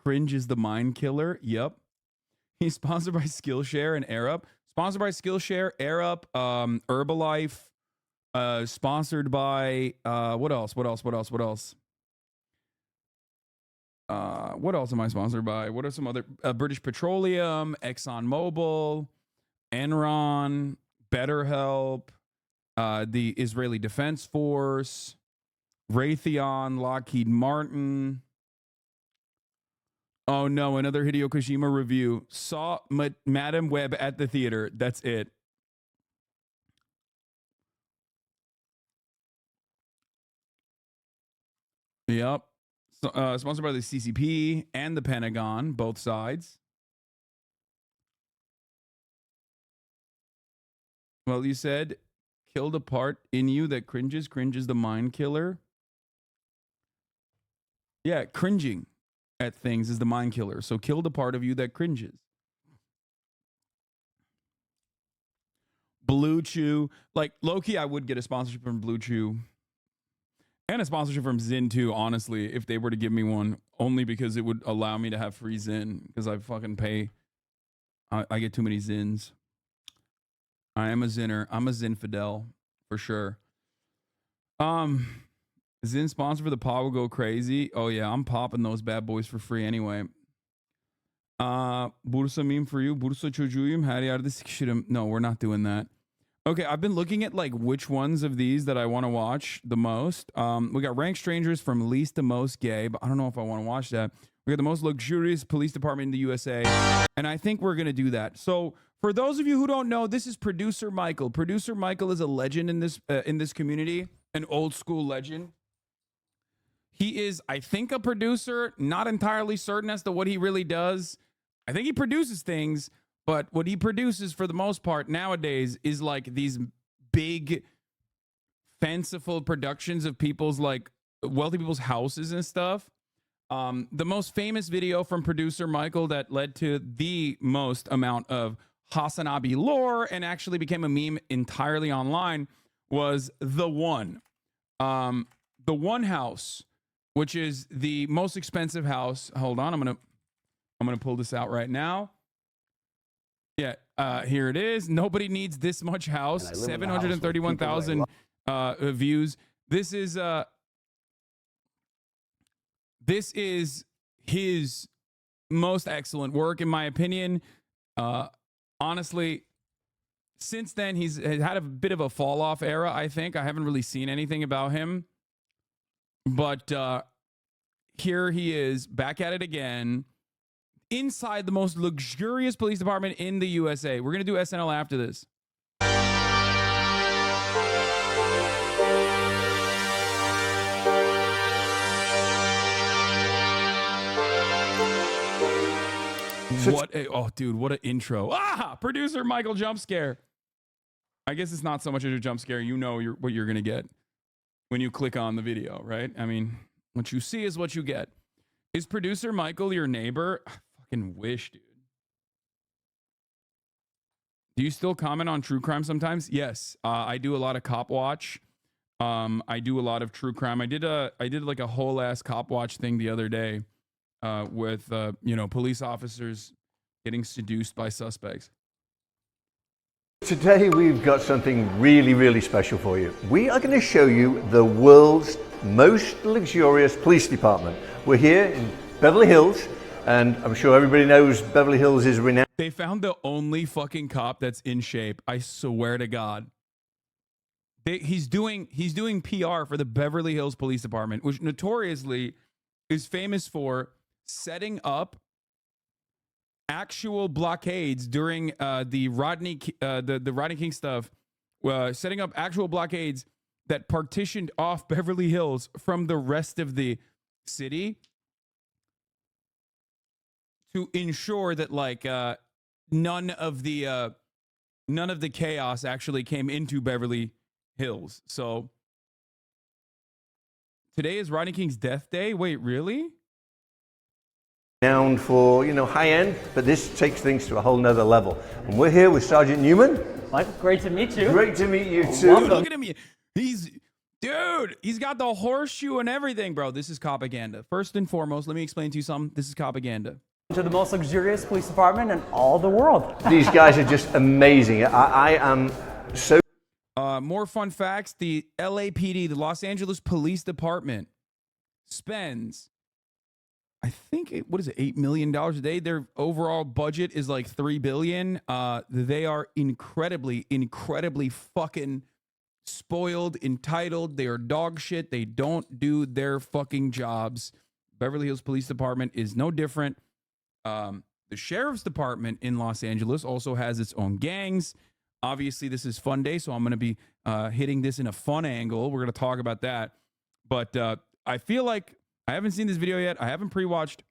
Cringe is the mind killer. Yep. He's sponsored by Skillshare and AirUp. Sponsored by Skillshare, AirUp, Herbalife. Sponsored by what else? What else am I sponsored by? What are some other British Petroleum, ExxonMobil, Enron, BetterHelp, the Israeli Defense Force, Raytheon, Lockheed Martin. Oh no, another Hideo Kojima review. Saw Madam Web at the theater. That's it. Yep. So, sponsored by the CCP and the Pentagon, both sides. Well, you said killed a part in you that cringes. Cringe is the mind killer. Yeah, cringing at things is the mind killer. So kill the part of you that cringes. Blue Chew. Like, low-key, I would get a sponsorship from Blue Chew. And a sponsorship from Zyn, too, honestly, if they were to give me one. Only because it would allow me to have free Zyn. Because I fucking pay. I get too many Zyns. I am a Zinner. I'm a Zinfidel. For sure. Zyn sponsor for the pod will go crazy. Oh, yeah. I'm popping those bad boys for free anyway. Bursa meme for you. Bursa çocuğuyum. Her yerde sıkışırım. No, we're not doing that. Okay, I've been looking at like which ones of these that I want to watch the most. We got Rank Strangers from least to most gay, but I don't know if I want to watch that. We got the most luxurious police department in the USA, and I think we're going to do that. So for those of you who don't know, this is Producer Michael. Producer Michael is a legend in this community, an old school legend. He is, I think, a producer, not entirely certain as to what he really does. I think he produces things. But what he produces for the most part nowadays is like these big, fanciful productions of people's like wealthy people's houses and stuff. The most famous video from producer Michael that led to the most amount of Hasanabi lore and actually became a meme entirely online was The One. The One house, which is the most expensive house. Hold on, I'm gonna pull this out right now. Yeah, here it is. Nobody needs this much house. 731,000 views. This is his most excellent work, in my opinion. Honestly, since then he's had a bit of a fall off era. I think I haven't really seen anything about him, but here he is back at it again. Inside the most luxurious police department in the USA. We're going to do SNL after this. What an intro. Producer Michael jump scare. I guess it's not so much as a jump scare. You know what you're going to get when you click on the video, right? I mean, what you see is what you get. Is producer Michael your neighbor? Fucking wish, dude. Do you still comment on true crime sometimes? Yes, I do a lot of cop watch. I do a lot of true crime. I did like a whole ass cop watch thing the other day with police officers getting seduced by suspects. Today we've got something really, really special for you. We are going to show you the world's most luxurious police department. We're here in Beverly Hills. And I'm sure everybody knows Beverly Hills is renowned. They found the only fucking cop that's in shape. I swear to God. He's doing PR for the Beverly Hills Police Department, which notoriously is famous for setting up actual blockades during the Rodney King stuff. Setting up actual blockades that partitioned off Beverly Hills from the rest of the city, to ensure that like none of the chaos actually came into Beverly Hills. So today is Rodney King's death day. Wait, really? Renowned for high end, but this takes things to a whole nother level. And we're here with Sergeant Newman. Mike, great to meet you. Great to meet you too. Look at him. Dude, he's got the horseshoe and everything, bro. This is propaganda. First and foremost, let me explain to you something. This is propaganda. To the most luxurious police department in all the world. These guys are just amazing. I am so... More fun facts. The LAPD, the Los Angeles Police Department, spends, I think, what is it, $8 million a day? Their overall budget is like $3 billion. They are incredibly fucking spoiled, entitled. They are dog shit. They don't do their fucking jobs. Beverly Hills Police Department is no different. The Sheriff's Department in Los Angeles also has its own gangs. Obviously, this is Fun Day, so I'm going to be hitting this in a fun angle. We're going to talk about that. But I feel like I haven't seen this video yet. I haven't pre-watched.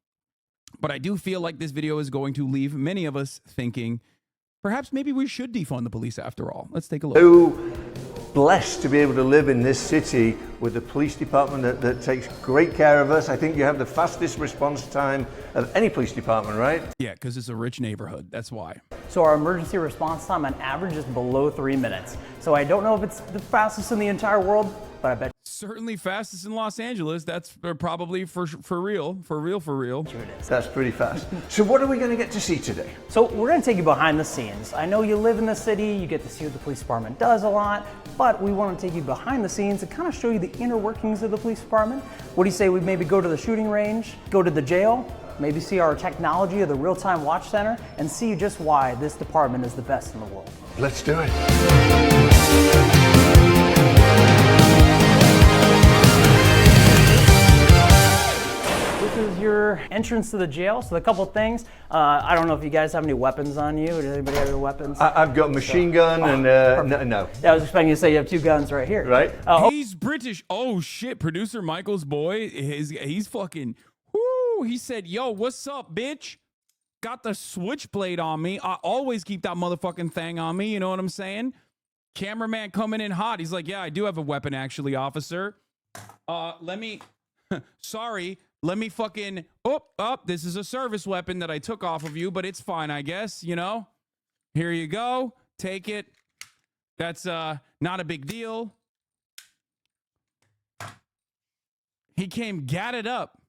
But I do feel like this video is going to leave many of us thinking, perhaps maybe we should defund the police after all. Let's take a look. So blessed to be able to live in this city with a police department that takes great care of us. I think you have the fastest response time of any police department, right? Yeah, because it's a rich neighborhood. That's why. So our emergency response time on average is below 3 minutes. So I don't know if it's the fastest in the entire world, but I bet Certainly fastest in Los Angeles. That's probably for real. Sure it is. That's pretty fast. So what are we going to get to see today? So we're going to take you behind the scenes. I know you live in the city, you get to see what the police department does a lot, but we want to take you behind the scenes and kind of show you the inner workings of the police department. What do you say we maybe go to the shooting range, go to the jail, maybe see our technology of the real-time watch center, and see just why this department is the best in the world. Let's do it. This is your entrance to the jail. So a couple things. I don't know if you guys have any weapons on you. Does anybody have any weapons? I've got a machine gun and no. Yeah, I was expecting you to say you have 2 guns right here. Right? He's British. Oh shit! Producer Michael's boy. He's fucking. Whoo! He said, "Yo, what's up, bitch? Got the switchblade on me. I always keep that motherfucking thing on me. You know what I'm saying?" Cameraman coming in hot. He's like, "Yeah, I do have a weapon, actually, officer. Let me. Sorry." Let me fucking, this is a service weapon that I took off of you, but it's fine, I guess, you know? Here you go. Take it. That's not a big deal. He came gatted up.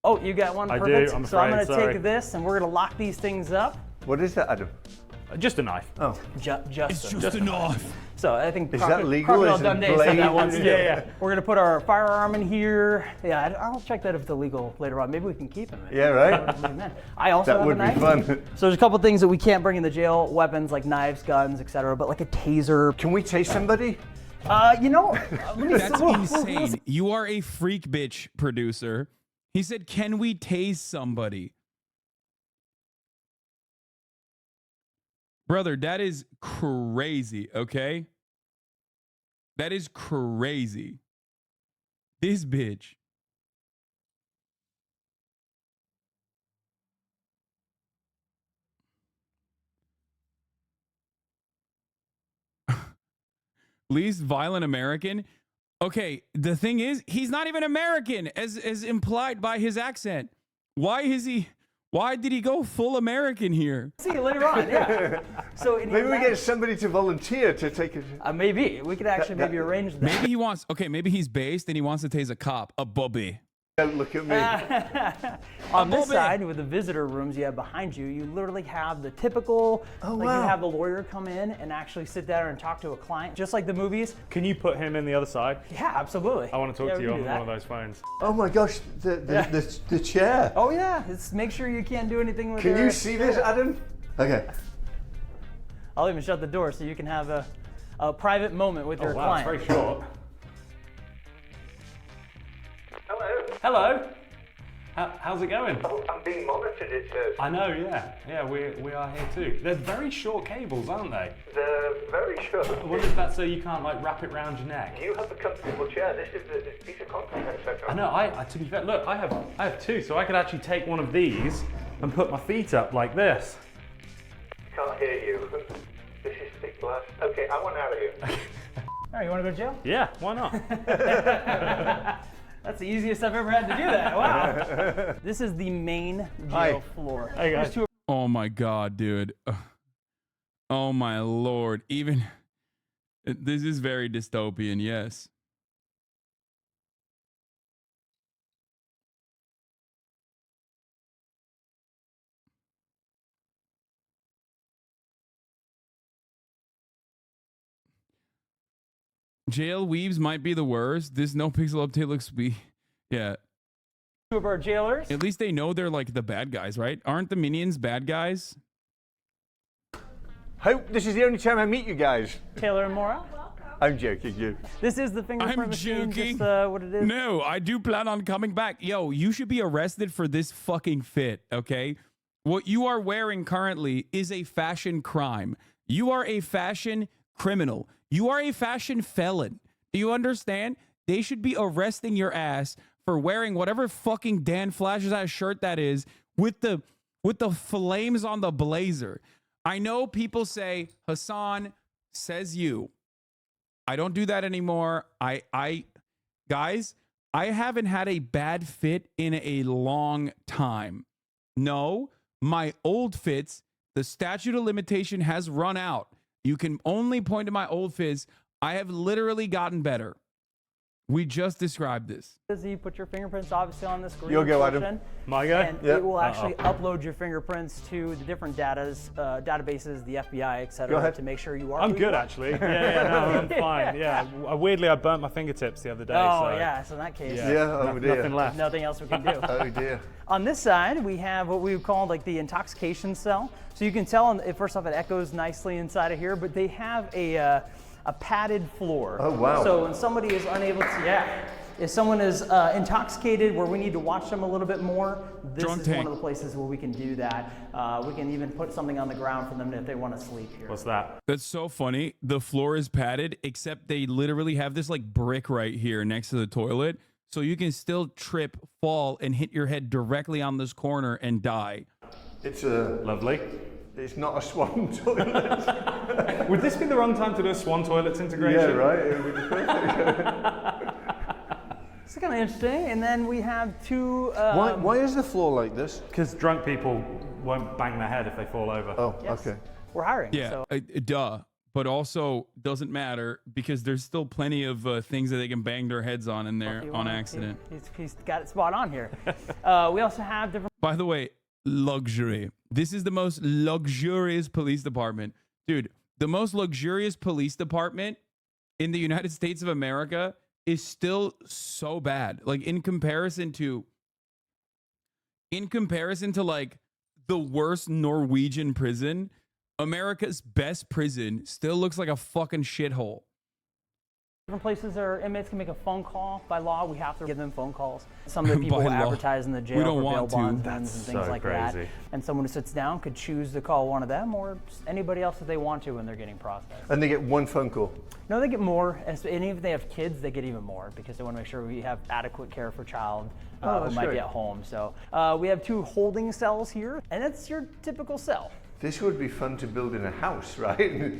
Oh, you got one? I Perfect. do, I'm so I'm afraid, going to sorry. take this and we're going to lock these things up. What is that, Adam? Just a knife. Oh. It's just a knife. So I think Is that legal? Crocodile Is it Dundee said blade? that once too. Yeah. We're going to put our firearm in here. Yeah, I'll check that if it's illegal later on. Maybe we can keep him. Yeah, right? I also That have would a be knife. fun. So there's a couple things that we can't bring in the jail, weapons like knives, guns, etc. But like a taser. Can we tase somebody? Let me That's insane. You are a freak bitch, producer. He said, "Can we tase somebody?" Brother, that is crazy, okay? That is crazy. This bitch. Least violent American. Okay, the thing is, he's not even American, as implied by his accent. Why did he go full American here? See you later on, yeah. So Maybe we get somebody to volunteer to take it. maybe we could actually maybe arrange that. Maybe he wants, maybe he's based and he wants to tase a cop, a bubby. Don't look at me. On this Bobby. side, with the visitor rooms you have behind you, you literally have the typical, Oh, like wow. you have the lawyer come in and actually sit down and talk to a client, just like the movies. Can you put him in the other side? Yeah, absolutely. I want to talk Yeah, to we you can on do one that. of those phones. Oh my gosh, the chair. Oh yeah, make sure you can't do anything with Can their- you see this, Adam? Okay. I'll even shut the door so you can have a private moment with your Oh, wow, it's client. very short. Hello. Hello. How's it going? Oh, I'm being monitored, it says. I know, yeah. Yeah, we are here too. They're very short cables, aren't they? They're very short. I wonder if that's so you can't like wrap it round your neck. You have a comfortable chair. This is this piece of concrete, etc. I know, I to be fair, look, I have 2, so I could actually take one of these and put my feet up like this. Can't hear you. This is thick glass. Okay, I want out of here. All right, you want to go to jail? Yeah, why not? That's the easiest I've ever had to do that. Wow. This is the main jail Hi. floor. Hey, guys. There's two Oh my God, dude. Oh my Lord. Even this is very dystopian, yes. Jail weaves might be the worst. This no pixel update looks yeah. Two of our jailers. At least they know they're like the bad guys, right? Aren't the minions bad guys? Hope this is the only time I meet you guys. Taylor and Maura. I'm joking, you. This is the fingerprint I'm machine. joking. Just what it is. No, I do plan on coming back. Yo, you should be arrested for this fucking fit, okay? What you are wearing currently is a fashion crime. You are a fashion criminal. You are a fashion felon. Do you understand? They should be arresting your ass for wearing whatever fucking Dan Flash's ass shirt that is with the flames on the blazer. I know people say, Hasan, says you. I don't do that anymore. Guys, I haven't had a bad fit in a long time. No, my old fits, the statute of limitation has run out. You can only point to my old fits. I have literally gotten better. We just described this. You put your fingerprints obviously on this green You'll go, Adam. portion, My guy? and Yep. it will actually upload your fingerprints to the different databases, the FBI, Go etc., ahead. to make sure you are. I'm who you good are. actually. Yeah, no, I'm fine. Yeah. Weirdly, I burnt my fingertips the other day. Oh so yeah, so in that case, Yeah, oh dear. nothing left. nothing else we can do. Oh dear. On this side, we have what we would call like the intoxication cell. So you can tell, first off, it echoes nicely inside of here, but they have a padded floor. Oh, wow. So when somebody is unable to, if someone is intoxicated where we need to watch them a little bit more, this Drunk is tank. one of the places where we can do that. We can even put something on the ground for them if they want to sleep here. What's that? That's so funny. The floor is padded, except they literally have this like brick right here next to the toilet. So you can still trip, fall, and hit your head directly on this corner and die. It's a. Lovely. It's not a swan toilet. Would this be the wrong time to do a swan toilets integration? Yeah, right. It would be perfect. It's kind of interesting. And then we have two. Why is the floor like this? Because drunk people won't bang their head if they fall over. Oh, Yes. okay. We're hiring. Yeah, So duh. But also doesn't matter because there's still plenty of things that they can bang their heads on in there if you on want- accident. He's got it spot on here. We also have different. By the way, luxury. This is the most luxurious police department. Dude, the most luxurious police department in the United States of America is still so bad. Like in comparison to like the worst Norwegian prison, America's best prison still looks like a fucking shithole. Different places our inmates can make a phone call. By law, we have to give them phone calls. Some of the people By who law. advertise in the jail We don't for bail want to. bonds That's and things so like crazy. that. And someone who sits down could choose to call one of them or anybody else that they want to when they're getting processed. And they get one phone call. No, they get more. And even if they have kids, they get even more because they want to make sure we have adequate care for child Oh, who that's might great. be at home. So we have two holding cells here, and that's your typical cell. This would be fun to build in a house, right?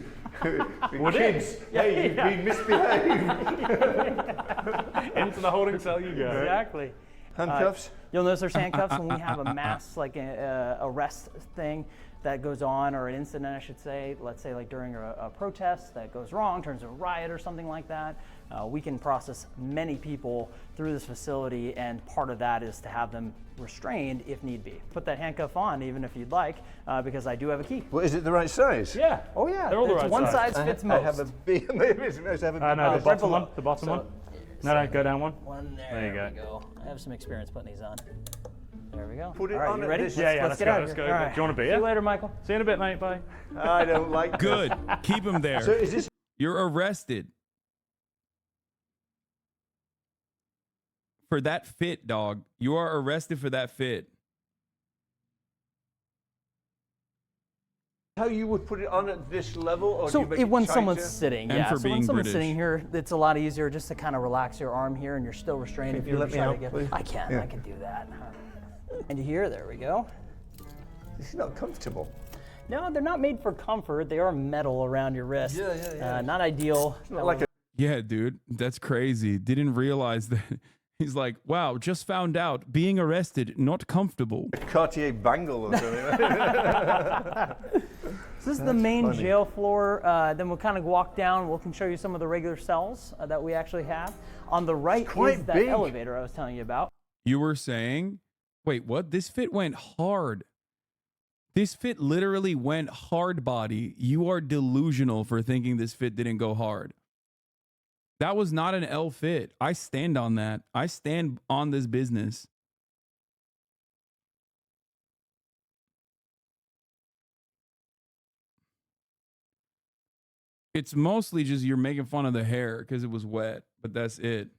Would kids, it? hey, you've been misbehaved. Into the holding cell you go. Exactly. Handcuffs? You'll notice there's handcuffs when we have a mass, like a arrest thing that goes on, or an incident, I should say. Let's say like during a protest that goes wrong, turns into a riot or something like that. We can process many people through this facility, and part of that is to have them restrained if need be. Put that handcuff on, even if you'd like, because I do have a key. Well, is it the right size? Yeah. Oh yeah, They're all the it's right one size. size fits I most. have a big. Maybe it's supposed to have a No, the right bottom below. one. The bottom So- one. No, go down one. One there. There you we go. go. I have some experience putting these on. There we go. Put it All right, on you at ready? this- Yeah, Let's let's get go, out of let's here. go. All Do you want a beer? See you later, Michael. See you in a bit, mate. Bye. I don't like this. Good. Keep him there. So is this? You're arrested. For that fit, dog. You are arrested for that fit. How you would put it on at this level, or do you So make it when tighter? someone's sitting, And yeah. for So when being someone's British. sitting here, it's a lot easier just to kind of relax your arm here, and you're still restrained. If you you're let me trying out, to get, please? I can. Yeah. I can do that. And here, there we go. This is not comfortable. No, they're not made for comfort. They are metal around your wrist. Yeah. Not ideal. Not like a Yeah, dude. That's crazy. Didn't realize that. He's like, wow, just found out being arrested, not comfortable. Cartier bangle or something. So this is the main funny. jail floor. Then we'll kind of walk down. We can show you some of the regular cells that we actually have. On the right quite is that big. elevator I was telling you about. You were saying, wait, what? This fit went hard. This fit literally went hard body. You are delusional for thinking this fit didn't go hard. That was not an L fit. I stand on that. I stand on this business. It's mostly just you're making fun of the hair because it was wet, but that's it.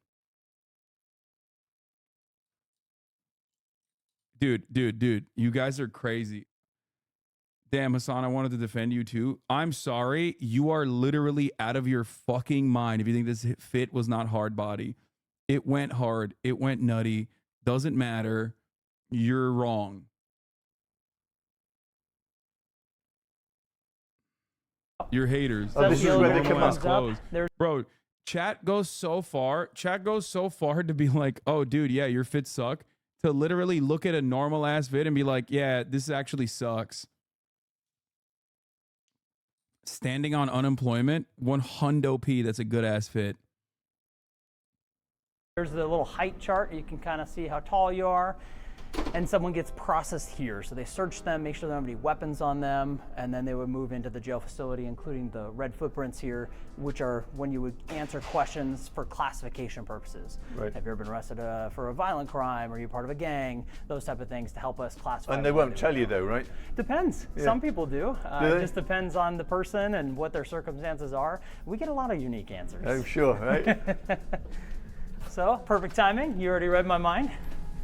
Dude, you guys are crazy. Damn, Hasan, I wanted to defend you too. I'm sorry. You are literally out of your fucking mind if you think this fit was not hard body. It went hard. It went nutty. Doesn't matter. You're wrong. You're haters. Oh, this is where they come Normalize up. clothes. Bro, chat goes so far to be like, oh, dude, yeah, your fits suck. To literally look at a normal ass fit and be like, yeah, this actually sucks. Standing on unemployment, 100p, that's a good ass fit. There's the little height chart. You can kind of see how tall you are. And someone gets processed here. So they search them, make sure they don't have any weapons on them, and then they would move into the jail facility, including the red footprints here, which are when you would answer questions for classification purposes. Right. Have you ever been arrested for a violent crime? Are you part of a gang? Those type of things to help us classify. And they won't tell you though, right? Depends. Yeah. Some people do. Do It they? just depends on the person and what their circumstances are. We get a lot of unique answers. I'm sure, right? So, perfect timing. You already read my mind.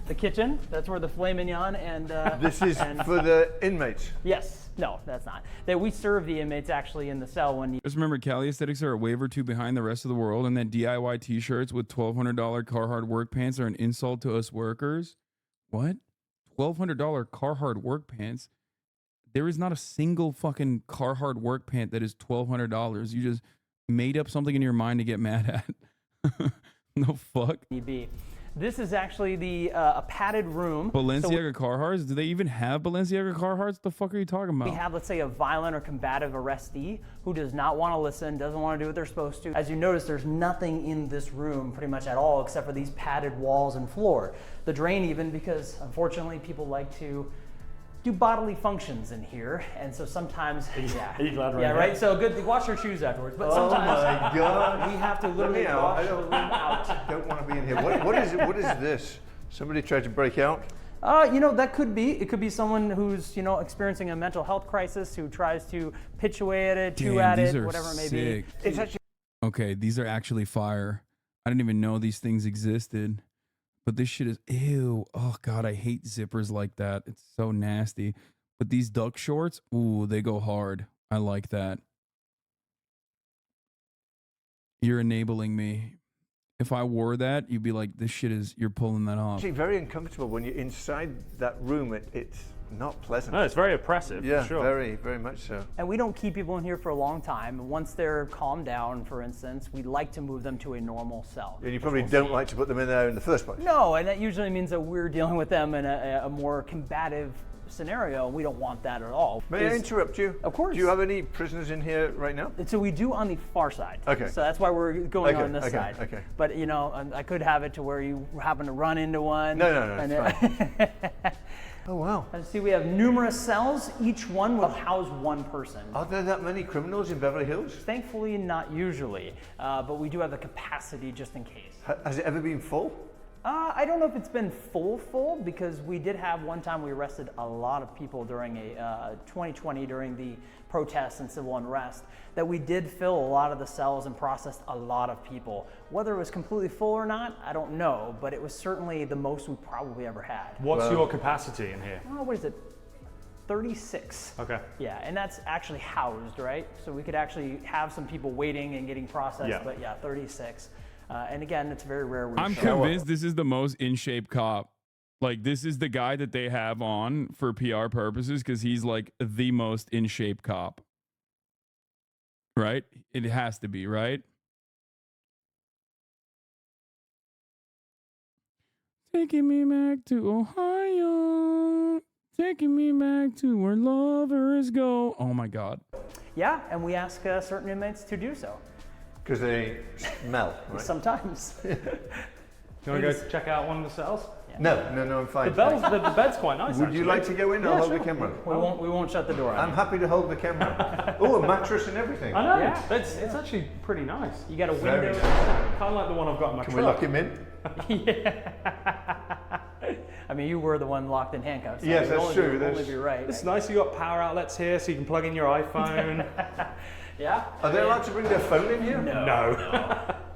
The kitchen, that's where the filet mignon and... This is and for the inmates. Yes. No, that's not. That we serve the inmates actually in the cell when you... Just remember, Cali aesthetics are a wave or two behind the rest of the world, and then DIY t-shirts with $1,200 Carhartt work pants are an insult to us workers. What? $1,200 Carhartt work pants? There is not a single fucking Carhartt work pant that is $1,200. You just made up something in your mind to get mad at. No fuck. need be. This is actually the a padded room. Balenciaga Carhartts? Do they even have Balenciaga Carhartts? The fuck are you talking about? We have, let's say, a violent or combative arrestee who does not want to listen, doesn't want to do what they're supposed to. As you notice, there's nothing in this room pretty much at all except for these padded walls and floor. The drain even, because unfortunately people like to do bodily functions in here, and so sometimes, yeah. Are you glad we're Yeah, in right, here? so good, wash your shoes afterwards, but Oh sometimes my God. we have to Let literally me out. wash I the room don't, out. I don't want to be in here. What is it? What is this? Somebody tried to break out? You know, that could be. It could be someone who's, you know, experiencing a mental health crisis who tries to pitch away at it, chew Damn, at these it, are whatever it may sick. be. It's actually Okay, these are actually fire. I didn't even know these things existed. But this shit is, ew. Oh, God, I hate zippers like that. It's so nasty. But these duck shorts, ooh, they go hard. I like that. You're enabling me. If I wore that, you'd be like, this shit is, you're pulling that off. actually very uncomfortable when you're inside that room. It's not pleasant. No, it's very oppressive, Yeah, for sure. very, very much so. And we don't keep people in here for a long time. Once they're calmed down, for instance, we like to move them to a normal cell. And you probably don't like to put them in there in the first place. No, and that usually means that we're dealing with them in a more combative scenario. We don't want that at all. May I interrupt you? Of course. Do you have any prisoners in here right now? So we do on the far side. Okay. So that's why we're going Okay, on this okay, side. okay. But you know, I could have it to where you happen to run into one. No, and it's Oh, wow. And see, we have numerous cells. Each one will house one person. Are there that many criminals in Beverly Hills? Thankfully, not usually, but we do have the capacity just in case. Has it ever been full? I don't know if it's been full because we did have one time we arrested a lot of people during a 2020 during the protests and civil unrest, that we did fill a lot of the cells and processed a lot of people. Whether it was completely full or not, I don't know, but it was certainly the most we probably ever had. What's your capacity in here? Oh, what is it? 36. Okay. Yeah, and that's actually housed, right? So we could actually have some people waiting and getting processed, Yeah. but yeah, 36. And again, it's very rare. I'm convinced this is the most in shape cop. Like, this is the guy that they have on for PR purposes because he's like the most in shape cop. Right? It has to be, right? Taking me back to Ohio. Taking me back to where lovers go. Oh my God. Yeah, and we ask certain inmates to do so. Because they smell, right? Sometimes. You want to go check out one of the cells? No, I'm fine. The bed's quite nice. Would you like to go in? I'll hold the camera. We won't shut the door. I'm happy to hold the camera. Oh, a mattress and everything. I know. Yeah. It's actually pretty nice. You got a Very window. nice. kind of like the one I've got in my Can truck. we lock him in? I mean, you were the one locked in handcuffs. So Yes, it would that's only true. Be, That's- only be right. It's nice you got power outlets here so you can plug in your iPhone. Yeah? Are they allowed to bring their phone in here? No. No.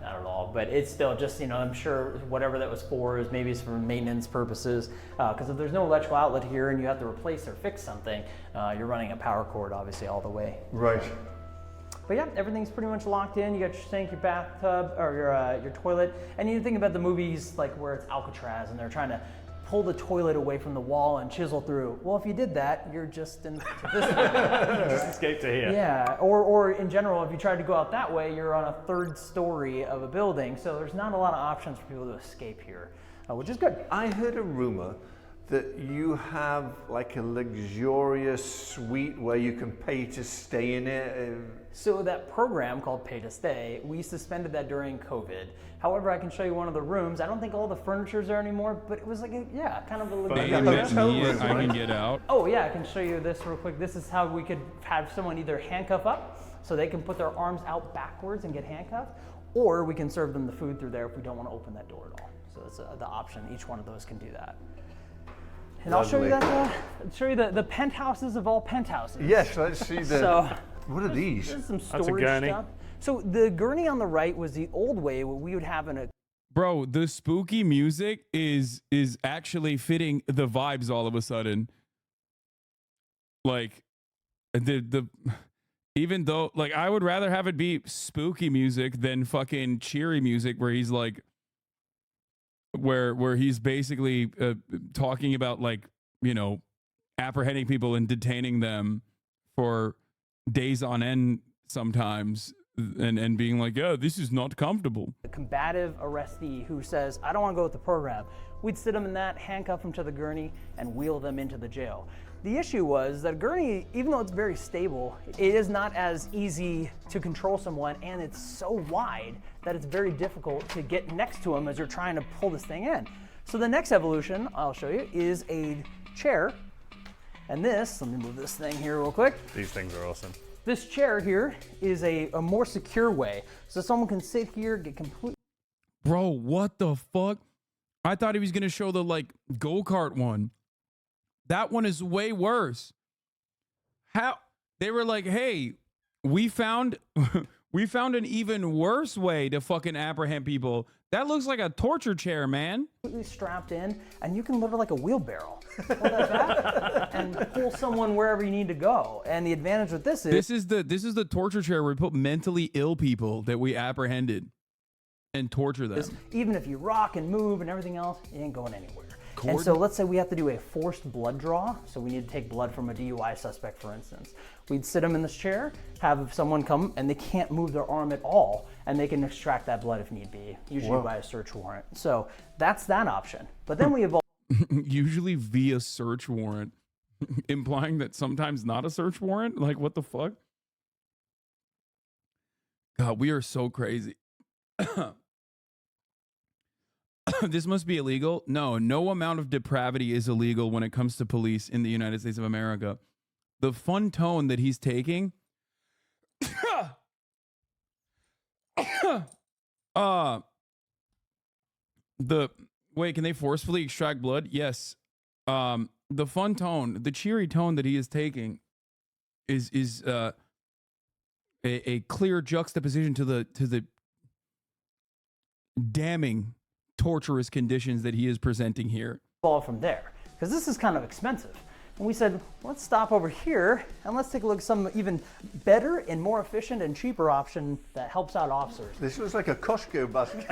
Not at all. But it's still just, I'm sure whatever that was for is maybe it's for maintenance purposes. Because if there's no electrical outlet here and you have to replace or fix something, you're running a power cord obviously all the way. Right. But yeah, everything's pretty much locked in. You got your sink, your bathtub, or your toilet. And you think about the movies like where it's Alcatraz and they're trying to pull the toilet away from the wall and chisel through. Well, if you did that, you're just in this Just escape to here. Yeah, or in general, if you tried to go out that way, you're on a third story of a building. So there's not a lot of options for people to escape here, which is good. I heard a rumor that you have like a luxurious suite where you can pay to stay in it. So that program called Pay to Stay, we suspended that during COVID. However, I can show you one of the rooms. I don't think all the furniture's there anymore, but it was like kind of a They Yeah, admit hotel me room, I can right? get out. Oh yeah, I can show you this real quick. This is how we could have someone either handcuff up, so they can put their arms out backwards and get handcuffed, or we can serve them the food through there if we don't want to open that door at all. So that's the option. Each one of those can do that. And I'll show you Lovely. that. Show you the penthouses of all penthouses. Yes, let's see the. So What are these? there's some That's a storage gurney. stuff. So the gurney on the right was the old way what we would have in a Bro, the spooky music is actually fitting the vibes all of a sudden. Like the even though like I would rather have it be spooky music than fucking cheery music where he's like where he's basically talking about like, apprehending people and detaining them for days on end sometimes and being like, "Yeah, this is not comfortable." combative arrestee who says, I don't want to go with the program. We'd sit them in that, handcuff them to the gurney, and wheel them into the jail. The issue was that gurney, even though it's very stable, it is not as easy to control someone, and it's so wide that it's very difficult to get next to them as you're trying to pull this thing in. So the next evolution, I'll show you, is a chair. And this, let me move this thing here real quick. These things are awesome. This chair here is a more secure way. So someone can sit here, get complete. Bro, what the fuck? I thought he was going to show the like go-kart one. That one is way worse. How they were like, "Hey, we found an even worse way to fucking apprehend people. That looks like a torture chair, man." Completely strapped in, and you can literally like a wheelbarrow pull that back and pull someone wherever you need to go. And the advantage with this is This is the torture chair where we put mentally ill people that we apprehended and torture them. even if you rock and move and everything else, you ain't going anywhere. And so let's say we have to do a forced blood draw. So we need to take blood from a DUI suspect, for instance. We'd sit them in this chair, have someone come, and they can't move their arm at all, and they can extract that blood if need be, usually by a search warrant. So that's that option. But then we evolve. Usually via search warrant, implying that sometimes not a search warrant. Like, what the fuck? God, we are so crazy. This must be illegal. No amount of depravity is illegal when it comes to police in the United States of America. The fun tone that he's taking. Wait, can they forcefully extract blood? Yes. The fun tone, the cheery tone that he is taking is a clear juxtaposition to the damning torturous conditions that he is presenting here. From there, because this is kind of expensive. And we said, let's stop over here and let's take a look at some even better and more efficient and cheaper option that helps out officers. This looks like a Costco basket.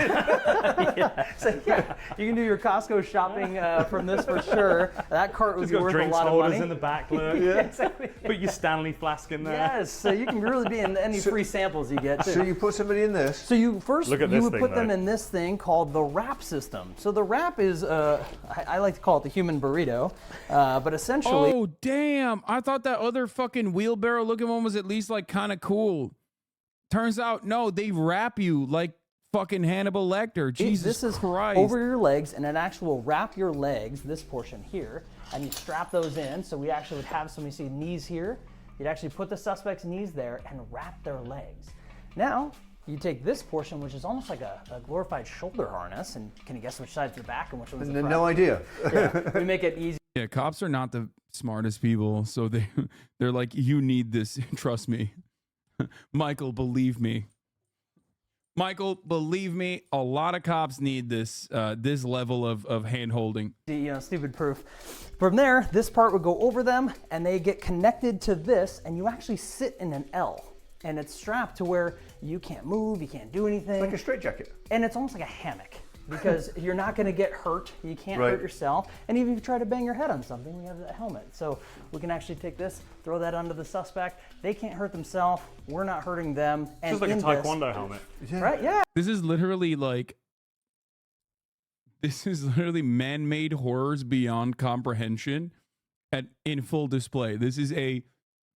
So yeah, you can do your Costco shopping from this for sure. That cart would It's be got worth a drinks lot of holders money. in the back, look. Yeah, exactly. Put your Stanley flask in there. Yes, so you can really be in any free samples you get too. So you put somebody in this. So you first Look at you this would thing, put them though. in this thing called the wrap system. So the wrap is I like to call it the human burrito, but essentially. Oh, damn. I thought that other fucking wheelbarrow looking one was at least like kind of cool. Turns out, no, they wrap you like fucking Hannibal Lecter. Jesus this is Christ. over your legs, and it actually will wrap your legs, this portion here, and you strap those in. So we actually would have somebody see knees here. You'd actually put the suspect's knees there and wrap their legs. Now, you take this portion, which is almost like a glorified shoulder harness, and can you guess which side's the back and which one's the front? No idea. Yeah, we make it easy. Yeah, cops are not the smartest people, so they're like, you need this. Trust me, Michael. Believe me, Michael. Believe me. A lot of cops need this this level of hand holding. Stupid proof. From there, this part would go over them, and they get connected to this, and you actually sit in an L. And it's strapped to where you can't move, you can't do anything. Like a straitjacket. And it's almost like a hammock because you're not going to get hurt. You can't hurt yourself. And even if you try to bang your head on something, we have that helmet. So we can actually take this, throw that onto the suspect. They can't hurt themselves. We're not hurting them. It's just like a taekwondo helmet. Right? Yeah. This is literally man-made horrors beyond comprehension in full display. This is a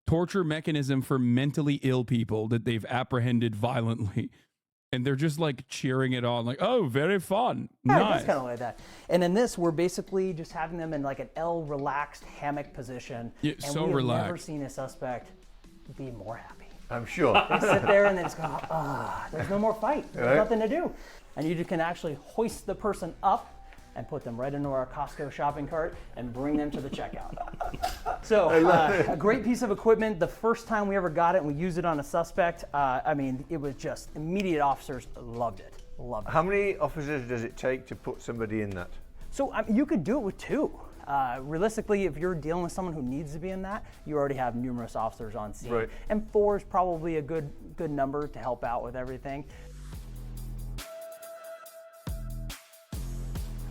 torture mechanism for mentally ill people that they've apprehended violently. And they're just like cheering it on, like, oh, very fun. Yeah, nice. it's kind of like that. And in this, we're basically just having them in like an L relaxed hammock position. Yeah, and so we have relaxed. never seen a suspect be more happy. I'm sure. They sit there and they just go, there's no more fight. There's nothing to do. And you can actually hoist the person up and put them right into our Costco shopping cart and bring them to the checkout. So a great piece of equipment. The first time we ever got it and we used it on a suspect, it was just immediate. Officers loved it. Loved it. How many officers does it take to put somebody in that? So you could do it with 2. Realistically, if you're dealing with someone who needs to be in that, you already have numerous officers on scene. Right. And 4 is probably a good number to help out with everything.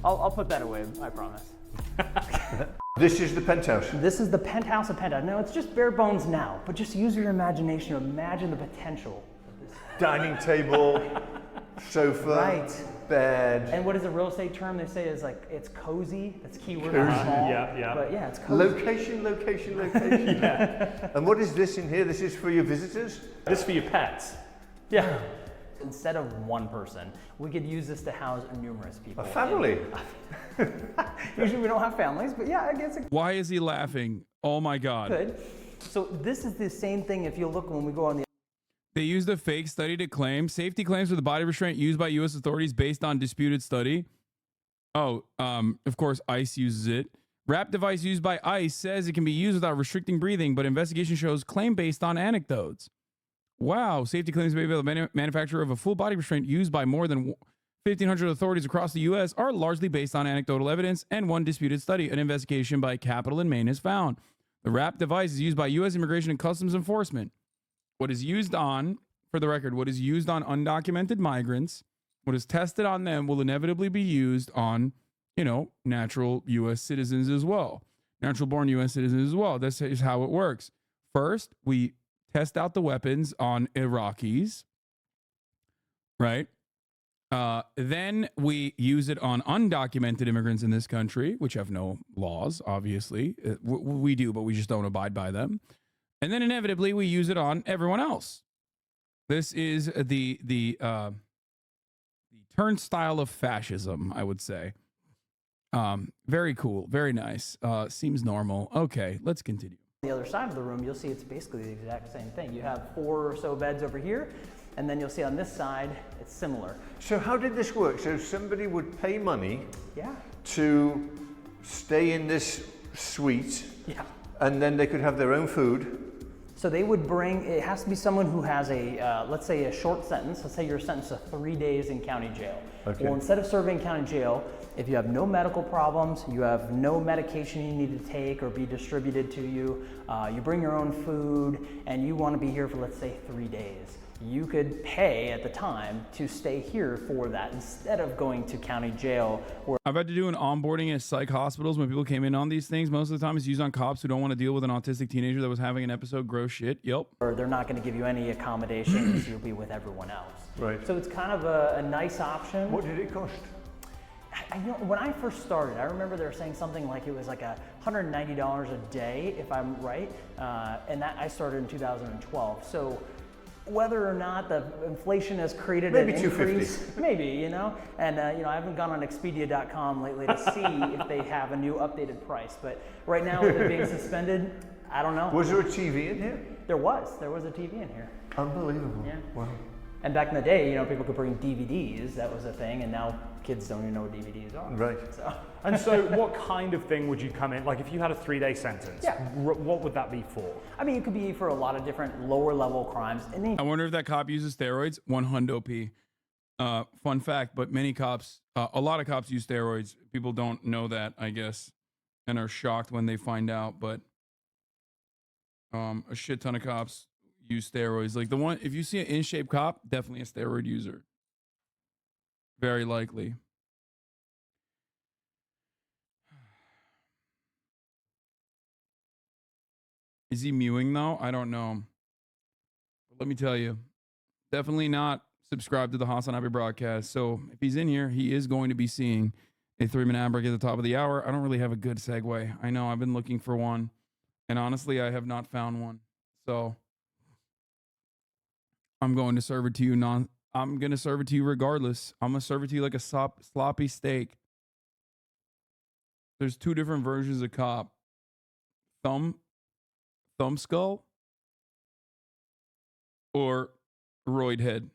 I'll put that away, I promise. This is the penthouse. This is the penthouse of penthouse. No, it's just bare bones now, but just use your imagination to imagine the potential of this. Dining table, sofa, Right. bed. And what is a real estate term they say is like, it's cozy. That's keyword. Cozy. Small, Yeah. But yeah, it's cozy. Location. Yeah. And what is this in here? This is for your visitors? This is for your pets. Yeah. Instead of one person, we could use this to house numerous people. A family. Usually we don't have families, but yeah, I guess it Why is he laughing? Oh my God. could. So this is the same thing if you look when we go on the They used a fake study to claim safety claims for the body restraint used by U.S. authorities based on disputed study. Oh, of course, ICE uses it. Wrap device used by ICE says it can be used without restricting breathing, but investigation shows claim based on anecdotes. Wow, safety claims made by the manufacturer of a full body restraint used by more than 1,500 authorities across the U.S. are largely based on anecdotal evidence and one disputed study. An investigation by Capitol and Maine has found. The wrap device is used by U.S. Immigration and Customs Enforcement. What is used on, for the record, what is used on undocumented migrants, what is tested on them will inevitably be used on, natural U.S. citizens as well. Natural born U.S. citizens as well. This is how it works. First, we test out the weapons on Iraqis, right? Then we use it on undocumented immigrants in this country, which have no laws, obviously. We do, but we just don't abide by them. And then inevitably we use it on everyone else. This is the turnstile of fascism, I would say. Very cool, very nice. Seems normal. Okay, let's continue. the other side of the room, you'll see it's basically the exact same thing. You have 4 or so beds over here, and then you'll see on this side, it's similar. So how did this work? So somebody would pay money Yeah. to stay in this suite, Yeah. and then they could have their own food. So they would bring, it has to be someone who has a, let's say a short sentence. Let's say you're sentenced to 3 days in county jail. Okay. Well, instead of serving county jail, if you have no medical problems, you have no medication you need to take or be distributed to you, you bring your own food, and you want to be here for, let's say, 3 days. You could pay at the time to stay here for that instead of going to county jail. Or I've had to do an onboarding at psych hospitals when people came in on these things. Most of the time it's used on cops who don't want to deal with an autistic teenager that was having an episode gross shit. Yep. or they're not going to give you any accommodations. You'll be with everyone else. Right. So it's kind of a nice option. What did it cost? You know, when I first started, I remember they were saying something like it was like $190 a day, if I'm right, and that I started in 2012. So whether or not the inflation has created Maybe an increase, $250. maybe, you know, and you know, I haven't gone on Expedia.com lately to see if they have a new updated price, but right now with it being suspended, I don't know. Was there a TV in here? There was a TV in here. Unbelievable. Yeah. Wow. And back in the day, you know, people could bring DVDs. That was a thing, and now kids don't even know what DVDs are. Right. So. And so what kind of thing would you come in, like if you had a 3-day sentence, Yeah. what would that be for? I mean, it could be for a lot of different lower level crimes. I wonder if that cop uses steroids. 100p. Fun fact, but many cops, a lot of cops use steroids. People don't know that, I guess, and are shocked when they find out. But a shit ton of cops use steroids. Like the one, if you see an in-shape cop, definitely a steroid user. Very likely. Is he mewing though? I don't know. But let me tell you, definitely not subscribe to the Hasanabi broadcast. So if he's in here, he is going to be seeing a 3-minute ad break at the top of the hour. I don't really have a good segue. I know I've been looking for one, and honestly, I have not found one. So I'm going to serve it to you. I'm going to serve it to you regardless. I'm going to serve it to you like a sloppy steak. There's 2 different versions of cop. Thumb skull or roid head.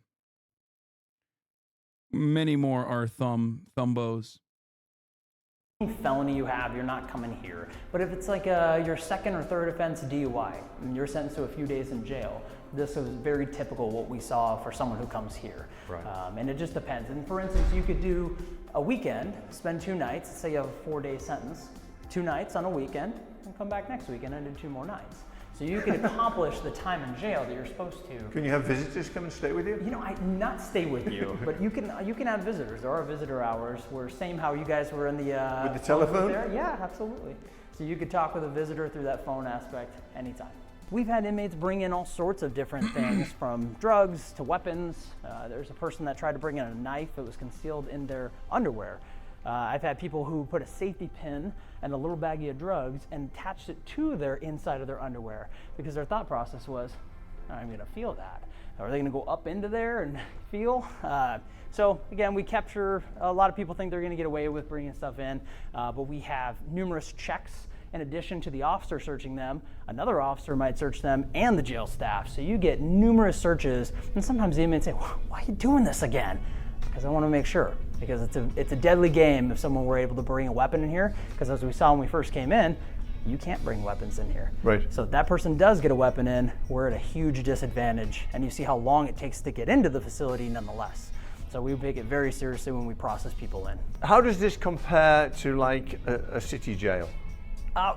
Many more are thumbos. Felony you have, you're not coming here. But if it's like your second or third offense DUI and you're sentenced to a few days in jail, this is very typical what we saw for someone who comes here. Right. And it just depends. And for instance, you could do a weekend, spend 2 nights, say you have a 4-day sentence, 2 nights on a weekend, and come back next weekend and do 2 more nights. So you can accomplish the time in jail that you're supposed to. Can you have visitors come and stay with you? You know, I not stay with you, but you can have visitors. There are visitor hours where same how you guys were in the with the telephone? there. Yeah, absolutely. So you could talk with a visitor through that phone aspect anytime. We've had inmates bring in all sorts of different things, from drugs to weapons. There's a person that tried to bring in a knife that was concealed in their underwear. I've had people who put a safety pin and a little baggie of drugs and attached it to their inside of their underwear because their thought process was, I'm going to feel that. Are they going to go up into there and feel? So again, we capture, a lot of people think they're going to get away with bringing stuff in, but we have numerous checks. In addition to the officer searching them, another officer might search them and the jail staff. So you get numerous searches, and sometimes the inmates say, why are you doing this again? Because I want to make sure, because it's a deadly game if someone were able to bring a weapon in here, because as we saw when we first came in, you can't bring weapons in here. Right. So if that person does get a weapon in, we're at a huge disadvantage, and you see how long it takes to get into the facility nonetheless. So we take it very seriously when we process people in. How does this compare to like a city jail?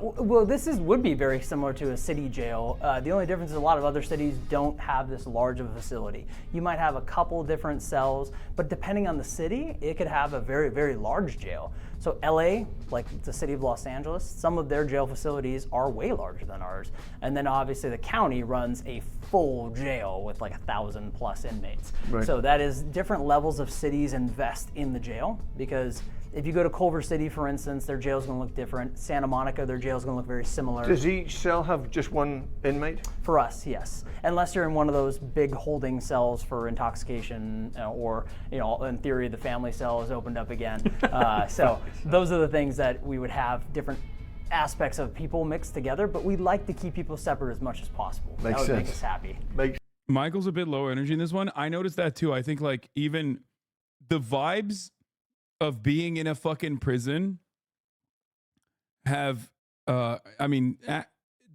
Well, this would be very similar to a city jail. The only difference is a lot of other cities don't have this large of a facility. You might have a couple different cells, but depending on the city, it could have a very, very large jail. So LA, like the city of Los Angeles, some of their jail facilities are way larger than ours. And then obviously the county runs a full jail with like 1,000+ inmates. Right. So that is different levels of cities invest in the jail, because if you go to Culver City, for instance, their jail is going to look different. Santa Monica, their jail is going to look very similar. Does each cell have just one inmate? For us, yes. Unless you're in one of those big holding cells for intoxication, or, you know, in theory, the family cell is opened up again. So those are the things that we would have different aspects of people mixed together, but we like to keep people separate as much as possible. Makes that would sense. make us happy. Michael's a bit low energy in this one. I noticed that too. I think like even the vibes of being in a fucking prison have, the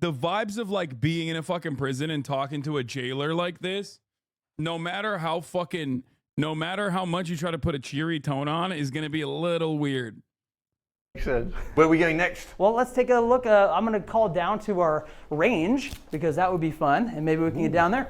vibes of like being in a fucking prison and talking to a jailer like this, no matter how much you try to put a cheery tone on, is going to be a little weird. Makes sense. Where are we going next? Well, let's take a look. I'm going to call down to our range, because that would be fun, and maybe we can get down there.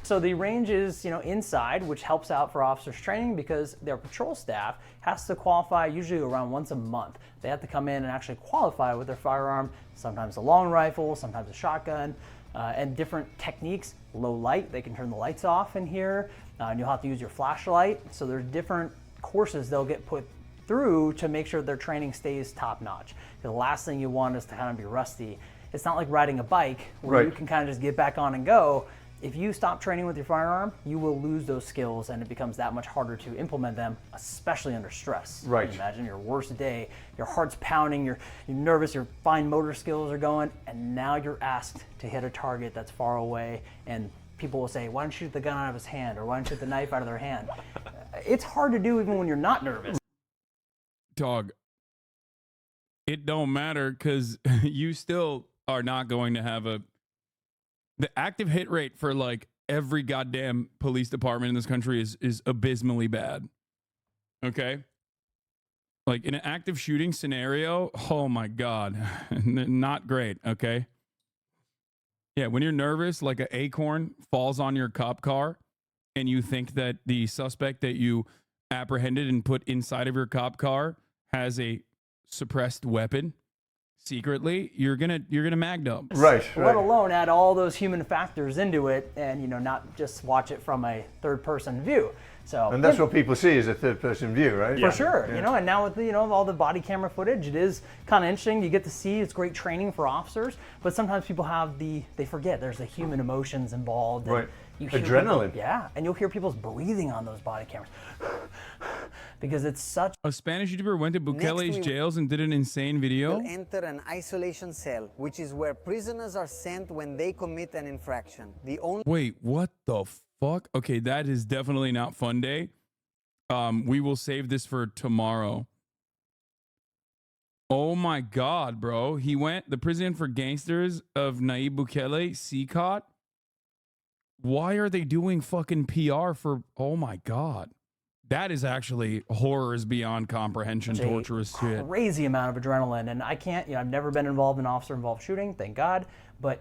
So the range is, inside, which helps out for officers training, because their patrol staff has to qualify usually around once a month. They have to come in and actually qualify with their firearm, sometimes a long rifle, sometimes a shotgun, and different techniques. Low light, they can turn the lights off in here, and you'll have to use your flashlight. So there's different courses they'll get put through to make sure their training stays top notch. The last thing you want is to kind of be rusty. It's not like riding a bike where Right. you can kind of just get back on and go. If you stop training with your firearm, you will lose those skills, and it becomes that much harder to implement them, especially under stress. Right. Can you imagine your worst day, your heart's pounding, you're nervous, your fine motor skills are going, and now you're asked to hit a target that's far away, and people will say, why don't you shoot the gun out of his hand, or why don't you shoot the knife out of their hand? It's hard to do even when you're not nervous. Dog, it don't matter because you still are not going to have the active hit rate for like every goddamn police department in this country is abysmally bad. Okay? Like in an active shooting scenario, oh my God, not great. Okay? Yeah, when you're nervous, like an acorn falls on your cop car and you think that the suspect that you apprehended and put inside of your cop car has a suppressed weapon secretly, you're gonna mag dump. Right. Let alone add all those human factors into it, and not just watch it from a third-person view. So, And that's what people see is a third-person view, right? for sure, and now with all the body camera footage, it is kind of interesting. You get to see, it's great training for officers, but sometimes people they forget there's the human emotions involved. And Right. you hear Adrenaline. and you'll hear people's breathing on those body cameras because it's such. A Spanish YouTuber went to Bukele's we- jails and did an insane video. Will enter an isolation cell, which is where prisoners are sent when they commit an infraction. The only Wait, what the fuck? Okay, that is definitely not fun day. We will save this for tomorrow. Oh my God, bro. The Prison for Gangsters of Nayib Bukele, CCOT. Why are they doing fucking PR for, oh my God. That is actually horrors beyond comprehension, torturous shit. Crazy amount of adrenaline, and I can't. I've never been involved in officer-involved shooting, thank God. But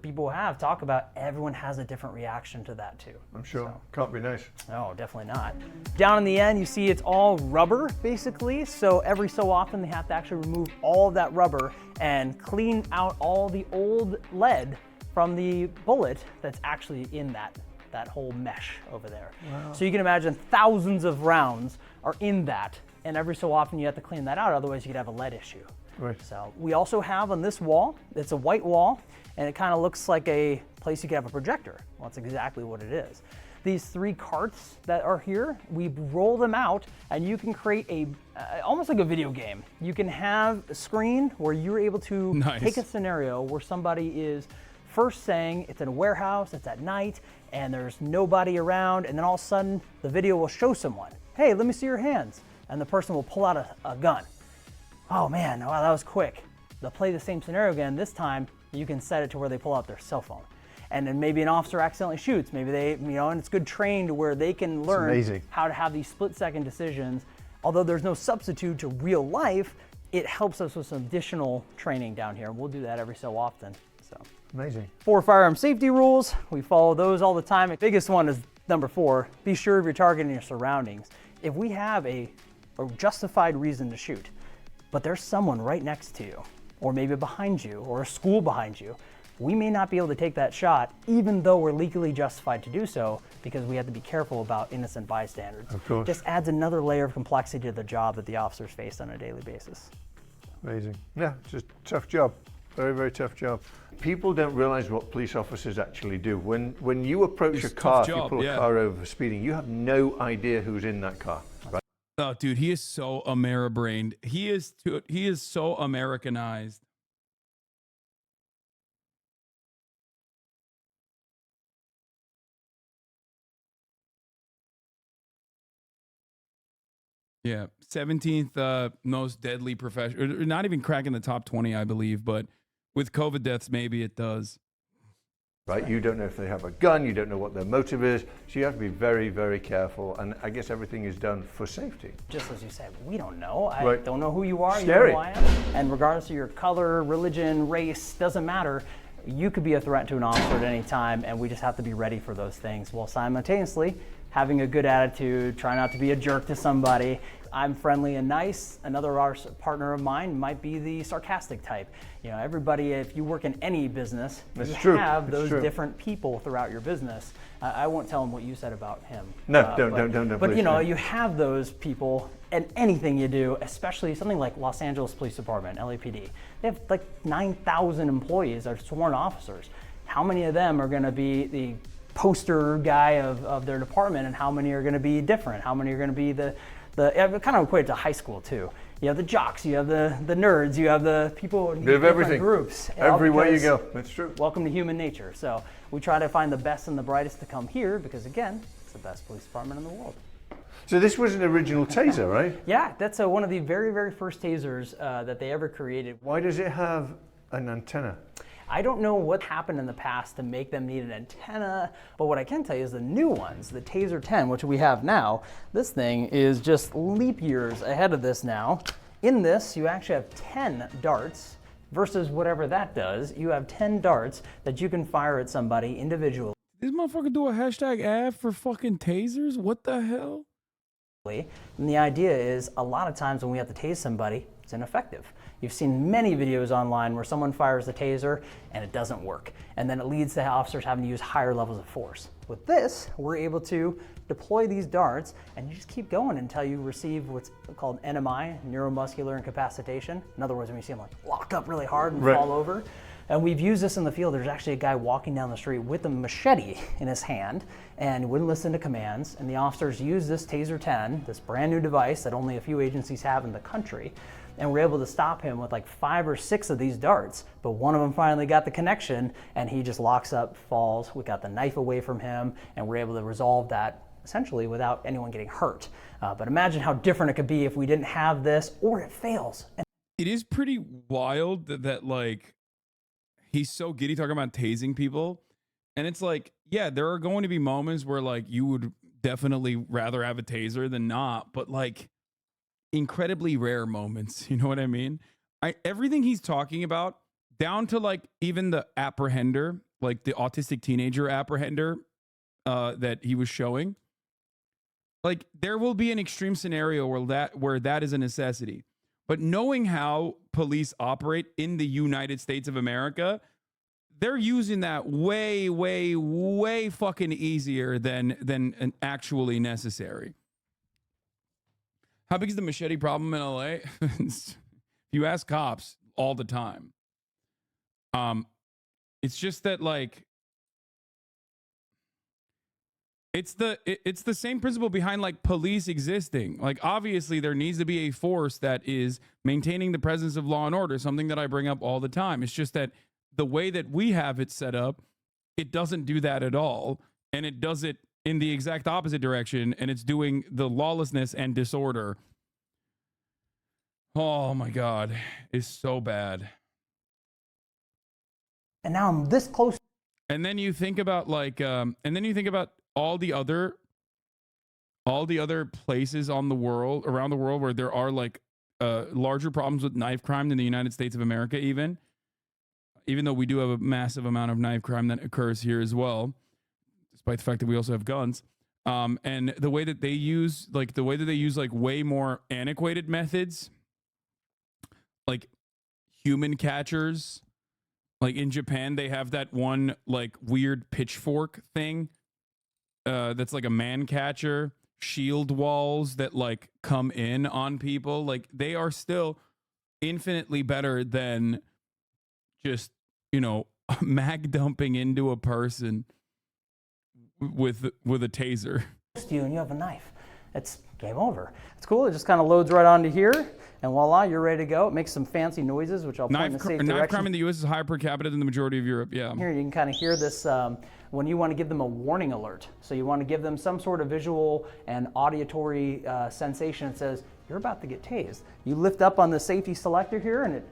people have talk about everyone has a different reaction to that too. I'm sure. Can't be nice. No, definitely not. Down in the end, you see it's all rubber basically. So every so often they have to actually remove all of that rubber and clean out all the old lead from the bullet that's actually in that whole mesh over there. Wow. So you can imagine thousands of rounds are in that, and every so often you have to clean that out, otherwise you could have a lead issue. Right. So we also have on this wall, it's a white wall, and it kind of looks like a place you could have a projector. Well, that's exactly what it is. These 3 carts that are here, we roll them out, and you can create almost like a video game. You can have a screen where you're able to take a scenario where somebody is first saying it's in a warehouse, it's at night, and there's nobody around, and then all of a sudden the video will show someone, hey, let me see your hands, and the person will pull out a gun. Oh man, wow, that was quick. They'll play the same scenario again. This time you can set it to where they pull out their cell phone. And then maybe an officer accidentally shoots. Maybe they, and it's good trained to where they can learn how to have these split-second decisions. Although there's no substitute to real life, it helps us with some additional training down here. We'll do that every so often. So. Amazing. 4 firearm safety rules. We follow those all the time. The biggest one is number 4. Be sure of your target and your surroundings. If we have a justified reason to shoot, but there's someone right next to you, or maybe behind you, or a school behind you, we may not be able to take that shot, even though we're legally justified to do so, because we have to be careful about innocent bystanders. Of course. Just adds another layer of complexity to the job that the officers face on a daily basis. Amazing. Yeah, it's just a tough job. Very, very tough job. People don't realize what police officers actually do. When you approach a car, if you pull a car over for speeding, you have no idea who's in that car. Right? Oh, dude, he is so Ameri-brained. He is so Americanized. Yeah, 17th most deadly profession. Not even cracking the top 20, I believe, but with COVID deaths, maybe it does. Right, you don't know if they have a gun, you don't know what their motive is, so you have to be very, very careful, and I guess everything is done for safety. Just as you said, we don't know. I don't know who you are, Scary. you know who I am. And regardless of your color, religion, race, doesn't matter. You could be a threat to an officer at any time, and we just have to be ready for those things while simultaneously having a good attitude, try not to be a jerk to somebody. I'm friendly and nice. Another partner of mine might be the sarcastic type. Everybody, if you work in any business, you have those different people throughout your business. I won't tell him what you said about him. No, don't. But you have those people in anything you do, especially something like Los Angeles Police Department, LAPD. They have like 9,000 employees that are sworn officers. How many of them are going to be the poster guy of their department, and how many are going to be different? How many are going to be the kind of equate to high school too. You have the jocks, you have the nerds, you have the people in Bit of different everything. groups. Everywhere you because go. That's true. Welcome to human nature. So we try to find the best and the brightest to come here because, again, it's the best police department in the world. So this was an original taser, right? Yeah, that's one of the very, very first tasers that they ever created. Why does it have an antenna? I don't know what happened in the past to make them need an antenna, but what I can tell you is the new ones, the Taser 10, which we have now, this thing is just leap years ahead of this now. In this, you actually have 10 darts versus whatever that does. You have 10 darts that you can fire at somebody individually. This motherfucker do a hashtag ad for fucking tasers? What the hell? And the idea is a lot of times when we have to tase somebody, it's ineffective. You've seen many videos online where someone fires the taser and it doesn't work. And then it leads to officers having to use higher levels of force. With this, we're able to deploy these darts and you just keep going until you receive what's called NMI, neuromuscular incapacitation. In other words, when you see them like lock up really hard and fall over. And we've used this in the field. There's actually a guy walking down the street with a machete in his hand and wouldn't listen to commands. And the officers used this Taser 10, this brand new device that only a few agencies have in the country. And we're able to stop him with like 5 or 6 of these darts. But one of them finally got the connection and he just locks up, falls. We got the knife away from him and we're able to resolve that essentially without anyone getting hurt. But imagine how different it could be if we didn't have this or it fails. It is pretty wild that like, he's so giddy talking about tasing people. And it's like, yeah, there are going to be moments where like you would definitely rather have a taser than not, but like incredibly rare moments. You know what I mean? Everything he's talking about, down to like even the apprehender, like the autistic teenager apprehender that he was showing, like there will be an extreme scenario where that is a necessity. But knowing how police operate in the United States of America, they're using that way, way, way fucking easier than an actually necessary. How big is the machete problem in LA? You ask cops all the time. It's just that like it's the same principle behind like police existing. Like obviously there needs to be a force that is maintaining the presence of law and order, something that I bring up all the time. It's just that the way that we have it set up, it doesn't do that at all. And it does it in the exact opposite direction. And it's doing the lawlessness and disorder. Oh my God. It's so bad. And now I'm this close. And then you think about like, all the other places around the world where there are like larger problems with knife crime than the United States of America, even though we do have a massive amount of knife crime that occurs here as well, despite the fact that we also have guns. And the way that they use like way more antiquated methods, like human catchers. Like in Japan, they have that one like weird pitchfork thing. That's like a man catcher, shield walls that like come in on people. Like they are still infinitely better than just, mag dumping into a person with a taser. You and you have a knife. It's game over. It's cool. It just kind of loads right onto here, and voila, you're ready to go. It makes some fancy noises, which I'll point in the safe direction. Knife crime in the U.S. is higher per capita than the majority of Europe. Yeah. Here you can kind of hear this when you want to give them a warning alert. So you want to give them some sort of visual and auditory sensation. It says you're about to get tased. You lift up on the safety selector here, and it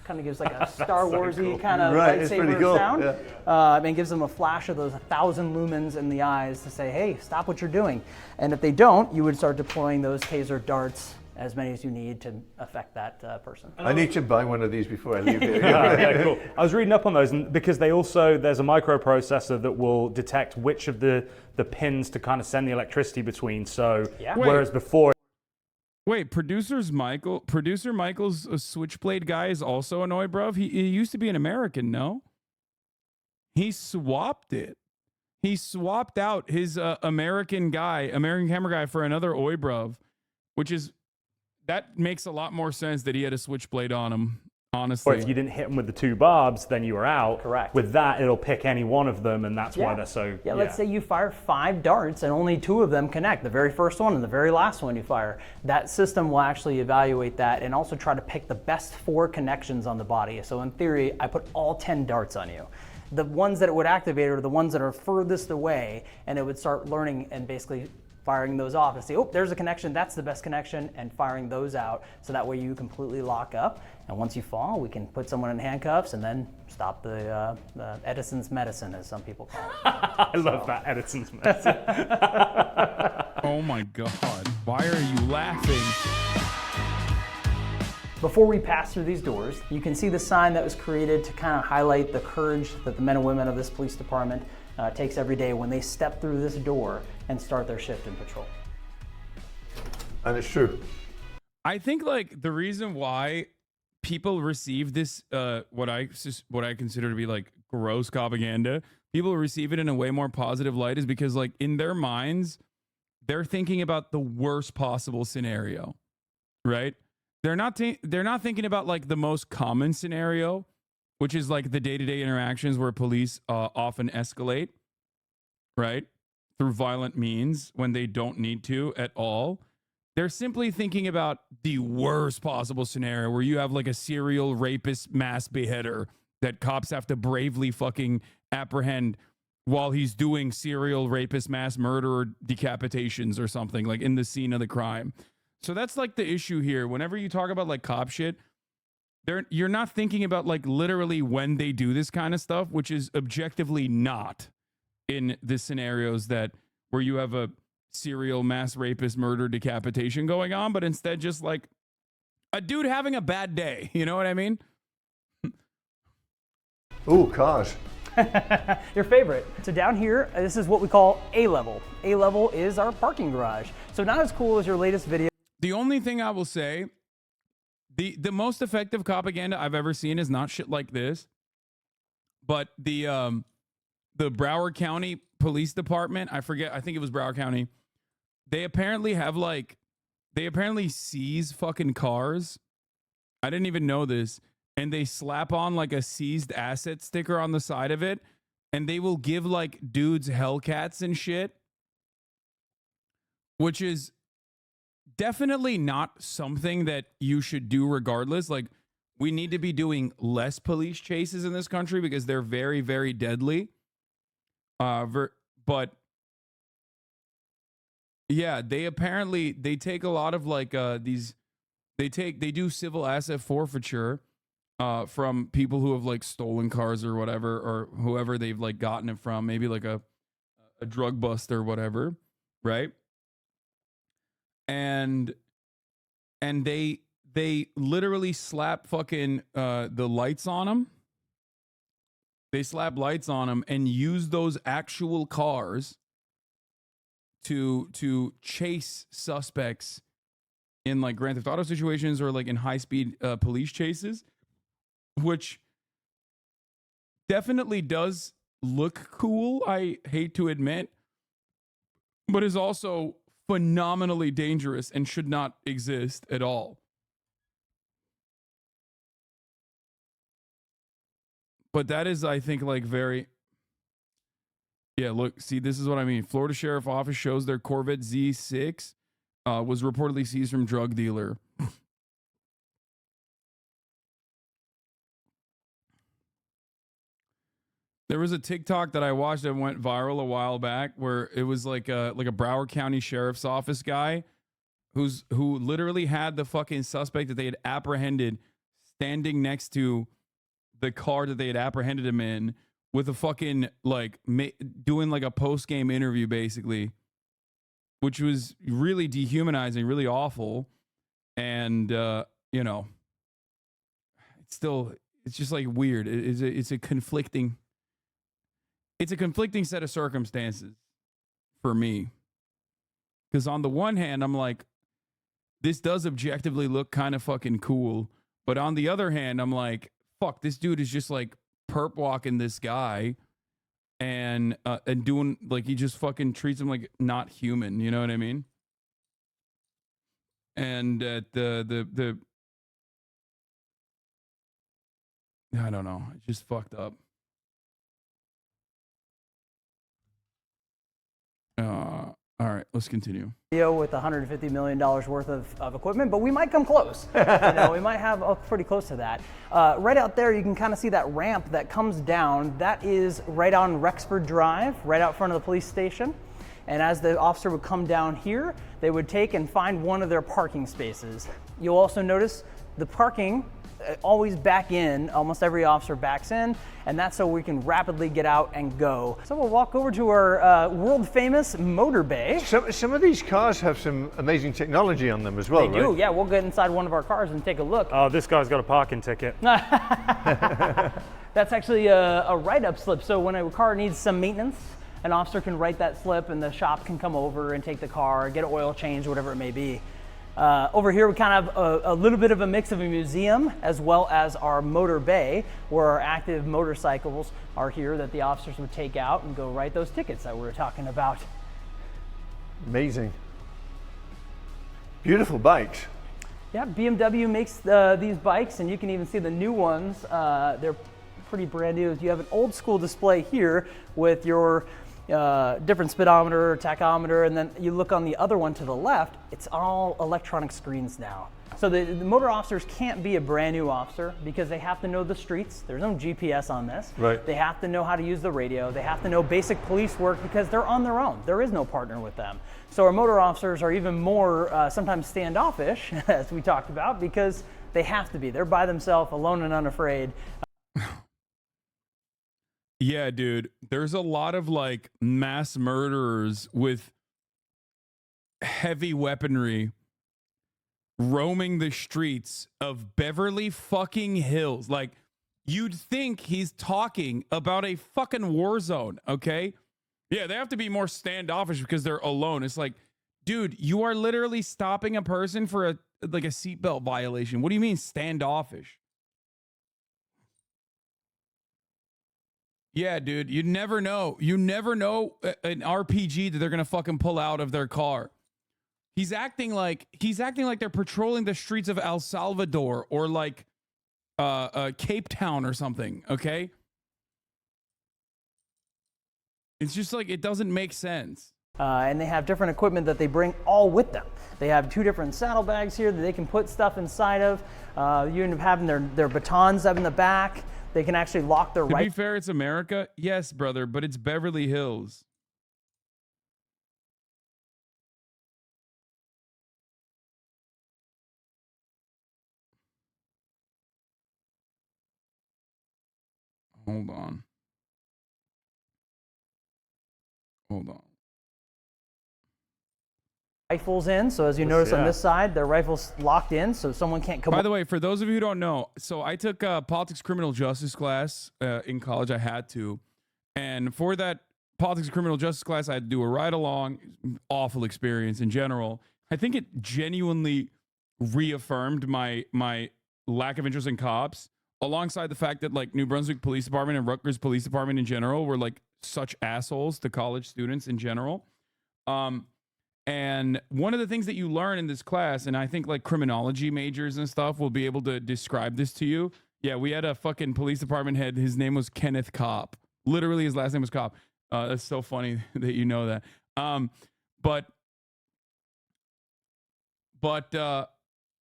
kind of gives like a Star Warsy kind of lightsaber cool. sound, yeah. And gives them a flash of those 1,000 lumens in the eyes to say, hey, stop what you're doing. And if they don't, you would start deploying those taser darts, as many as you need to affect that person. I need to buy one of these before I leave here. Yeah, cool. I was reading up on those, and because there's a microprocessor that will detect which of the pins to kind of send the electricity between. So whereas before. Wait, producer Michael's a switchblade guy is also an Oi bruv. He used to be an American, no? He swapped it. He swapped out his American camera guy for another Oi bruv, that makes a lot more sense that he had a switchblade on him. Or Honestly. if you didn't hit them with the 2 barbs, then you were out. Correct. With that, it'll pick any one of them, and that's why they're so. Yeah, let's say you fire 5 darts and only 2 of them connect, the very first one and the very last one you fire. That system will actually evaluate that and also try to pick the best 4 connections on the body. So in theory, I put all 10 darts on you. The ones that it would activate are the ones that are furthest away, and it would start learning and basically firing those off and see, oh, there's a connection, that's the best connection, and firing those out so that way you completely lock up. And once you fall, we can put someone in handcuffs and then stop the Edison's medicine, as some people call it. I love that, Edison's medicine. Oh my God. Why are you laughing? Before we pass through these doors, you can see the sign that was created to kind of highlight the courage that the men and women of this police department takes every day when they step through this door and start their shift in patrol. And it's true. I think like the reason why people receive this, what I consider to be like gross propaganda, people receive it in a way more positive light is because like in their minds, they're thinking about the worst possible scenario, right? They're not thinking about like the most common scenario, which is like the day-to-day interactions where police often escalate, right? Through violent means when they don't need to at all. They're simply thinking about the worst possible scenario where you have like a serial rapist mass beheader that cops have to bravely fucking apprehend while he's doing serial rapist mass murder or decapitations or something like in the scene of the crime. So that's like the issue here. Whenever you talk about like cop shit, you're not thinking about like literally when they do this kind of stuff, which is objectively not in the scenarios that where you have a serial mass rapist murder decapitation going on, but instead just like a dude having a bad day. You know what I mean? Ooh, cars. Your favorite. So down here, this is what we call A-level. A-level is our parking garage. So not as cool as your latest video. The only thing I will say, the most effective propaganda I've ever seen is not shit like this, but the Broward County Police Department, I think it was Broward County, they apparently seize fucking cars. I didn't even know this. And they slap on like a seized asset sticker on the side of it, and they will give like dudes Hellcats and shit, which is definitely not something that you should do regardless. Like, we need to be doing less police chases in this country because they're very, very deadly. But yeah, they take a lot of like they do civil asset forfeiture from people who have like stolen cars or whatever, or whoever they've like gotten it from, maybe like a drug bust or whatever, right? And they literally slap fucking the lights on them. They slap lights on them and use those actual cars to chase suspects in like Grand Theft Auto situations or like in high speed police chases, which definitely does look cool, I hate to admit, but is also phenomenally dangerous and should not exist at all. But that is, I think, like very... Yeah, look, see, this is what I mean. Florida Sheriff Office shows their Corvette Z6 was reportedly seized from drug dealer. There was a TikTok that I watched that went viral a while back where it was like a Broward County Sheriff's Office guy who literally had the fucking suspect that they had apprehended standing next to the car that they had apprehended him in with a fucking like doing like a post-game interview basically, which was really dehumanizing, really awful. And you know, it's just like weird. It's a conflicting set of circumstances for me. Because on the one hand, I'm like, this does objectively look kind of fucking cool. But on the other hand, I'm like, fuck, this dude is just like perp walking this guy and doing like, he just fucking treats him like not human. You know what I mean? And at the I don't know. It's just fucked up. All right, let's continue. With $150 million worth of equipment, but we might come close. We might have pretty close to that. Right out there, you can kind of see that ramp that comes down. That is right on Rexford Drive, right out front of the police station. And as the officer would come down here, they would take and find one of their parking spaces. You'll also notice the parking always back in, almost every officer backs in, and that's so we can rapidly get out and go. So we'll walk over to our world famous motor bay. Some of these cars have some amazing technology on them as well, They do, yeah. We'll get inside one of our cars and take a look. Oh, this guy's got a parking ticket. That's actually a write-up slip. So when a car needs some maintenance, an officer can write that slip and the shop can come over and take the car, get an oil change, whatever it may be. Over here we kind of have a little bit of a mix of a museum as well as our motor bay, where our active motorcycles are here that the officers would take out and go write those tickets that we were talking about. Amazing. Beautiful bikes. Yeah, BMW makes these bikes, and you can even see the new ones. They're pretty brand new. You have an old school display here with your different speedometer, tachometer, and then you look on the other one to the left, it's all electronic screens now. So the motor officers can't be a brand new officer because they have to know the streets. There's no GPS on this. Right. They have to know how to use the radio. They have to know basic police work because they're on their own. There is no partner with them. So our motor officers are even more sometimes standoffish, as we talked about, because they have to be. They're by themselves, alone and unafraid. Yeah, dude. There's a lot of like mass murderers with heavy weaponry roaming the streets of Beverly fucking Hills. Like, you'd think he's talking about a fucking war zone, okay? Yeah, they have to be more standoffish because they're alone. It's like, dude, you are literally stopping a person for a seatbelt violation. What do you mean standoffish? Yeah, dude, you never know. You never know an RPG that they're gonna fucking pull out of their car. He's acting like they're patrolling the streets of El Salvador or like Cape Town or something. Okay, it's just like it doesn't make sense. And they have different equipment that they bring all with them. They have 2 different saddlebags here that they can put stuff inside of. You end up having their batons up in the back. They can actually lock their right. To be fair, it's America. Yes, brother, but it's Beverly Hills. Hold on. Rifles in, so as you notice on this side, their rifles locked in, so someone can't come. By the way, for those of you who don't know, so I took a politics criminal justice class in college. I had to, and for that politics criminal justice class, I had to do a ride along. Awful experience in general. I think it genuinely reaffirmed my lack of interest in cops, alongside the fact that like New Brunswick Police Department and Rutgers Police Department in general were like such assholes to college students in general. And one of the things that you learn in this class, and I think like criminology majors and stuff will be able to describe this to you. Yeah, we had a fucking police department head. His name was Kenneth Kopp. Literally, his last name was Kopp. That's so funny that you know that.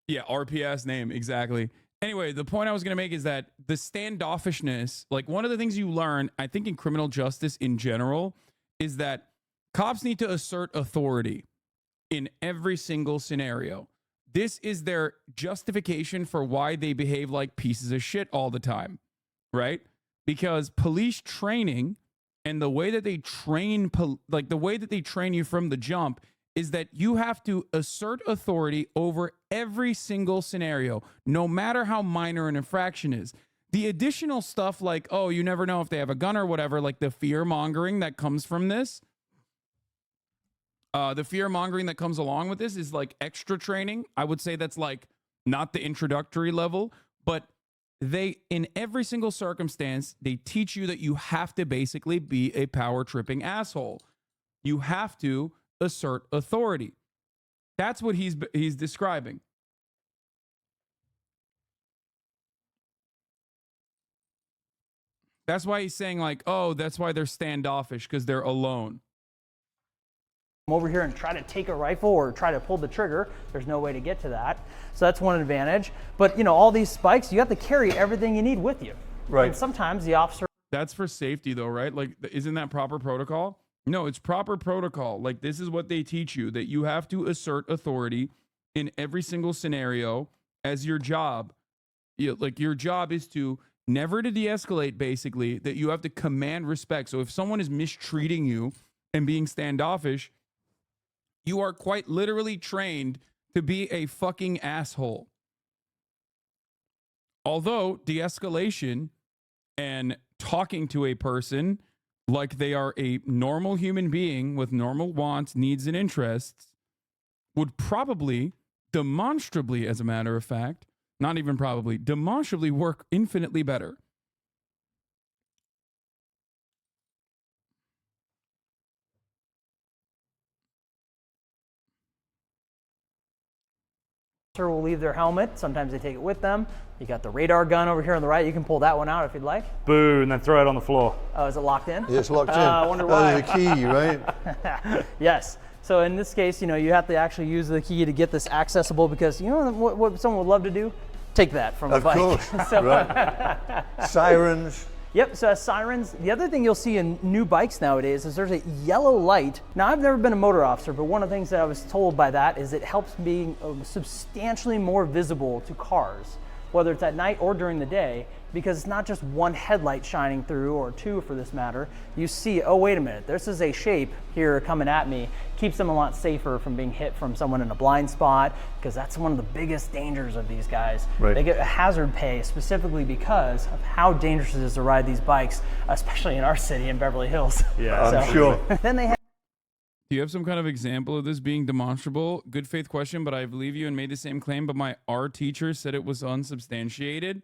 Yeah, RPS name, exactly. Anyway, the point I was going to make is that the standoffishness, like one of the things you learn, I think in criminal justice in general, is that cops need to assert authority in every single scenario. This is their justification for why they behave like pieces of shit all the time, right? Because police training and the way that they train, like the way that they train you from the jump is that you have to assert authority over every single scenario, no matter how minor an infraction is. The additional stuff like, oh, you never know if they have a gun or whatever, like the fear mongering that comes from this, the fear mongering that comes along with this is like extra training. I would say that's like not the introductory level, but they, in every single circumstance, they teach you that you have to basically be a power tripping asshole. You have to assert authority. That's what he's describing. That's why he's saying like, oh, that's why they're standoffish, because they're alone. Over here and try to take a rifle or try to pull the trigger. There's no way to get to that. So that's one advantage. But all these spikes, you have to carry everything you need with you. Right. And sometimes the officer. That's for safety though, right? Like, isn't that proper protocol? No, it's proper protocol. Like, this is what they teach you, that you have to assert authority in every single scenario as your job. Like, your job is to never to de-escalate, basically, that you have to command respect. So if someone is mistreating you and being standoffish, you are quite literally trained to be a fucking asshole. Although de-escalation and talking to a person like they are a normal human being with normal wants, needs, and interests would probably demonstrably, as a matter of fact, not even probably, demonstrably work infinitely better. Will leave their helmet. Sometimes they take it with them. You got the radar gun over here on the right. You can pull that one out if you'd like. Boo, and then throw it on the floor. Oh, is it locked in? Yeah, it's locked in. I wonder why. There's a key, right? Yes. So in this case, you have to actually use the key to get this accessible, because what someone would love to do? Take that from a bike. Of course, So, right. Sirens. Yep, so as sirens. The other thing you'll see in new bikes nowadays is there's a yellow light. Now, I've never been a motor officer, but one of the things that I was told by that is it helps being substantially more visible to cars, whether it's at night or during the day, because it's not just one headlight shining through, or two for this matter. You see, oh, wait a minute, this is a shape here coming at me. Keeps them a lot safer from being hit from someone in a blind spot, because that's one of the biggest dangers of these guys. Right. They get a hazard pay specifically because of how dangerous it is to ride these bikes, especially in our city in Beverly Hills. Yeah, I'm sure. Then they have Do you have some kind of example of this being demonstrable? Good faith question, but I believe you and made the same claim, but my art teacher said it was unsubstantiated.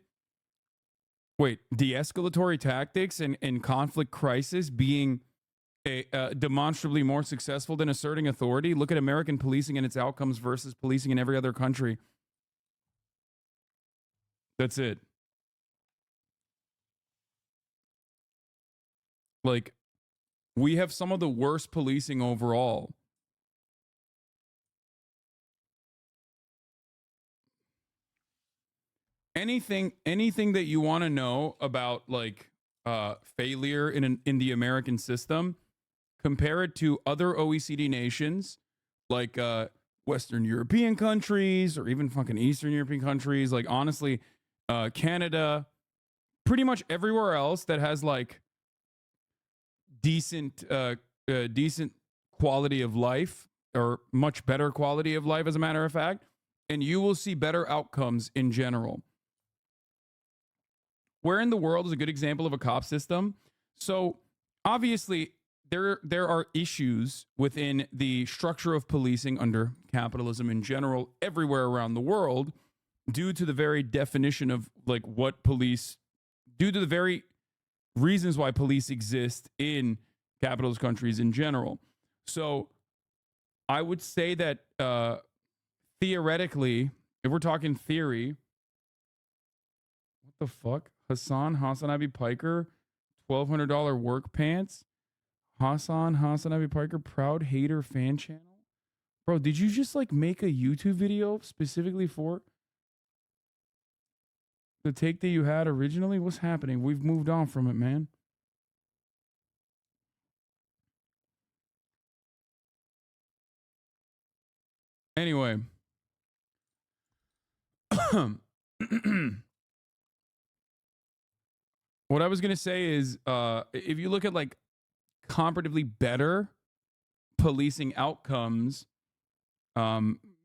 Wait, de-escalatory tactics and conflict crisis being demonstrably more successful than asserting authority? Look at American policing and its outcomes versus policing in every other country. That's it. Like, we have some of the worst policing overall. Anything that you want to know about, like, failure in the American system, compare it to other OECD nations, like Western European countries, or even fucking Eastern European countries. Like, honestly, Canada, pretty much everywhere else that has like decent quality of life, or much better quality of life, as a matter of fact, and you will see better outcomes in general. Where in the world is a good example of a cop system? So obviously there are issues within the structure of policing under capitalism in general everywhere around the world, due to the very definition of like what police, due to the very reasons why police exist in capitalist countries in general. So I would say that theoretically, if we're talking theory, what the fuck? Hasanabi Piker, $1,200 work pants. Hasanabi Piker, proud hater fan channel. Bro, did you just like make a YouTube video specifically for the take that you had originally? What's happening? We've moved on from it, man. Anyway. What I was going to say is, if you look at like comparatively better policing outcomes,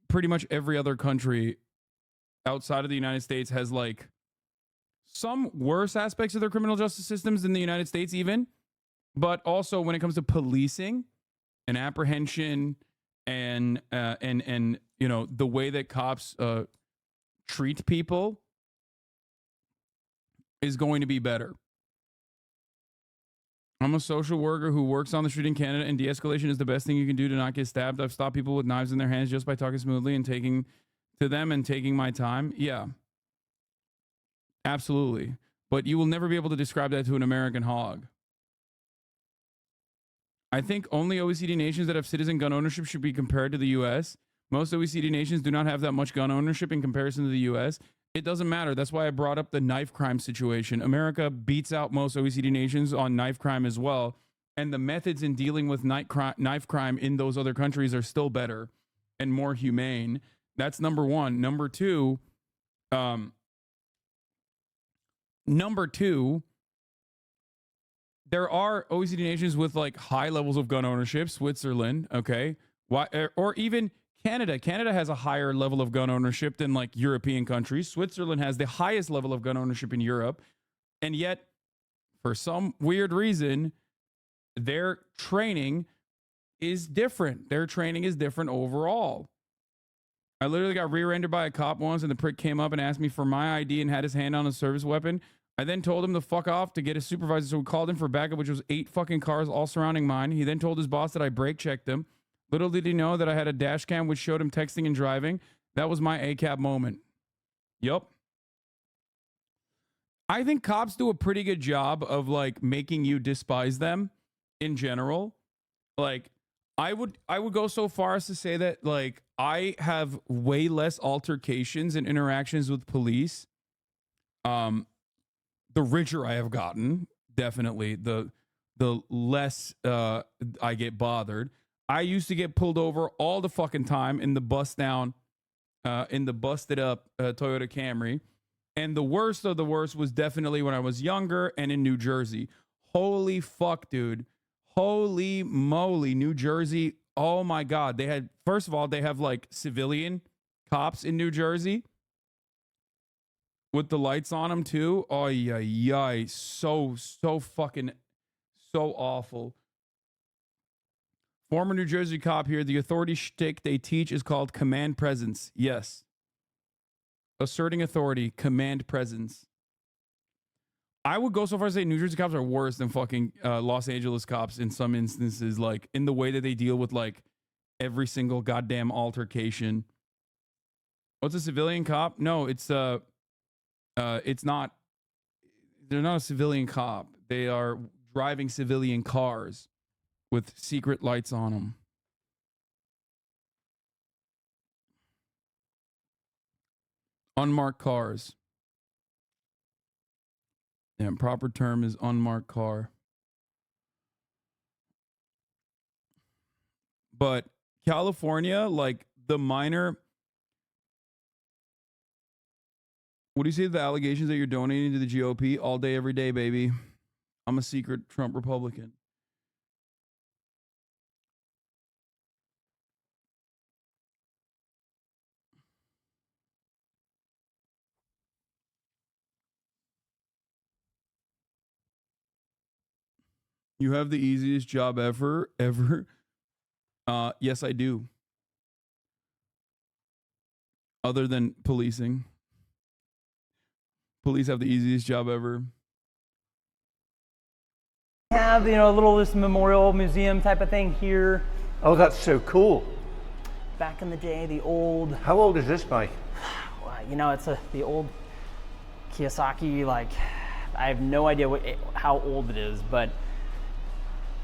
pretty much every other country outside of the United States has like some worse aspects of their criminal justice systems than the United States even. But also when it comes to policing and apprehension and you know, the way that cops treat people is going to be better. I'm a social worker who works on the street in Canada, and de-escalation is the best thing you can do to not get stabbed. I've stopped people with knives in their hands just by talking smoothly and taking to them and taking my time. Yeah. Absolutely. but you will never be able to describe that to an American hog. I think only OECD nations that have citizen gun ownership should be compared to the US. Most OECD nations do not have that much gun ownership in comparison to the US. It doesn't matter. That's why I brought up the knife crime situation. America beats out most OECD nations on knife crime as well. And the methods in dealing with knife crime in those other countries are still better and more humane. That's number one. Number two, there are OECD nations with like high levels of gun ownership, Switzerland, okay? Or even Canada. Canada has a higher level of gun ownership than like European countries. Switzerland has the highest level of gun ownership in Europe. And yet, for some weird reason, their training is different. Their training is different overall. I literally got rear-ended by a cop once, and the prick came up and asked me for my ID and had his hand on a service weapon. I then told him to fuck off to get a supervisor, so we called him for backup, which was 8 fucking cars all surrounding mine. He then told his boss that I brake checked him. Little did he know that I had a dash cam which showed him texting and driving. That was my ACAB moment. Yup. I think cops do a pretty good job of like making you despise them in general. Like, I would go so far as to say that like I have way less altercations and interactions with police. The richer I have gotten, definitely, the less I get bothered. I used to get pulled over all the fucking time in the busted up Toyota Camry. And the worst of the worst was definitely when I was younger and in New Jersey. Holy fuck, dude. Holy moly, New Jersey. Oh my God. They had, first of all, they have like civilian cops in New Jersey with the lights on them too. Oh, yeah. So fucking, so awful. Former New Jersey cop here. The authority shtick they teach is called command presence. Yes. Asserting authority, command presence. I would go so far as to say New Jersey cops are worse than fucking Los Angeles cops in some instances, like in the way that they deal with like every single goddamn altercation. What's a civilian cop? No, it's not. They're not a civilian cop. They are driving civilian cars with secret lights on them. Unmarked cars. Yeah, proper term is unmarked car. But California, like the minor, what do you say to the allegations that you're donating to the GOP all day, every day, baby? I'm a secret Trump Republican. You have the easiest job ever. Yes, I do. Other than policing. Police have the easiest job ever. Have, a little this memorial museum type of thing here. Oh, that's so cool. Back in the day, the old... How old is this bike? It's the old Kiyosaki, like, I have no idea how old it is, but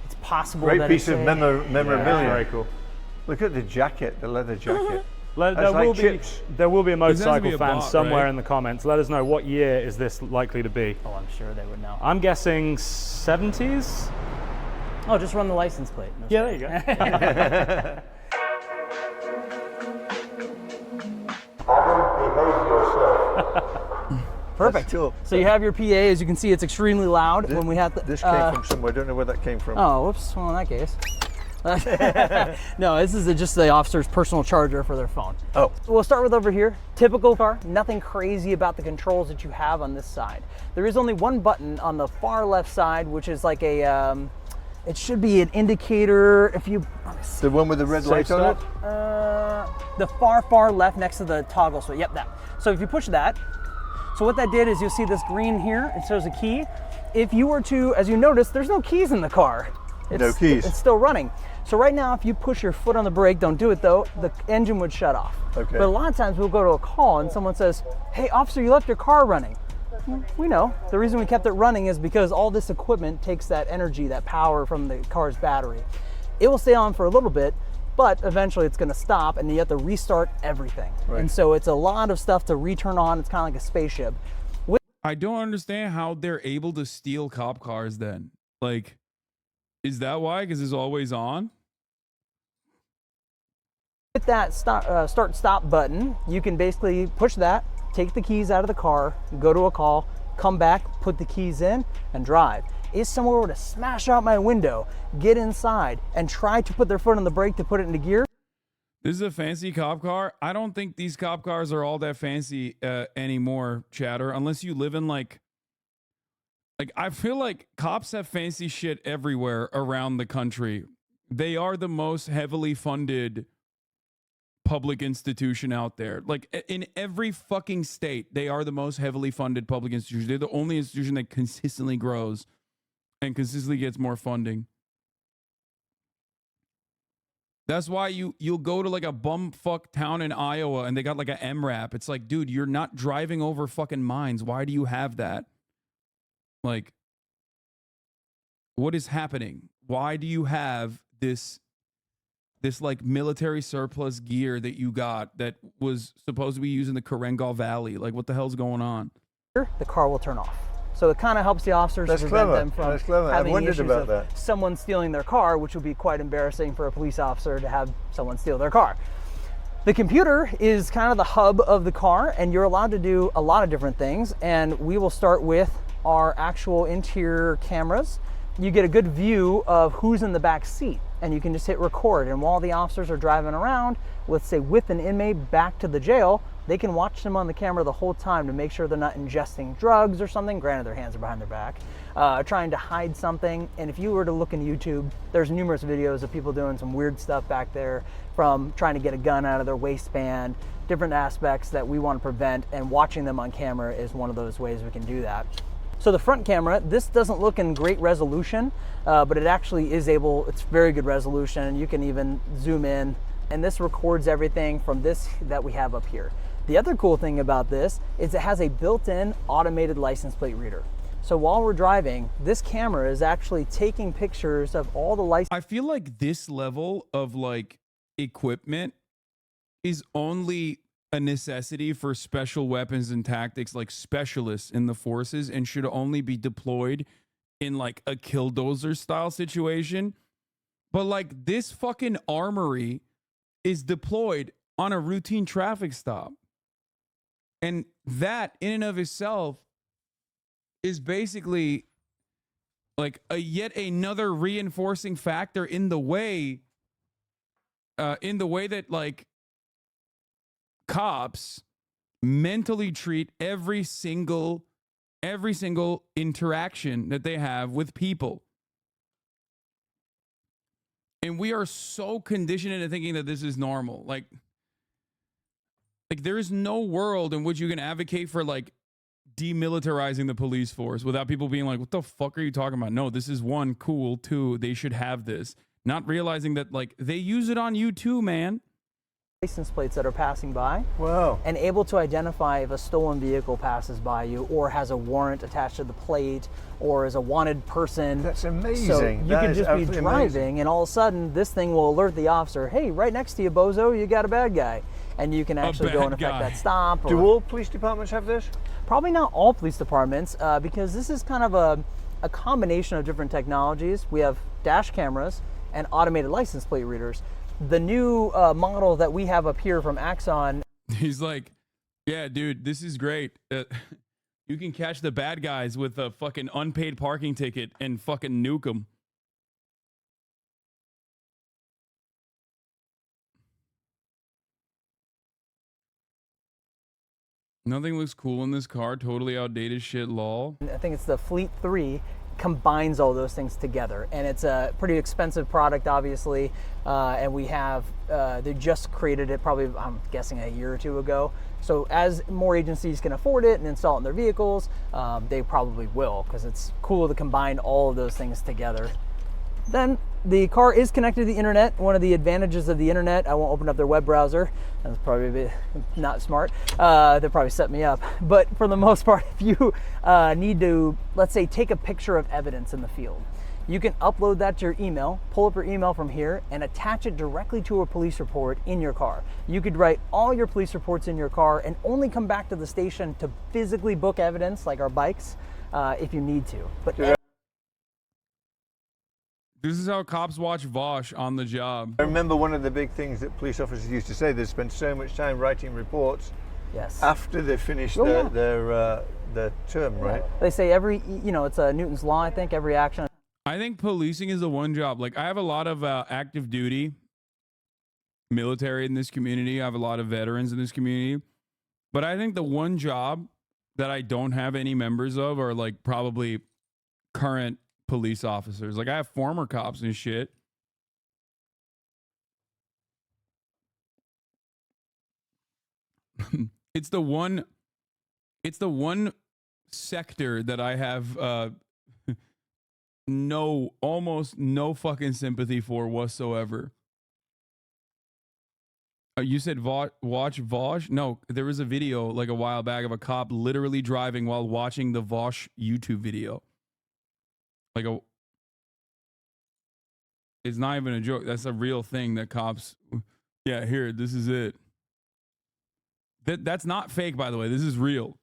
it's possible Great that piece of memorabilia. Yeah, very cool. Look at the jacket, the leather jacket. There will be a motorcycle fan bot, somewhere right? in the comments. Let us know what year is this likely to be. Oh, I'm sure they would know. I'm guessing 70s. Oh, just run the license plate. No, Yeah, there you go. Perfect. Cool. So you have your PA. As you can see, it's extremely loud when we have the. This came from somewhere. I don't know where that came from. Oh, whoops. Well, in that case. No, this is just the officer's personal charger for their phone. Oh. We'll start with over here. Typical car. Nothing crazy about the controls that you have on this side. There is only one button on the far left side, which is like a. It should be an indicator. If you. The one with the red light on it? The far left next to the toggle switch. Yep, that. So if you push that. So what that did is you'll see this green here. It shows a key. If you were to, as you notice, there's no keys in the car. No keys. It's still running. So right now, if you push your foot on the brake, don't do it though, the engine would shut off. Okay. But a lot of times we'll go to a call and someone says, hey officer, you left your car running. We know. The reason we kept it running is because all this equipment takes that energy, that power from the car's battery. It will stay on for a little bit, but eventually it's going to stop and you have to restart everything. Right. And so it's a lot of stuff to return on. It's kind of like a spaceship. I don't understand how they're able to steal cop cars then. Like, is that why? Because it's always on? With that start-stop button, you can basically push that, take the keys out of the car, go to a call, come back, put the keys in, and drive. If someone were to smash out my window, get inside, and try to put their foot on the brake to put it into gear. This is a fancy cop car. I don't think these cop cars are all that fancy anymore, Chatter, unless you live in like I feel like cops have fancy shit everywhere around the country. They are the most heavily funded public institution out there. Like in every fucking state, they are the most heavily funded public institution. They're the only institution that consistently grows and consistently gets more funding. That's why you'll go to like a bumfuck town in Iowa and they got like a MRAP. It's like, dude, you're not driving over fucking mines. Why do you have that? Like, what is happening? Why do you have this like military surplus gear that you got that was supposed to be used in the Karengal Valley? Like, what the hell's going on? The car will turn off. So it kind of helps the officers prevent them from having issues of someone stealing their car, which would be quite embarrassing for a police officer to have someone steal their car. The computer is kind of the hub of the car, and you're allowed to do a lot of different things. And we will start with our actual interior cameras. You get a good view of who's in the back seat, and you can just hit record. And while the officers are driving around, let's say with an inmate back to the jail, they can watch them on the camera the whole time to make sure they're not ingesting drugs or something. Granted, their hands are behind their back, trying to hide something. And if you were to look in YouTube, there's numerous videos of people doing some weird stuff back there, from trying to get a gun out of their waistband, different aspects that we want to prevent, and watching them on camera is one of those ways we can do that. So the front camera, this doesn't look in great resolution, but it actually is it's very good resolution, and you can even zoom in, and this records everything from this that we have up here. The other cool thing about this is it has a built-in automated license plate reader. So while we're driving, this camera is actually taking pictures of all the license. I feel like this level of like equipment is only a necessity for special weapons and tactics, like specialists in the forces, and should only be deployed in like a killdozer style situation. But like this fucking armory is deployed on a routine traffic stop. And that in and of itself is basically like a yet another reinforcing factor in the way that like cops mentally treat every single interaction that they have with people. And we are so conditioned into thinking that this is normal. Like there is no world in which you can advocate for like demilitarizing the police force without people being like, what the fuck are you talking about? No, this is one, cool, two, they should have this. Not realizing that like they use it on you too, man. License plates that are passing by. Wow. And able to identify if a stolen vehicle passes by you or has a warrant attached to the plate or is a wanted person. That's amazing. So you can just be driving and all of a sudden this thing will alert the officer, hey, right next to you, bozo, you got a bad guy. And you can actually go and effect that stop. Do all police departments have this? Probably not all police departments, because this is kind of a combination of different technologies. We have dash cameras and automated license plate readers. The new model that we have up here from Axon. He's like, yeah, dude, this is great. You can catch the bad guys with a fucking unpaid parking ticket and fucking nuke them. Nothing looks cool in this car. Totally outdated shit, lol. I think it's the Fleet 3 combines all those things together. And it's a pretty expensive product, obviously. And we have, they just created it probably, I'm guessing, a year or two ago. So as more agencies can afford it and install it in their vehicles, they probably will, because it's cool to combine all of those things together. Then the car is connected to the internet. One of the advantages of the internet, I won't open up their web browser. That's probably a bit not smart. They'll probably set me up. But for the most part, if you need to, let's say, take a picture of evidence in the field, you can upload that to your email, pull up your email from here, and attach it directly to a police report in your car. You could write all your police reports in your car and only come back to the station to physically book evidence, like our bikes, if you need to. But this is how cops watch Vosh on the job. I remember one of the big things that police officers used to say, they spend so much time writing reports yes. after they finish their term, right? They say every, it's a Newton's law, I think, every action. I think policing is the one job. Like, I have a lot of active duty military in this community. I have a lot of veterans in this community. But I think the one job that I don't have any members of are, like, probably current police officers. Like, I have former cops and shit. It's the one sector that I have almost no fucking sympathy for whatsoever. You said watch Vosh? No, there was a video like a while back of a cop literally driving while watching the Vosh YouTube video. It's not even a joke. That's a real thing that cops. Yeah, here, this is it. That's not fake, by the way. This is real.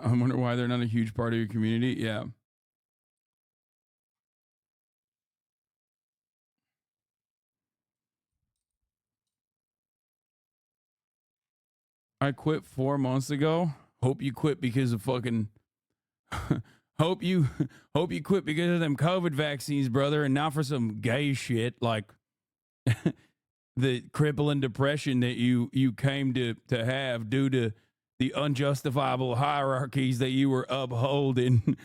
I wonder why they're not a huge part of your community. Yeah. I quit 4 months ago. Hope you quit because of fucking. hope you quit because of them COVID vaccines, brother, and not for some gay shit like the crippling depression that you came to have due to the unjustifiable hierarchies that you were upholding.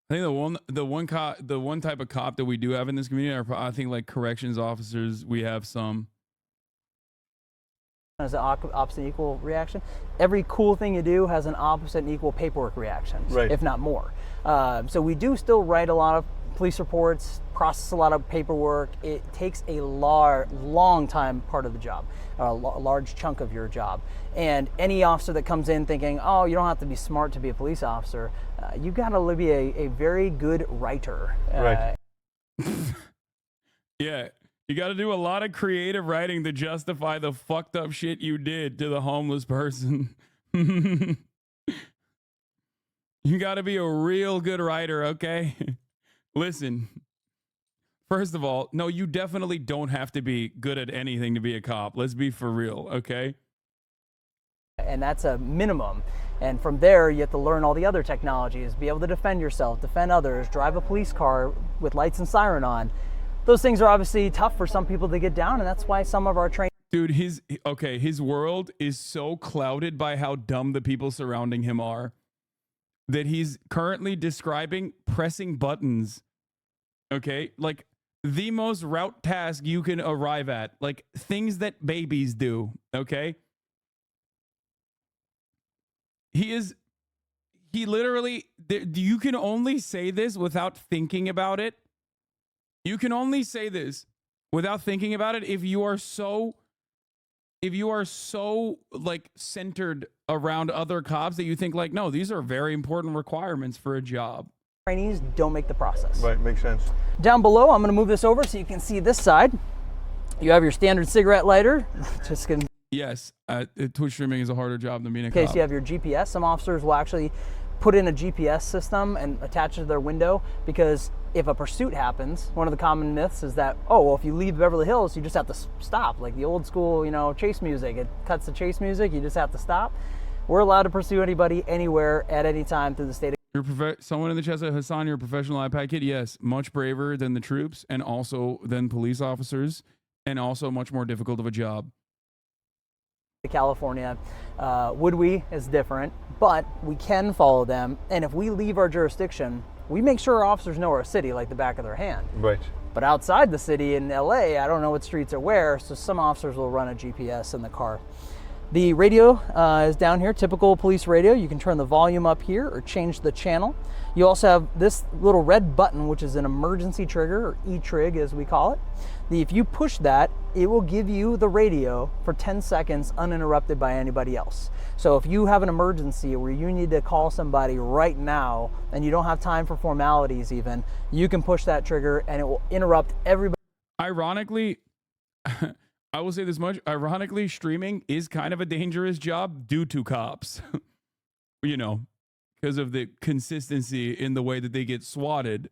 I think the one type of cop that we do have in this community are, I think, like corrections officers. We have some. Has an opposite and equal reaction. Every cool thing you do has an opposite and equal paperwork reaction, right, if not more. So we do still write a lot of police reports, process a lot of paperwork. It takes a long time part of the job, a large chunk of your job. And any officer that comes in thinking, oh, you don't have to be smart to be a police officer, you've got to be a very good writer. Right. Yeah. You got to do a lot of creative writing to justify the fucked up shit you did to the homeless person. You got to be a real good writer, okay? Listen, first of all, no, you definitely don't have to be good at anything to be a cop. Let's be for real, okay? And that's a minimum. And from there, you have to learn all the other technologies, be able to defend yourself, defend others, drive a police car with lights and siren on. Those things are obviously tough for some people to get down, and that's why some of our training. Dude, his world is so clouded by how dumb the people surrounding him are that he's currently describing pressing buttons. Okay? Like the most route task you can arrive at, like things that babies do, okay? He literally, you can only say this without thinking about it. You can only say this without thinking about it if you are so like centered around other cops that you think like, no, these are very important requirements for a job. Trainees don't make the process. Right, makes sense. Down below, I'm going to move this over so you can see this side. You have your standard cigarette lighter. Just gonna. Yes, Twitch streaming is a harder job than being a In cop. case you have your GPS, some officers will actually put in a GPS system and attach it to their window, because if a pursuit happens, one of the common myths is that, oh, well, if you leave Beverly Hills, you just have to stop. Like the old school, chase music. It cuts the chase music, you just have to stop. We're allowed to pursue anybody anywhere at any time through the state of Someone in the chat said, Hasan, you're a professional iPad kid. Yes, much braver than the troops and also than police officers, and also much more difficult of a job. California. Would we is different, but we can follow them. And if we leave our jurisdiction, we make sure our officers know our city like the back of their hand. Right. But outside the city in LA, I don't know what streets are where, so some officers will run a GPS in the car. The radio is down here, typical police radio. You can turn the volume up here or change the channel. You also have this little red button, which is an emergency trigger, or E-trig as we call it. If you push that, it will give you the radio for 10 seconds uninterrupted by anybody else. So if you have an emergency where you need to call somebody right now and you don't have time for formalities even, you can push that trigger and it will interrupt everybody. Ironically, I will say this much. Ironically, streaming is kind of a dangerous job due to cops. You know, because of the consistency in the way that they get swatted,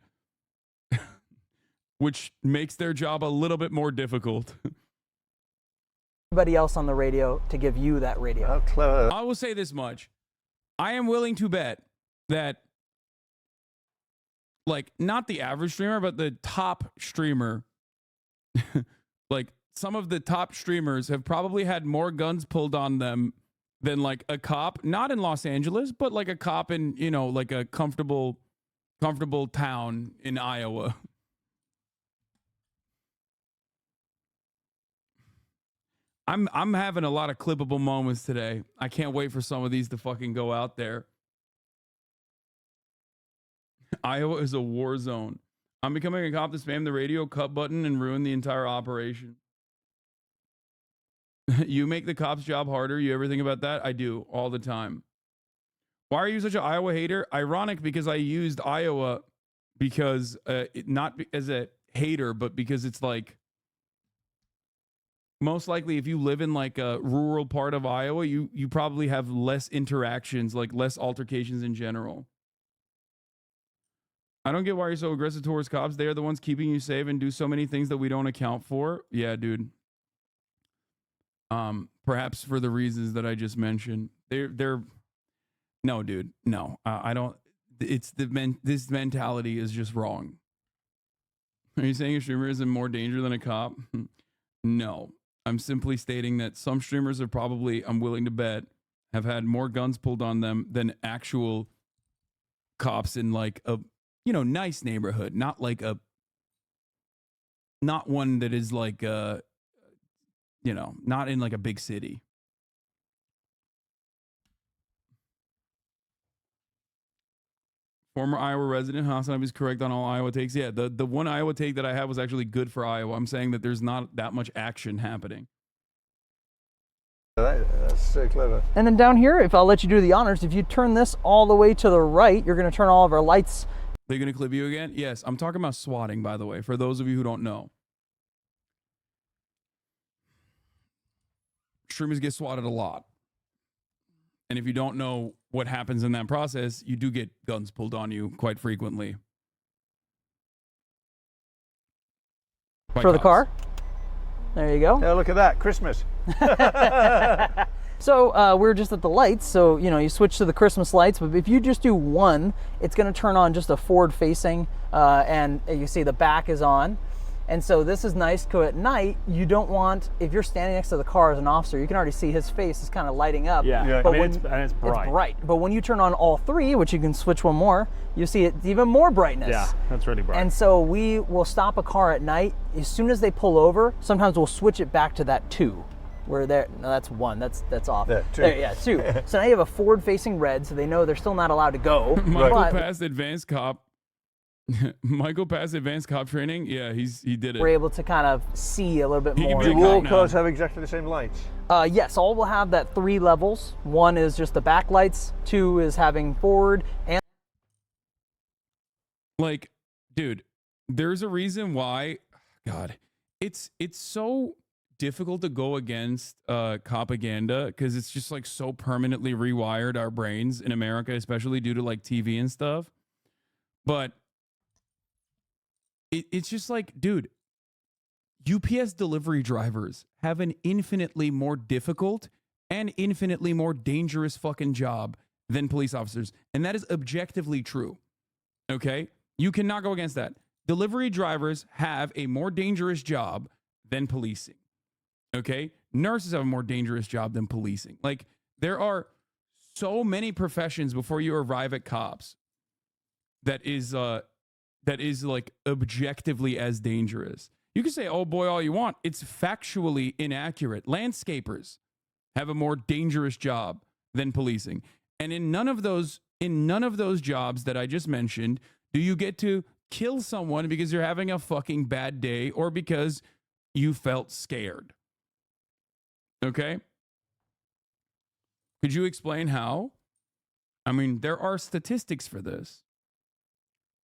which makes their job a little bit more difficult. Everybody else on the radio to give you that radio. How clever. I will say this much. I am willing to bet that, like, not the average streamer, but the top streamer, like, some of the top streamers have probably had more guns pulled on them than like a cop, not in Los Angeles, but like a cop in, you know, like a comfortable town in Iowa. I'm having a lot of clippable moments today. I can't wait for some of these to fucking go out there. Iowa is a war zone. I'm becoming a cop to spam the radio cut button and ruin the entire operation. You make the cop's job harder. You ever think about that? I do all the time. Why are you such an Iowa hater? Ironic, because I used Iowa because not as a hater, but because it's like most likely if you live in like a rural part of Iowa, you probably have less interactions, like less altercations in general. I don't get why you're so aggressive towards cops. They are the ones keeping you safe and do so many things that we don't account for. Yeah, dude. Perhaps for the reasons that I just mentioned. They're no, dude. No, I don't. It's this mentality is just wrong. Are you saying a streamer is in more danger than a cop? No, I'm simply stating that some streamers have probably, I'm willing to bet, have had more guns pulled on them than actual cops in like a, you know, nice neighborhood, not like not one that is like you know, not in like a big city. Former Iowa resident Hasanabi is correct on all Iowa takes. Yeah, the one Iowa take that I have was actually good for Iowa. I'm saying that there's not that much action happening. That's so clever. And then down here, if I'll let you do the honors, if you turn this all the way to the right, you're going to turn all of our lights. They're going to clip you again? Yes, I'm talking about swatting, by the way, for those of you who don't know. Streamers get swatted a lot. And if you don't know what happens in that process, you do get guns pulled on you quite frequently. For the car. There you go. Oh, look at that. Christmas. So we're just at the lights. So, you know, you switch to the Christmas lights. But if you just do one, it's going to turn on just a forward facing. And you see the back is on. And so this is nice because at night, you don't want, if you're standing next to the car as an officer, you can already see his face is kind of lighting up. Yeah, but I mean, it's bright. It's bright. But when you turn on all three, which you can switch one more, you see it's even more brightness. Yeah, that's really bright. And so we will stop a car at night. As soon as they pull over, sometimes we'll switch it back to that 2. Where there, no, that's 1. That's off. Yeah, 2. There, yeah, 2. So now you have a forward-facing red, so they know they're still not allowed to go. Michael but passed advanced cop. Michael passed advanced cop training. Yeah, he did it. we're able to kind of see a little bit He can more. be a Do cop all now. cars have exactly the same lights? Yes, all will have that 3 levels. 1 is just the backlights. 2 is having forward and Like, dude, there's a reason why. God, it's so difficult to go against propaganda because it's just like so permanently rewired our brains in America, especially due to like TV and stuff. But it's just like, dude, UPS delivery drivers have an infinitely more difficult and infinitely more dangerous fucking job than police officers. And that is objectively true. Okay? You cannot go against that. Delivery drivers have a more dangerous job than policing. Okay? Nurses have a more dangerous job than policing. Like, there are so many professions before you arrive at cops that is like objectively as dangerous. You can say, oh boy, all you want. It's factually inaccurate. Landscapers have a more dangerous job than policing. And in none of those jobs that I just mentioned, do you get to kill someone because you're having a fucking bad day or because you felt scared. Okay? Could you explain how? I mean, there are statistics for this.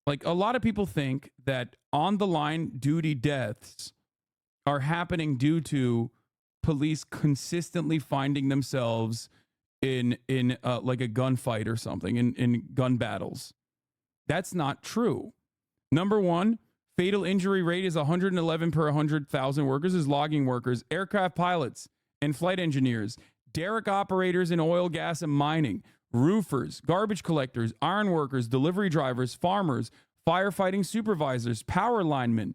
Like, a lot of people think that on the line duty deaths are happening due to police consistently finding themselves in like a gunfight or something, in gun battles. That's not true. Number one, fatal injury rate is 111 per 100,000 workers is logging workers, aircraft pilots and flight engineers, derrick operators in oil, gas, and mining, roofers, garbage collectors, iron workers, delivery drivers, farmers, firefighting supervisors, power linemen.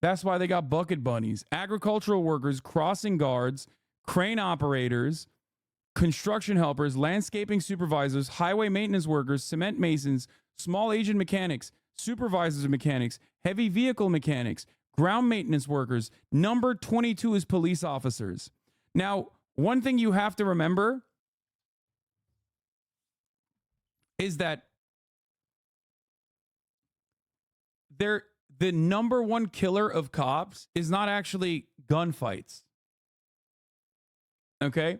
That's why they got bucket bunnies. Agricultural workers, crossing guards, crane operators, construction helpers, landscaping supervisors, highway maintenance workers, cement masons, small agent mechanics, supervisors of mechanics, heavy vehicle mechanics, ground maintenance workers. Number 22 is police officers. Now, one thing you have to remember is that the number one killer of cops is not actually gunfights. Okay?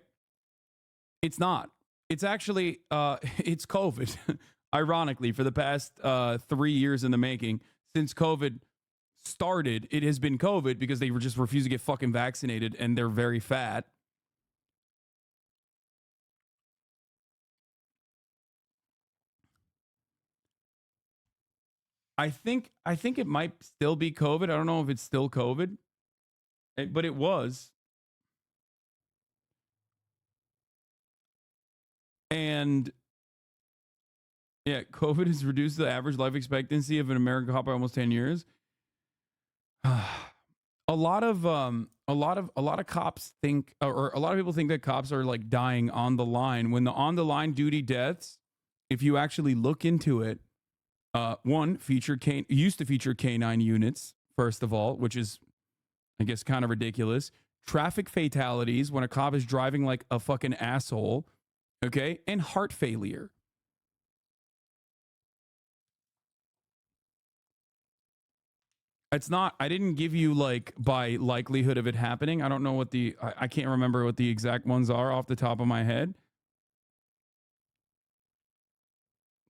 It's not. It's actually, it's COVID. Ironically, for the past 3 years in the making, since COVID started, it has been COVID because they just refuse to get fucking vaccinated and they're very fat. I think it might still be COVID. I don't know if it's still COVID, but it was. And yeah, COVID has reduced the average life expectancy of an American cop by almost 10 years. A lot of cops think, or a lot of people think that cops are like dying on the line. When the on the line duty deaths, if you actually look into it, used to feature canine units, first of all, which is, I guess, kind of ridiculous. Traffic fatalities when a cop is driving like a fucking asshole, okay, and heart failure. It's not, I didn't give you like by likelihood of it happening. I don't know what I can't remember what the exact ones are off the top of my head.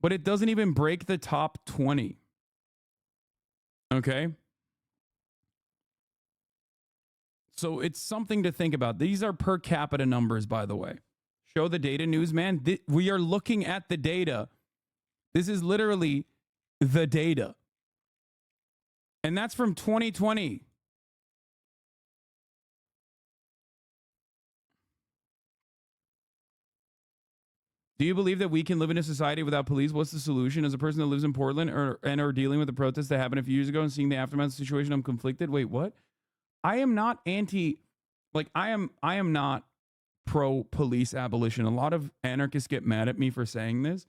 But it doesn't even break the top 20. Okay? So it's something to think about. These are per capita numbers, by the way. Show the data, newsman. We are looking at the data. This is literally the data. And that's from 2020. Do you believe that we can live in a society without police? What's the solution? As a person that lives in Portland or dealing with the protests that happened a few years ago and seeing the aftermath of the situation, I'm conflicted. Wait, what? I am not I am not pro police abolition. A lot of anarchists get mad at me for saying this,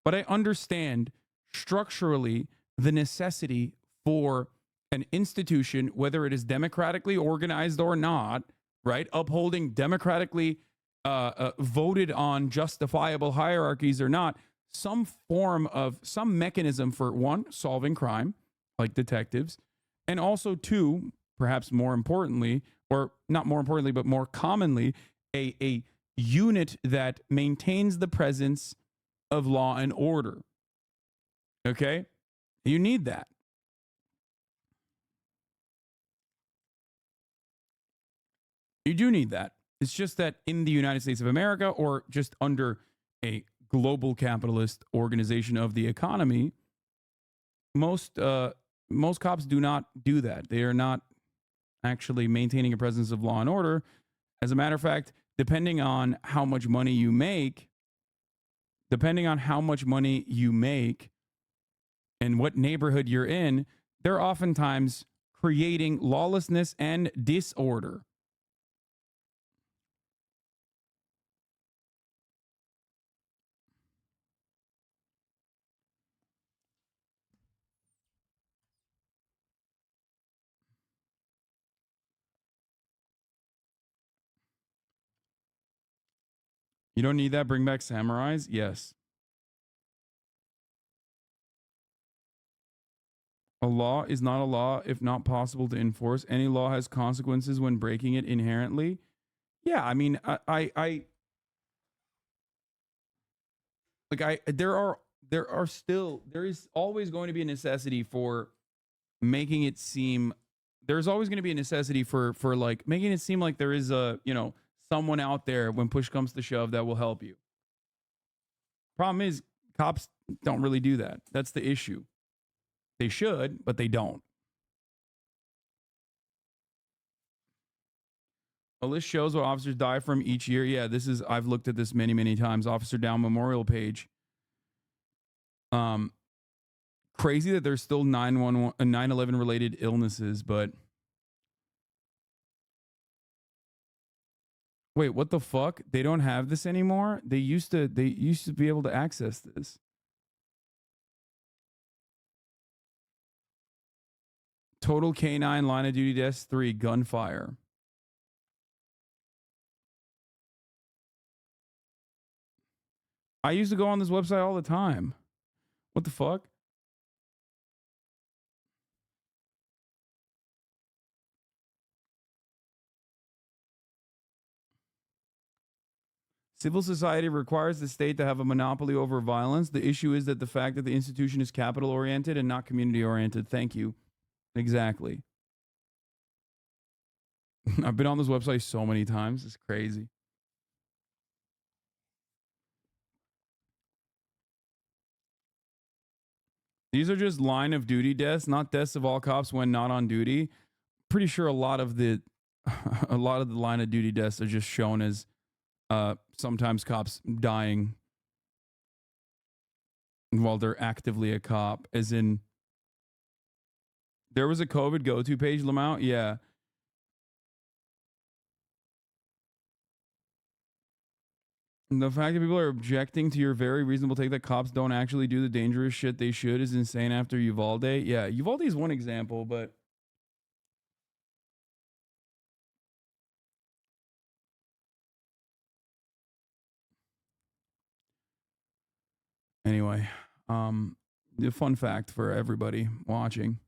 but I understand structurally the necessity for an institution, whether it is democratically organized or not, right? Upholding democratically voted on justifiable hierarchies or not, some mechanism for one, solving crime, like detectives, and also two, perhaps more importantly, or not more importantly, but more commonly, a unit that maintains the presence of law and order. Okay? You need that. You do need that. It's just that in the United States of America, or just under a global capitalist organization of the economy, most cops do not do that. They are not actually maintaining a presence of law and order. As a matter of fact, depending on how much money you make, and what neighborhood you're in, they're oftentimes creating lawlessness and disorder. You don't need that. Bring back samurais. Yes. A law is not a law if not possible to enforce. Any law has consequences when breaking it inherently. Yeah, I mean, there is always going to be a necessity for making it seem, there's always going to be a necessity for like making it seem like there is a, someone out there when push comes to shove that will help you. Problem is, cops don't really do that. That's the issue. They should, but they don't. A list shows what officers die from each year. Yeah, I've looked at this many, many times. Officer Down Memorial page. Crazy that there's still 9/11 related illnesses, but wait, what the fuck? They don't have this anymore? They used to be able to access this. Total K9 line of duty deaths 3 gunfire. I used to go on this website all the time. What the fuck? Civil society requires the state to have a monopoly over violence. The issue is that the fact that the institution is capital oriented and not community oriented. Thank you. Exactly. I've been on this website so many times. It's crazy. These are just line of duty deaths, not deaths of all cops when not on duty. Pretty sure a lot of the line of duty deaths are just shown as sometimes cops dying while they're actively a cop, as in there was a COVID go-to page, Lamount. Yeah. The fact that people are objecting to your very reasonable take that cops don't actually do the dangerous shit they should is insane after Uvalde. Yeah, Uvalde is one example, but anyway, the fun fact for everybody watching.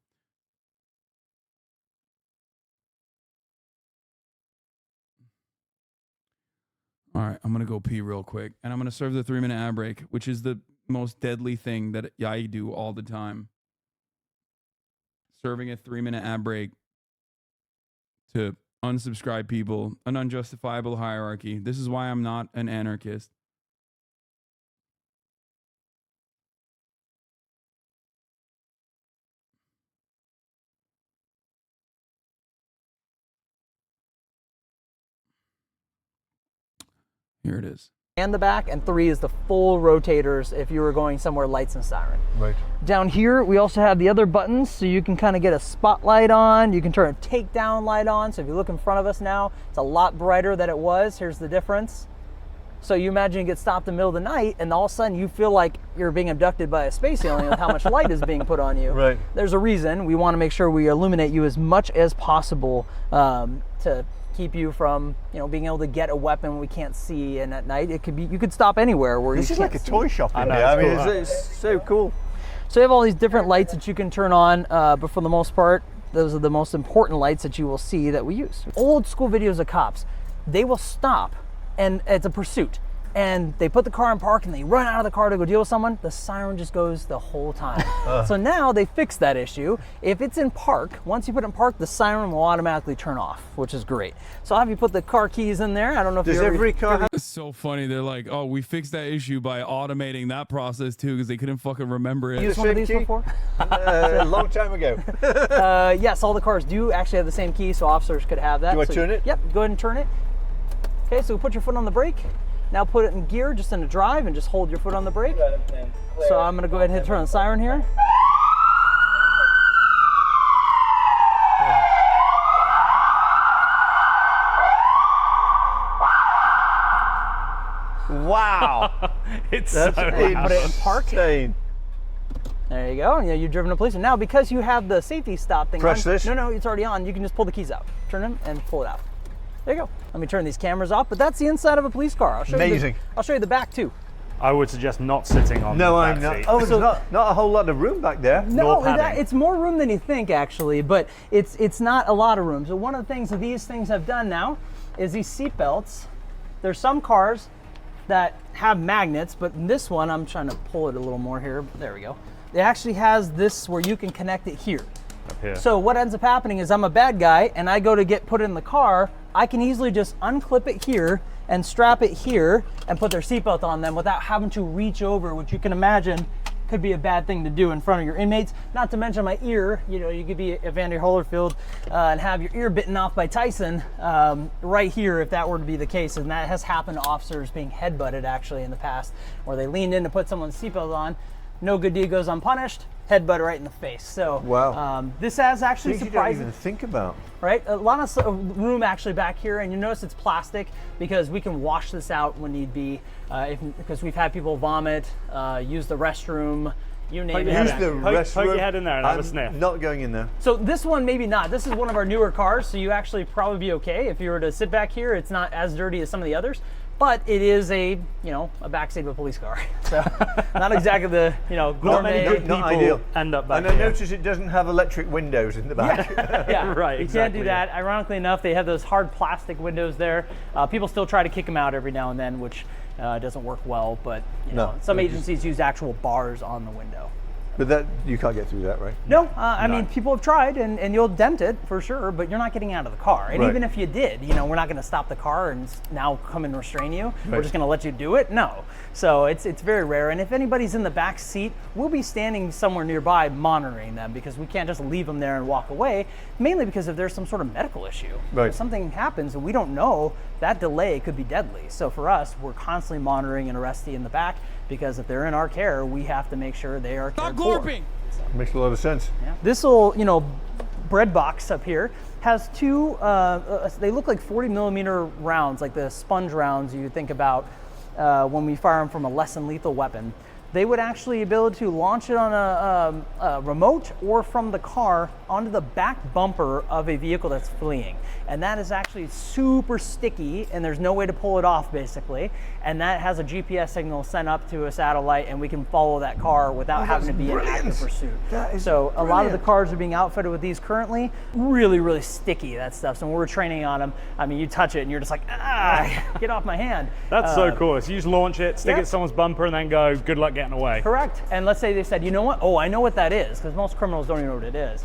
All right, I'm going to go pee real quick, and I'm going to serve the 3-minute ad break, which is the most deadly thing that I do all the time. Serving a 3-minute ad break to unsubscribe people, an unjustifiable hierarchy. This is why I'm not an anarchist. Here it is. And the back, and 3 is the full rotators if you were going somewhere lights and siren. Right. Down here, we also have the other buttons, so you can kind of get a spotlight on. You can turn a takedown light on. So if you look in front of us now, it's a lot brighter than it was. Here's the difference. So you imagine you get stopped in the middle of the night, and all of a sudden you feel like you're being abducted by a space alien with how much light is being put on you. Right. There's a reason. We want to make sure we illuminate you as much as possible to keep you from, being able to get a weapon we can't see. And at night, it could be, you could stop anywhere where this you is can't like a see. toy shop. I know, I mean, cool. it's so cool. So you have all these different lights that you can turn on, but for the most part, those are the most important lights that you will see that we use. Old school videos of cops, they will stop, and it's a pursuit. And they put the car in park and they run out of the car to go deal with someone, the siren just goes the whole time. So now they fixed that issue. If it's in park, once you put it in park, the siren will automatically turn off, which is great. So I'll have you put the car keys in there. I don't know if Does every car have It's so funny. They're like, oh, we fixed that issue by automating that process too, because they couldn't fucking remember it. used one of these key? before? a long time ago? Yes, all the cars do actually have the same key, so officers could have that. Do I So turn it? Yep, go ahead and turn it. Okay, so put your foot on the brake. Now put it in gear, just in a drive, and just hold your foot on the brake. So I'm gonna go ahead and turn on the siren here. Wow. It's That's so Put loud. it in park. insane. There you go. You've driven a police. And now, because you have the safety stop thing Press on, this? No, it's already on. You can just pull the keys out. Turn them and pull it out. There you go. Let me turn these cameras off, but that's the inside of a police car. Amazing. I'll show you the back too. I would suggest not sitting on No, that I'm not. seat. Oh, there's not a whole lot of room back there. No, padding. it's more room than you think actually, but it's not a lot of room. So one of the things that these things have done now is these seat belts. There's some cars that have magnets, but in this one, I'm trying to pull it a little more here. There we go. It actually has this where you can connect it here. Up here. So what ends up happening is I'm a bad guy and I go to get put in the car, I can easily just unclip it here and strap it here and put their seatbelt on them without having to reach over, which you can imagine could be a bad thing to do in front of your inmates. Not to mention my ear, you know, you could be Evander Holyfield and have your ear bitten off by Tyson right here if that were to be the case. And that has happened to officers being headbutted actually in the past, where they leaned in to put someone's seatbelt on. No good deed goes unpunished. Headbutt right in the face. So wow. This has actually Things you don't surprising. even think about. Right, a lot of room actually back here, and you notice it's plastic because we can wash this out when need be. Because we've had people vomit, use the restroom, you name it. Use the restroom. Poke your head in there and have a I'm sniff. not going in there. So this one maybe not. This is one of our newer cars, so you actually probably be okay if you were to sit back here. It's not as dirty as some of the others. But it is a backseat of a police car. So not exactly the, gourmet. Not ideal. End up back And I here. notice it doesn't have electric windows in the back. Yeah, Right, You exactly, can't do that. Ironically enough, they have those hard plastic windows there. People still try to kick them out every now and then, which doesn't work well. But some agencies use actual bars on the window. But that you can't get through that, right? No, I mean, people have tried, and you'll dent it for sure, but you're not getting out of the car. And Right. even if you did, we're not going to stop the car and now come and restrain you. We're Right. just going to let you do it. No. So it's very rare. And if anybody's in the back seat, we'll be standing somewhere nearby monitoring them because we can't just leave them there and walk away, mainly because if there's some sort of medical issue. Right. If something happens and we don't know, that delay could be deadly. So for us, we're constantly monitoring an arrestee in the back because if they're in our care, we have to make sure they are Stop cared for. glorping. Makes a lot of sense. This little, bread box up here has two, they look like 40 millimeter rounds, like the sponge rounds you think about when we fire them from a less than lethal weapon. They would actually be able to launch it on a remote or from the car onto the back bumper of a vehicle that's fleeing. And that is actually super sticky and there's no way to pull it off basically. And that has a GPS signal sent up to a satellite and we can follow that car without having to be in active pursuit. So a lot of the cars are being outfitted with these currently. Really, really sticky, that stuff. So when we're training on them, I mean, you touch it and you're just like, get off my hand. That's so cool. So you just launch it, stick it to someone's bumper, and then go, good luck getting away. Correct. And let's say they said, you know what? Oh, I know what that is, because most criminals don't even know what it is.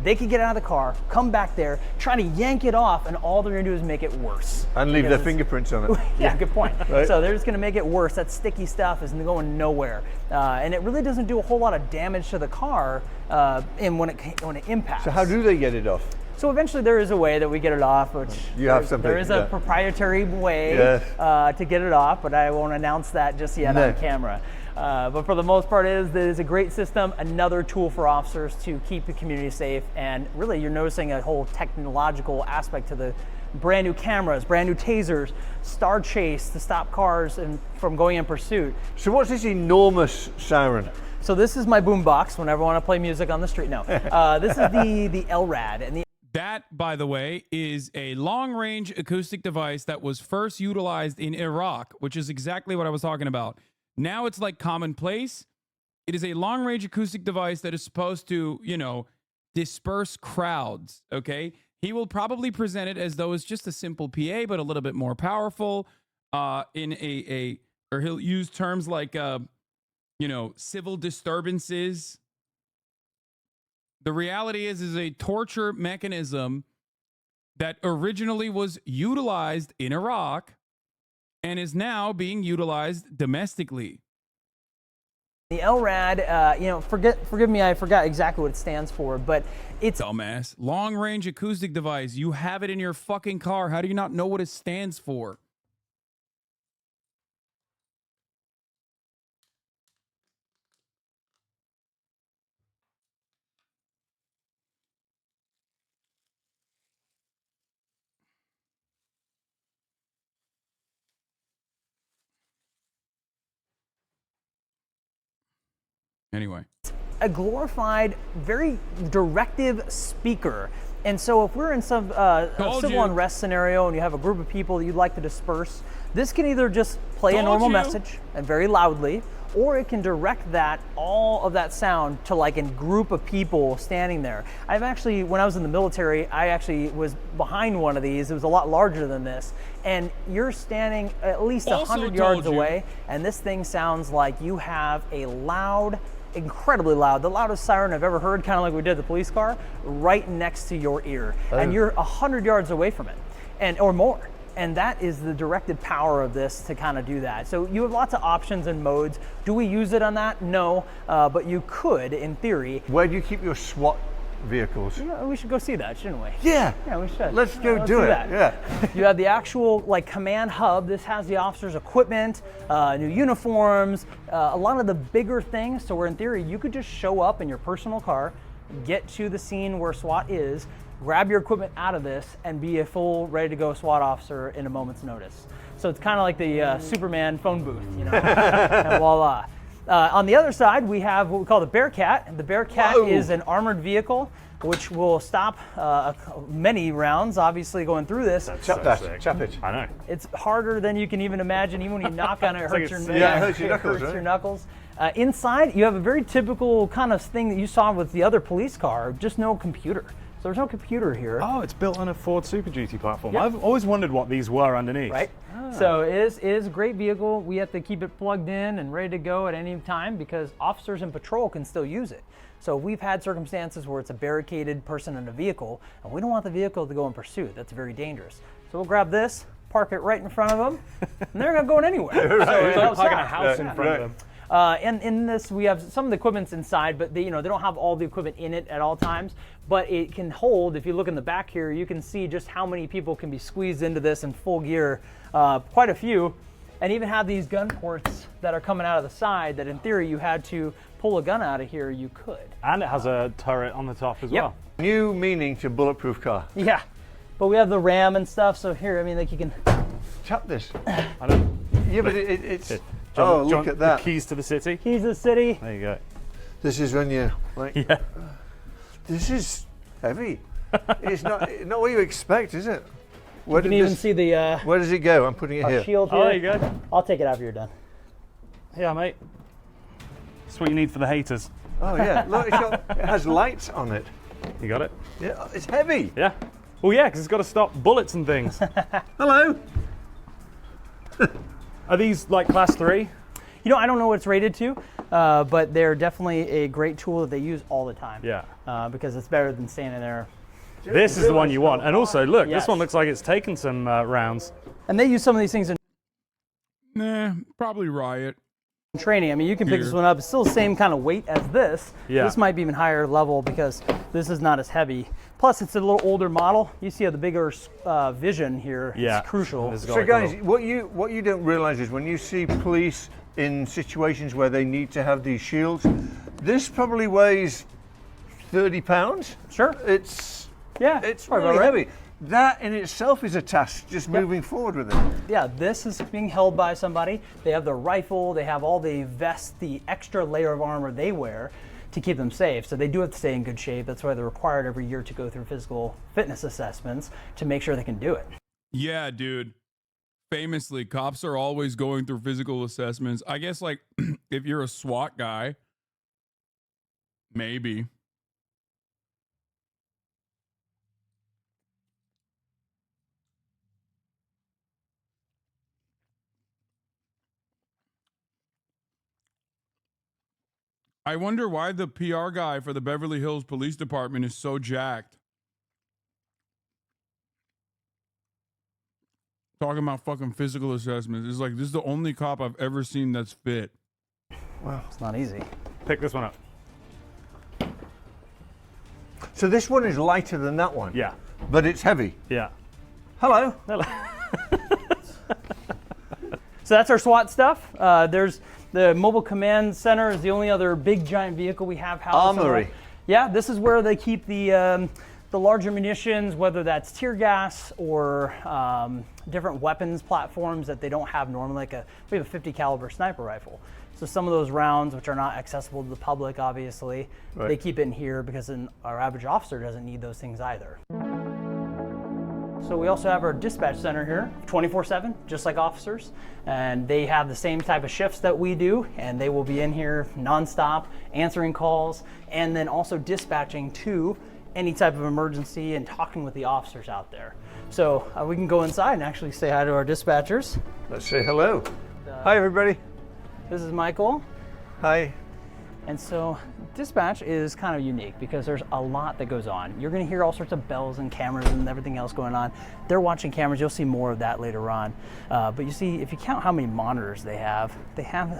They could get out of the car, come back there, try to yank it off, and all they're gonna do is make it worse. And leave their Because it's- fingerprints on it. Yeah, good point. Right. So they're just gonna make it worse. That sticky stuff is going nowhere. And it really doesn't do a whole lot of damage to the car when it impacts. So how do they get it off? So eventually there is a way that we get it off, which You have something, there is a yeah. proprietary way Yes. to get it off, but I won't announce that just yet No. on camera. But for the most part, it is a great system, another tool for officers to keep the community safe. And really, you're noticing a whole technological aspect to the brand new cameras, brand new tasers, star chase to stop cars from going in pursuit. So what's this enormous siren? So this is my boom box whenever I want to play music on the street. No, this is the LRAD. And That, by the way, is a long-range acoustic device that was first utilized in Iraq, which is exactly what I was talking about. Now it's like commonplace. It is a long-range acoustic device that is supposed to, disperse crowds, okay? He will probably present it as though it's just a simple PA, but a little bit more powerful or he'll use terms like, civil disturbances. The reality is a torture mechanism that originally was utilized in Iraq and is now being utilized domestically. the LRAD, forgive me, I forgot exactly what it stands for, but it's Dumbass. Long range acoustic device. You have it in your fucking car. How do you not know what it stands for? Anyway. a glorified, very directive speaker. And so if we're in some civil unrest scenario and you have a group of people that you'd like to disperse, this can either just play a normal message and very loudly, or it can direct all of that sound to like a group of people standing there. I've actually, when I was in the military, I actually was behind one of these. It was a lot larger than this. And you're standing at least 100 yards away, and this thing sounds like you have a loud, incredibly loud, the loudest siren I've ever heard, kind of like we did the police car, right next to your ear. And you're 100 yards away from it, or more. And that is the directed power of this to kind of do that. So you have lots of options and modes. Do we use it on that? No, but you could, in theory. Where do you keep your SWAT vehicles? We should go see that, shouldn't we? Yeah. Yeah, we should. Let's go do it. That. Yeah. You have the actual like command hub. This has the officers' equipment, new uniforms, a lot of the bigger things. So where in theory you could just show up in your personal car, get to the scene where SWAT is, grab your equipment out of this, and be a full, ready-to-go SWAT officer in a moment's notice. So it's kind of like the Superman phone booth, you know, and voila. On the other side, we have what we call the Bearcat. The Bearcat is an armored vehicle, which will stop many rounds, obviously, going through this. Chop it. I know. It's harder than you can even imagine. Even when you knock on it, it hurts your knuckles, your knuckles. Inside, you have a very typical kind of thing that you saw with the other police car, just no computer. So there's no computer here. Oh, it's built on a Ford Super Duty platform. Yep. I've always wondered what these were underneath. Right. So it is a great vehicle. We have to keep it plugged in and ready to go at any time because officers in patrol can still use it. So we've had circumstances where it's a barricaded person in a vehicle, and we don't want the vehicle to go in pursuit. That's very dangerous. So we'll grab this, park it right in front of them, and they're not going anywhere. So it's like parking a house in front of them. And in this, we have some of the equipment's inside, but they don't have all the equipment in it at all times. But it can hold. If you look in the back here, you can see just how many people can be squeezed into this in full gear. Quite a few, and even have these gun ports that are coming out of the side. That in theory, you had to pull a gun out of here, you could. And it has a turret on the top as well. New meaning to bulletproof car. Yeah, but we have the RAM and stuff. So here, I mean, like you can Chop this. I don't. Yeah, but it's. John, look at that. The keys to the city. keys to the city. There you go. This is when you like. Yeah. This is heavy. It's not what you expect, is it? You can even see the where does it go? I'm putting it here. shield here. Oh, there you go. I'll take it after you're done. Yeah, mate. That's what you need for the haters. Oh yeah, look, it has lights on it. You got it? Yeah, it's heavy. Yeah. Well, yeah, because it's got to stop bullets and things. Hello. Are these like class 3? I don't know what it's rated to, but they're definitely a great tool that they use all the time. Yeah. Because it's better than standing there. This is the one you want. And also, look, Yes. this one looks like it's taken some rounds. And they use some of these things in Nah, probably Riot. training. I mean, you can pick this one up. It's still the same kind of weight as this. Yeah. This might be even higher level because this is not as heavy. Plus, it's a little older model. You see how the bigger vision here is crucial. This has got So like guys, a what you don't realize is when you see police in situations where they need to have these shields, this probably weighs 30 pounds. Sure. It's Probably really about right. heavy. That in itself is a task, just moving forward with it. Yeah, this is being held by somebody. They have the rifle, they have all the vest, the extra layer of armor they wear to keep them safe. So they do have to stay in good shape. That's why they're required every year to go through physical fitness assessments to make sure they can do it. Yeah, dude. Famously, cops are always going through physical assessments. I guess, like, if you're a SWAT guy, maybe. I wonder why the PR guy for the Beverly Hills Police Department is so jacked. Talking about fucking physical assessments. It's like, this is the only cop I've ever seen that's fit. Wow, it's not easy. Pick this one up. So this one is lighter than that one. Yeah. But it's heavy. Yeah. Hello. So that's our SWAT stuff. There's the Mobile Command Center is the only other big giant vehicle we have housed. Armory. Yeah, this is where they keep the larger munitions, whether that's tear gas or different weapons platforms that they don't have normally. We have a 50 caliber sniper rifle. So some of those rounds, which are not accessible to the public, obviously, they keep it in here because our average officer doesn't need those things either. So we also have our dispatch center here, 24/7, just like officers. And they have the same type of shifts that we do, and they will be in here nonstop, answering calls, and then also dispatching to any type of emergency and talking with the officers out there. So we can go inside and actually say hi to our dispatchers. Let's say hello. Hi, everybody. This is Michael. Hi. And so dispatch is kind of unique because there's a lot that goes on. You're gonna hear all sorts of bells and cameras and everything else going on. They're watching cameras, you'll see more of that later on. But you see, if you count how many monitors they have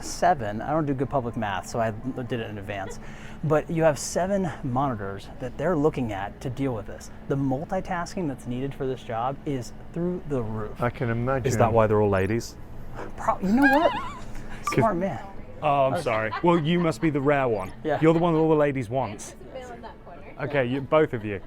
7. I don't do good public math, so I did it in advance. But you have 7 monitors that they're looking at to deal with this. The multitasking that's needed for this job is through the roof. I can imagine. Is that why they're all ladies? You know what? Smart man. Oh, I'm sorry. Well, you must be the rare one. Yeah. You're the one that all the ladies want. Okay, both of you.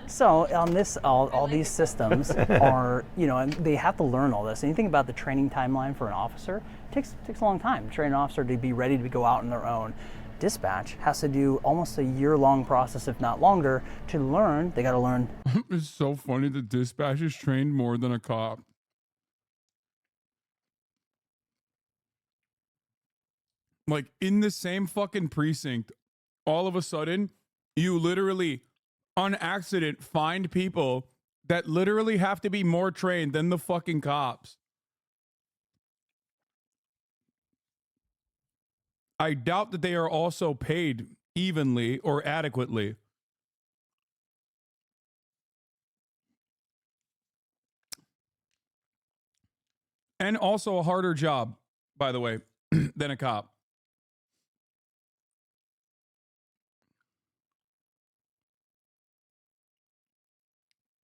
So on this, all these systems are, and they have to learn all this. And you think about the training timeline for an officer, it takes a long time to train an officer to be ready to go out on their own. Dispatch has to do almost a year-long process, if not longer, to learn. They got to learn. It's so funny that dispatch is trained more than a cop. Like in the same fucking precinct, all of a sudden, you literally, on accident, find people that literally have to be more trained than the fucking cops. I doubt that they are also paid evenly or adequately. And also a harder job, by the way, than a cop.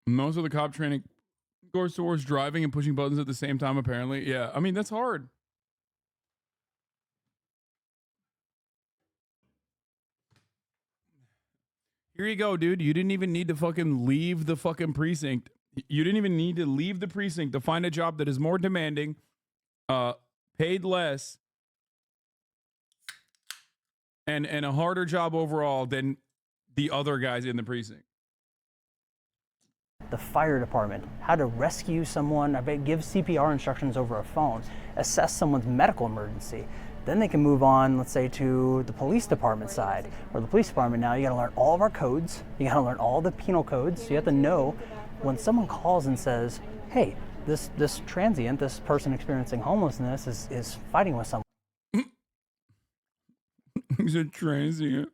Most of the cop training goes towards driving and pushing buttons at the same time, apparently. Yeah, I mean, that's hard. Here you go, dude. You didn't even need to fucking leave the fucking precinct. You didn't even need to leave the precinct to find a job that is more demanding, paid less, and a harder job overall than the other guys in the precinct. The fire department, how to rescue someone, give CPR instructions over a phone, assess someone's medical emergency. Then they can move on, let's say, to the police department side. Or the police department now, you gotta learn all of our codes, you gotta learn all the penal codes, so you have to know when someone calls and says, hey, this transient, this person experiencing homelessness is fighting with someone. He's a transient.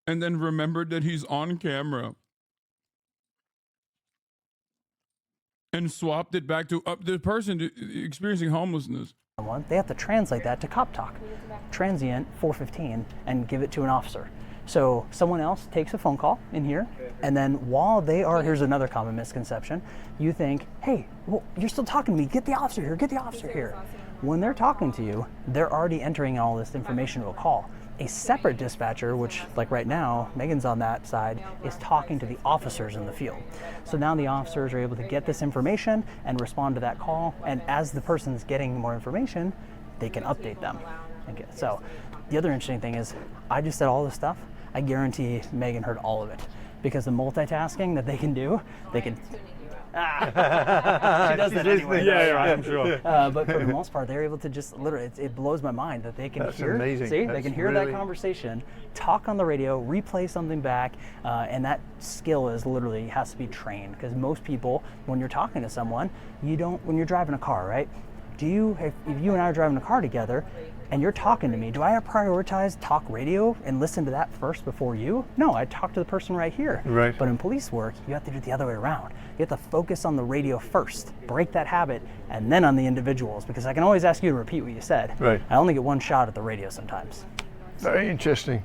And then remembered that he's on camera. And swapped it back to the person experiencing homelessness. They have to translate that to cop talk, transient 415, and give it to an officer. So someone else takes a phone call in here, and then while they are, here's another common misconception, you think, hey, well, you're still talking to me, get the officer here, get the officer here. When they're talking to you, they're already entering all this information to a call. A separate dispatcher, which like right now, Megan's on that side, is talking to the officers in the field. So now the officers are able to get this information and respond to that call. And as the person's getting more information, they can update them. Okay. So the other interesting thing is I just said all this stuff. I guarantee Megan heard all of it because the multitasking that they can do, they can. She does that anyway. Yeah, right, I'm sure. But for the most part, they're able to just literally, it blows my mind that they can hear, amazing. see, That's they can hear really... that conversation, talk on the radio, replay something back, and that skill is literally has to be trained because most people, when you're talking to someone, when you're driving a car, right? If you and I are driving a car together, and you're talking to me, do I prioritize talk radio and listen to that first before you? No, I talk to the person right here. Right. But in police work, you have to do it the other way around. You have to focus on the radio first, break that habit, and then on the individuals, because I can always ask you to repeat what you said. Right. I only get one shot at the radio sometimes. Very interesting.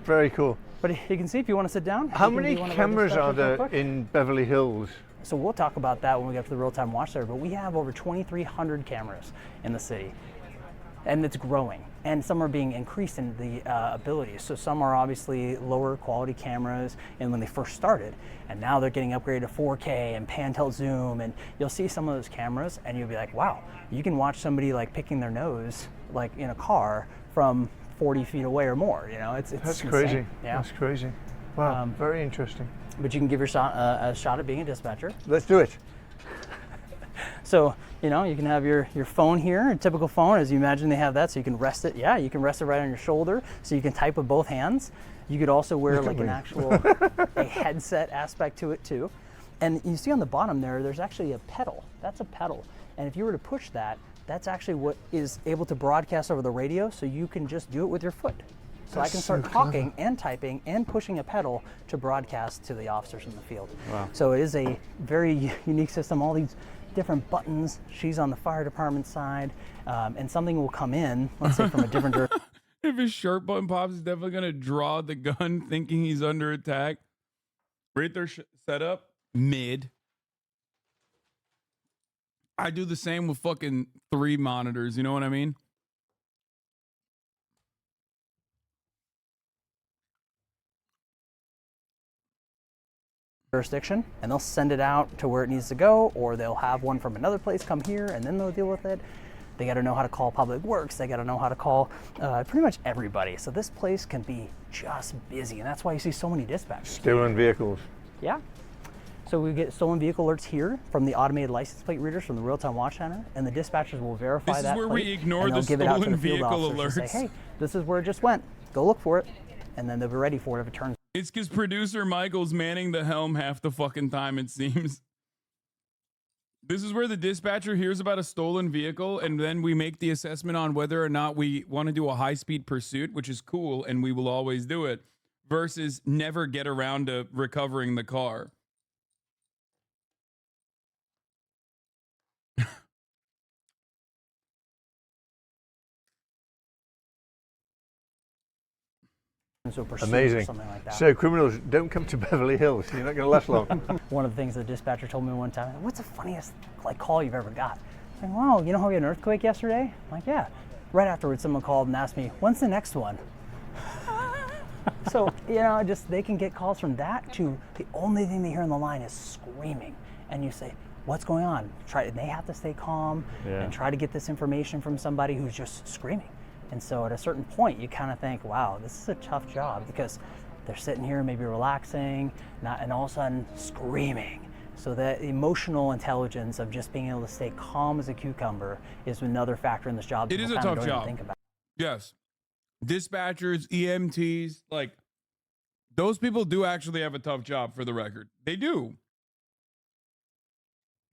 Very cool. But you can see if you want to sit down. How many cameras are there in Beverly Hills? So we'll talk about that when we get to the real-time watch there, but we have over 2,300 cameras in the city. And it's growing. and some are being increased in the abilities. So some are obviously lower quality cameras, and when they first started, and now they're getting upgraded to 4K and pan-tilt zoom, and you'll see some of those cameras, and you'll be like, wow, you can watch somebody like picking their nose, like in a car, from 40 feet away or more. You know, it's That's insane. crazy. Yeah. That's crazy. Wow, very interesting. But you can give your shot a shot at being a dispatcher. Let's do it. So, you know, you can have your phone here, a typical phone, as you imagine they have that, so you can rest it. Yeah, you can rest it right on your shoulder, so you can type with both hands. You could also wear like an actual a headset aspect to it too. And you see on the bottom there's actually a pedal. That's a pedal. And if you were to push that, that's actually what is able to broadcast over the radio, so you can just do it with your foot. So I can start talking and typing and pushing a pedal to broadcast to the officers in the field. Wow. So it is a very unique system, all these different buttons. She's on the fire department side, and something will come in, let's say from a different direction. If his shirt button pops, he's definitely going to draw the gun thinking he's under attack. Right there, set up, mid. I do the same with fucking 3 monitors, you know what I mean? Jurisdiction, and they'll send it out to where it needs to go, or they'll have one from another place come here and then they'll deal with it. They got to know how to call public works, they got to know how to call pretty much everybody. So this place can be just busy, and that's why you see so many dispatchers. Stolen vehicles. Yeah. So we get stolen vehicle alerts here from the automated license plate readers from the real-time watch center, and the dispatchers will verify that This is where plate, we ignore and the they'll give it out to stolen the field vehicle officers and alerts. say, hey, this is where it just went, go look for it, and then they'll be ready for it if it turns. It's because producer Michael's manning the helm half the fucking time, it seems. This is where the dispatcher hears about a stolen vehicle, and then we make the assessment on whether or not we want to do a high-speed pursuit, which is cool, and we will always do it, versus never get around to recovering the car. So pursuit or Amazing. something like that. So criminals, don't come to Beverly Hills. You're not going to last long. One of the things the dispatcher told me one time, what's the funniest like call you've ever got? I'm like, wow, you know how we had an earthquake yesterday? I'm like, yeah. Right afterwards, someone called and asked me, when's the next one? So, you know, just they can get calls from that to the only thing they hear on the line is screaming. And you say, what's going on? They have to stay calm and try to get this information from somebody who's just screaming. And so at a certain point, you kind of think, wow, this is a tough job, because they're sitting here maybe relaxing, and all of a sudden screaming. So that emotional intelligence of just being able to stay calm as a cucumber is another factor in this job. It is a tough job. Yes. Dispatchers, EMTs, like, those people do actually have a tough job, for the record. They do.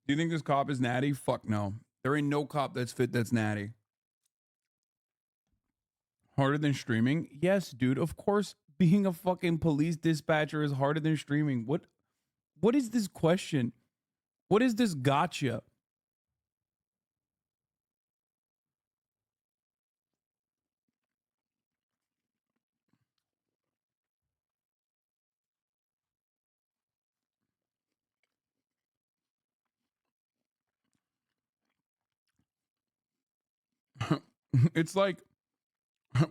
Do you think this cop is natty? Fuck no. There ain't no cop that's fit that's natty. Harder than streaming? Yes, dude. Of course, being a fucking police dispatcher is harder than streaming. What is this question? What is this gotcha? It's like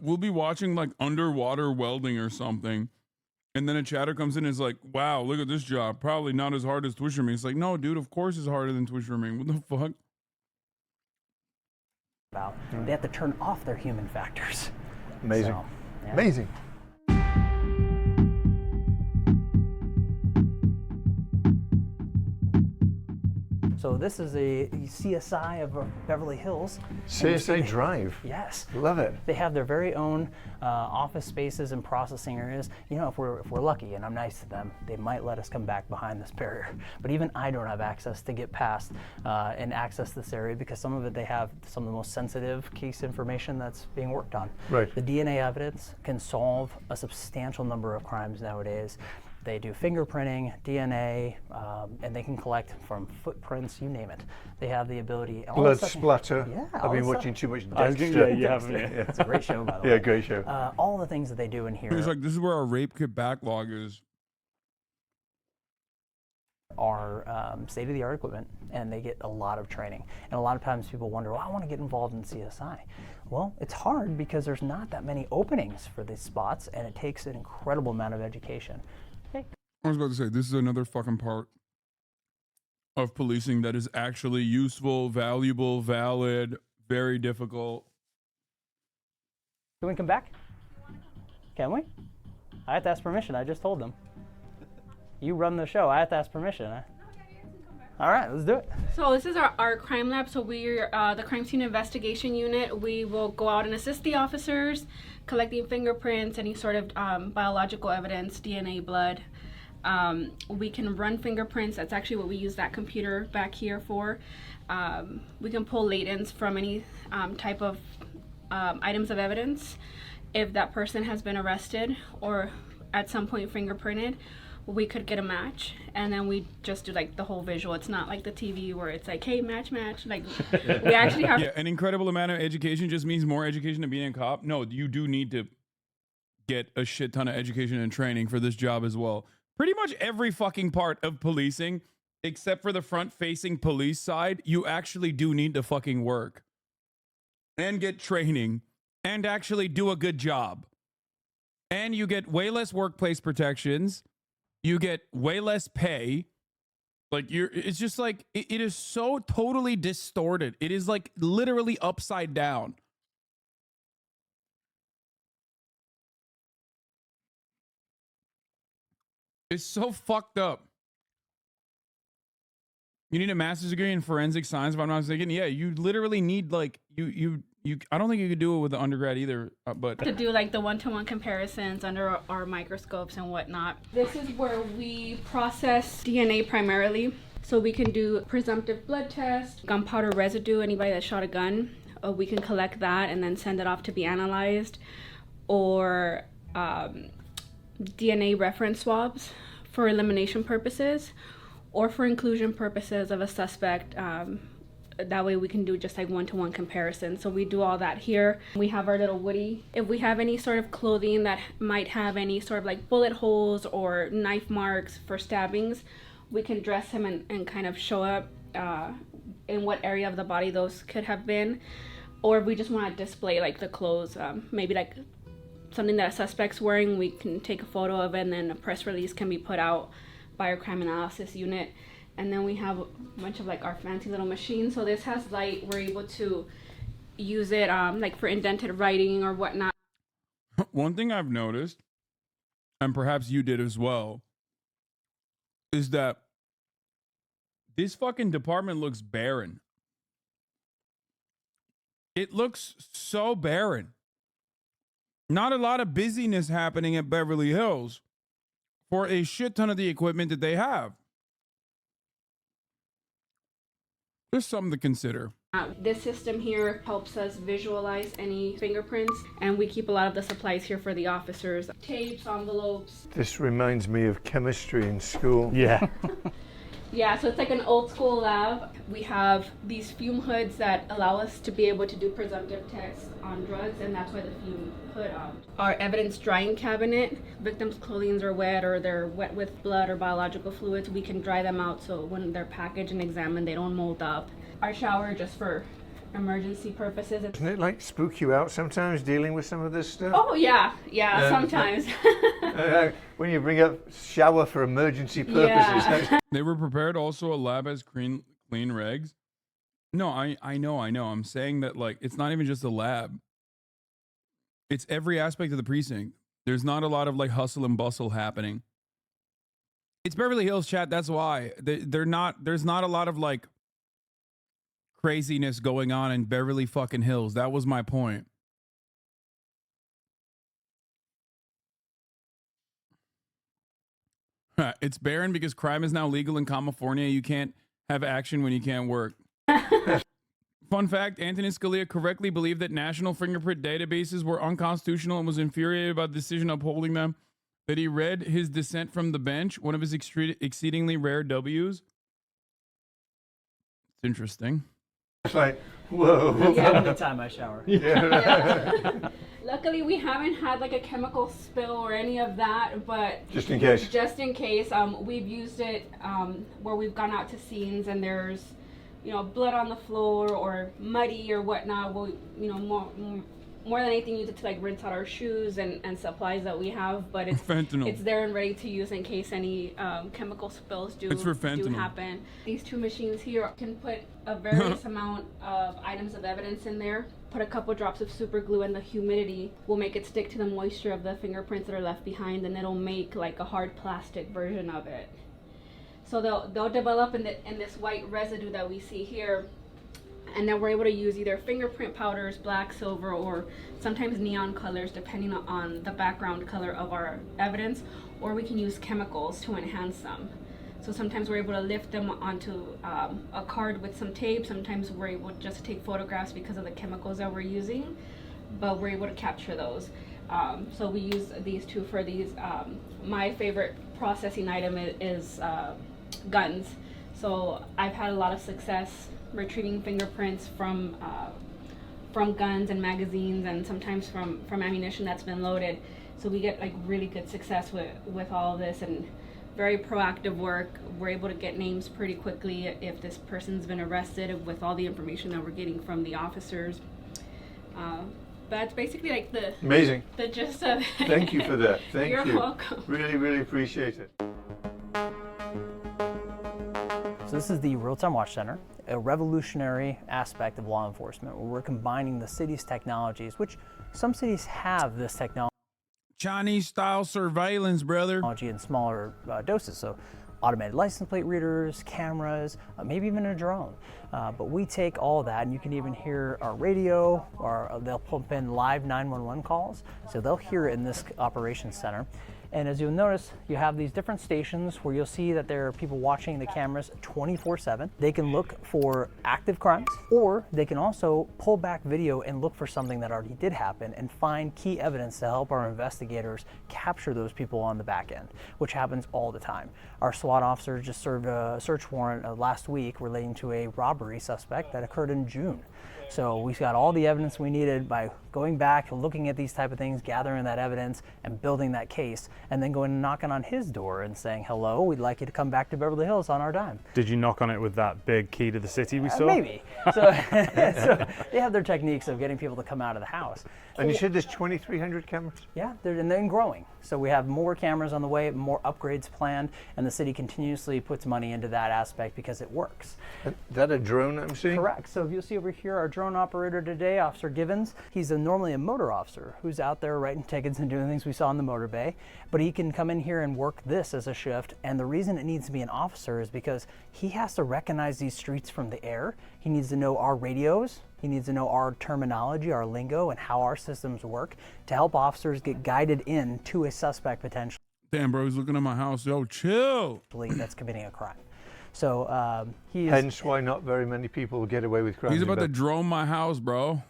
we'll be watching like underwater welding or something, and then a chatter comes in and is like, wow, look at this job. Probably not as hard as twitch rimming. It's like, no, dude, of course it's harder than twitch rimming. What the fuck? They have to turn off their human factors. Amazing. So, yeah. Amazing. So this is a CSI of Beverly Hills. CSI Drive. Yes. Love it. They have their very own office spaces and processing areas. You know, if we're lucky and I'm nice to them, they might let us come back behind this barrier. But even I don't have access to get past and access this area, because some of it they have some of the most sensitive case information that's being worked on. Right. The DNA evidence can solve a substantial number of crimes nowadays. They do fingerprinting, DNA, and they can collect from footprints, you name it. They have the ability. Blood splatter. Yeah, I've been watching too much Dexter. Yeah, you haven't. It's a great show, by the way. Yeah, great show. All the things that they do in here. He's like, this is where our rape kit backlog is. are state-of-the-art equipment, and they get a lot of training. And a lot of times people wonder, well, I want to get involved in CSI. Well, it's hard because there's not that many openings for these spots, and it takes an incredible amount of education. Hey. I was about to say, this is another fucking part of policing that is actually useful, valuable, valid, very difficult. Can we come back? Can we? I have to ask permission. I just told them. You run the show. I have to ask permission. All right, let's do it. So this is our crime lab. So we're the crime scene investigation unit. We will go out and assist the officers, collecting fingerprints, any sort of biological evidence, DNA, blood. We can run fingerprints. That's actually what we use that computer back here for. We can pull latents from any type of items of evidence. If that person has been arrested or at some point fingerprinted, we could get a match, and then we just do like the whole visual. It's not like the TV where it's like, hey, match. Like we actually have. Yeah, an incredible amount of education just means more education to being a cop. No, you do need to get a shit ton of education and training for this job as well. Pretty much every fucking part of policing, except for the front-facing police side, you actually do need to fucking work and get training and actually do a good job. And you get way less workplace protections. You get way less pay. Like it's just like, it is so totally distorted. It is like literally upside down. It's so fucked up. You need a master's degree in forensic science, if I'm not mistaken. Yeah, you literally need like, I don't think you could do it with the undergrad either, but to do like the one-to-one comparisons under our microscopes and whatnot. This is where we process DNA primarily. So we can do presumptive blood tests, gunpowder residue, anybody that shot a gun. We can collect that and then send it off to be analyzed. Or DNA reference swabs for elimination purposes or for inclusion purposes of a suspect. That way we can do just like one-to-one comparison. So we do all that here. We have our little Woody. If we have any sort of clothing that might have any sort of like bullet holes or knife marks for stabbings, we can dress him and kind of show up in what area of the body those could have been. Or if we just want to display like the clothes, maybe like something that a suspect's wearing, we can take a photo of it, and then a press release can be put out by our crime analysis unit. And then we have a bunch of like our fancy little machines. So this has light. We're able to use it like for indented writing or whatnot. One thing I've noticed, and perhaps you did as well, is that this fucking department looks barren. It looks so barren. Not a lot of busyness happening at Beverly Hills for a shit ton of the equipment that they have. There's something to consider. This system here helps us visualize any fingerprints, and we keep a lot of the supplies here for the officers. Tapes, envelopes. This reminds me of chemistry in school. Yeah. Yeah, so it's like an old school lab. We have these fume hoods that allow us to be able to do presumptive tests on drugs, and that's why the fume hood. Our evidence drying cabinet, victims' clothing are wet or they're wet with blood or biological fluids, we can dry them out so when they're packaged and examined, they don't mold up. Our shower just for emergency purposes. Doesn't it like spook you out sometimes dealing with some of this stuff? Oh yeah, sometimes. When you bring up shower for emergency purposes. Yeah. They were prepared also a lab has clean regs. No, I know. I'm saying that like it's not even just a lab. It's every aspect of the precinct. There's not a lot of like hustle and bustle happening. It's Beverly Hills, chat. That's why there's not a lot of like craziness going on in Beverly fucking Hills. That was my point. It's barren because crime is now legal in California. You can't have action when you can't work. Fun fact, Antonin Scalia correctly believed that national fingerprint databases were unconstitutional and was infuriated by the decision upholding them. That he read his dissent from the bench, one of his exceedingly rare W's. It's interesting. It's like, whoa. That's how many times I shower. Yeah. Luckily, we haven't had like a chemical spill or any of that, but Just in case. Just in case, we've used it where we've gone out to scenes and there's, you know, blood on the floor or muddy or whatnot. We'll, you know, more than anything, use it to like rinse out our shoes and supplies that we have. But it's fentanyl. It's there and ready to use in case any chemical spills do happen. These two machines here can put a various amount of items of evidence in there. Put a couple drops of super glue, and the humidity will make it stick to the moisture of the fingerprints that are left behind, and it'll make like a hard plastic version of it. So they'll develop in this white residue that we see here, and then we're able to use either fingerprint powders, black, silver, or sometimes neon colors depending on the background color of our evidence, or we can use chemicals to enhance them. So sometimes we're able to lift them onto a card with some tape. Sometimes we're able just to take photographs because of the chemicals that we're using, but we're able to capture those. So we use these two for these. My favorite processing item is guns. So I've had a lot of success retrieving fingerprints from guns and magazines, and sometimes from ammunition that's been loaded. So we get like really good success with all of this, and very proactive work. We're able to get names pretty quickly if this person's been arrested with all the information that we're getting from the officers. That's basically like the gist of it. Thank you for that. Thank you. You're welcome. Really, really appreciate it. So this is the Real-Time Watch Center, a revolutionary aspect of law enforcement where we're combining the city's technologies, which some cities have this technology Chinese-style surveillance, brother. in smaller doses. So automated license plate readers, cameras, maybe even a drone. But we take all that, and you can even hear our radio, or they'll pump in live 911 calls. So they'll hear it in this operations center. And as you'll notice, you have these different stations where you'll see that there are people watching the cameras 24/7. They can look for active crimes, or they can also pull back video and look for something that already did happen and find key evidence to help our investigators capture those people on the back end, which happens all the time. Our SWAT officer just served a search warrant last week relating to a robbery suspect that occurred in June. So we got all the evidence we needed by going back, looking at these type of things, gathering that evidence, and building that case, and then going and knocking on his door and saying, hello, we'd like you to come back to Beverly Hills on our dime. Did you knock on it with that big key to the city we saw? Maybe. So, so they have their techniques of getting people to come out of the house. And you said there's 2,300 cameras? Yeah, and they're growing. So we have more cameras on the way, more upgrades planned, and the city continuously puts money into that aspect because it works. Is that a drone I'm seeing? Correct. So if you'll see over here, our drone operator today, Officer Givens, he's normally a motor officer who's out there writing tickets and doing things we saw in the motor bay, but he can come in here and work this as a shift. And the reason it needs to be an officer is because he has to recognize these streets from the air. He needs to know our radios. He needs to know our terminology, our lingo, and how our systems work to help officers get guided in to a suspect potentially. Damn, bro, he's looking at my house. Yo, chill. That's committing a crime. So he is. Hence why not very many people get away with crimes. He's about to drone my house, bro.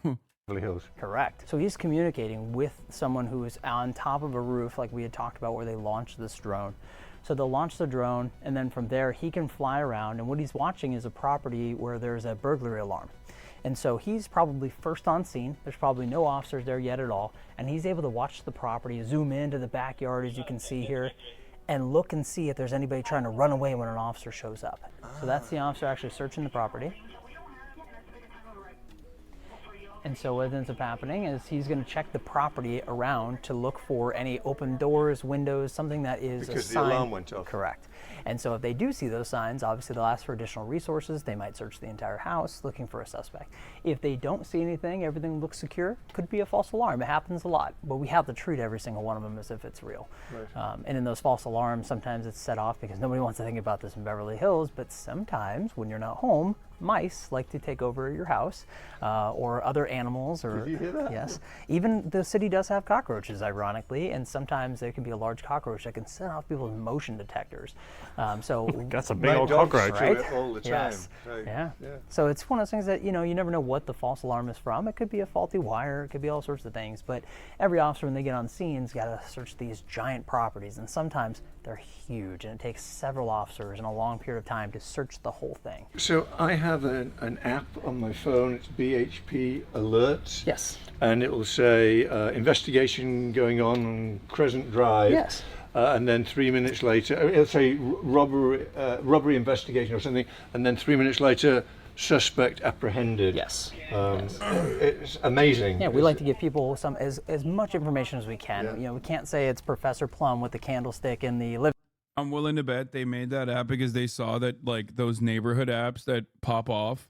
Beverly Hills. Correct. So he's communicating with someone who is on top of a roof, like we had talked about, where they launched this drone. So they'll launch the drone, and then from there he can fly around, and what he's watching is a property where there's a burglary alarm. And so he's probably first on scene. There's probably no officers there yet at all. And he's able to watch the property, zoom into the backyard, as you can see here, and look and see if there's anybody trying to run away when an officer shows up. So that's the officer actually searching the property. And so what ends up happening is he's going to check the property around to look for any open doors, windows, something that is a sign. Because the alarm went off. Correct. And so if they do see those signs, obviously they'll ask for additional resources. They might search the entire house looking for a suspect. If they don't see anything, everything looks secure, could be a false alarm. It happens a lot, but we have to treat every single one of them as if it's real. Right. And in those false alarms, sometimes it's set off because nobody wants to think about this in Beverly Hills, but sometimes when you're not home, mice like to take over your house, or other animals. Or, did you hear that? Yes. Even the city does have cockroaches, ironically, and sometimes there can be a large cockroach that can set off people's motion detectors. So that's a big old cockroach, right? All the time. Yes. Right. Yeah. So it's one of those things that you never know what the false alarm is from. It could be a faulty wire. It could be all sorts of things. But every officer, when they get on scene, has got to search these giant properties, and sometimes They're huge, and it takes several officers in a long period of time to search the whole thing. So I have an app on my phone. It's BHP Alerts. Yes. And it will say investigation going on Crescent Drive. Yes. And then 3 minutes later, it'll say robbery investigation or something. And then 3 minutes later, suspect apprehended. Yes. It's amazing. Yeah, we like to give people some as much information as we can. Yeah. You know, we can't say it's Professor Plum with the candlestick in the living. I'm willing to bet they made that app because they saw that like those neighborhood apps that pop off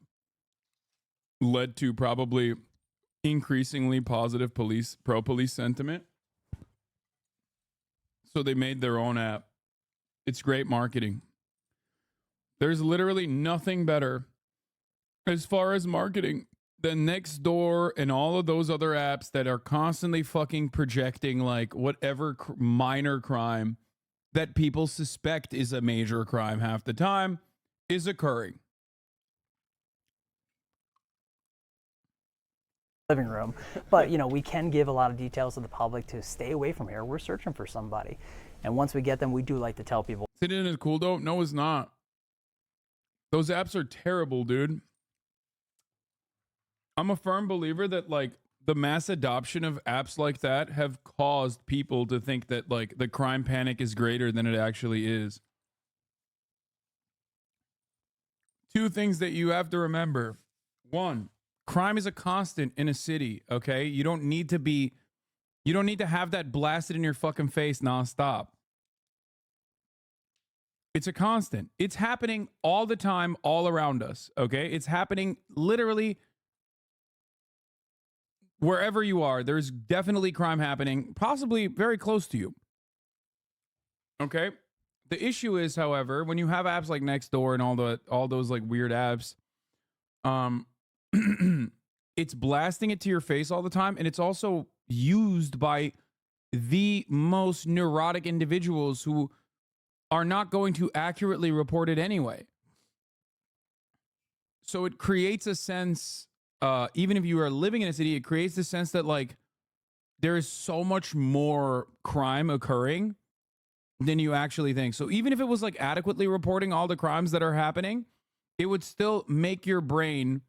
led to probably increasingly positive pro-police sentiment. So they made their own app. It's great marketing. There's literally nothing better as far as marketing than Nextdoor and all of those other apps that are constantly fucking projecting like whatever minor crime that people suspect is a major crime half the time is occurring. Living room, but you know, we can give a lot of details to the public to stay away from here. We're searching for somebody, and once we get them, we do like to tell people. Sitting is cool though? No, it's not. Those apps are terrible, dude. I'm a firm believer that like the mass adoption of apps like that have caused people to think that like the crime panic is greater than it actually is. Two things that you have to remember. One, crime is a constant in a city, okay? You don't need to have that blasted in your fucking face nonstop. It's a constant. It's happening all the time, all around us, okay? It's happening literally wherever you are. There's definitely crime happening, possibly very close to you. Okay? The issue is, however, when you have apps like Nextdoor and all those like weird apps, it's blasting it to your face all the time, and it's also used by the most neurotic individuals who are not going to accurately report it anyway. So it creates a sense, even if you are living in a city, it creates the sense that like there is so much more crime occurring than you actually think. So even if it was like adequately reporting all the crimes that are happening, it would still make your brain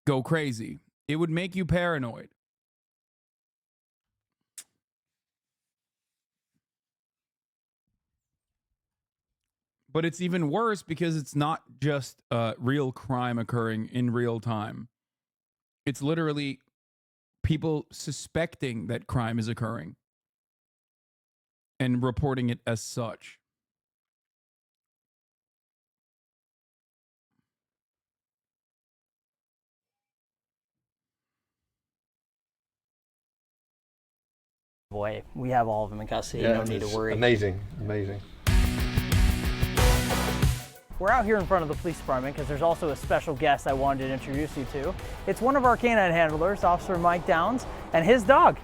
go crazy. It would make you paranoid. But it's even worse because it's not just real crime occurring in real time. It's literally people suspecting that crime is occurring and reporting it as such. Boy, we have all of them in custody. No need to worry. Amazing, amazing. We're out here in front of the police department because there's also a special guest I wanted to introduce you to. It's one of our canine handlers, Officer Mike Downs, and his dog.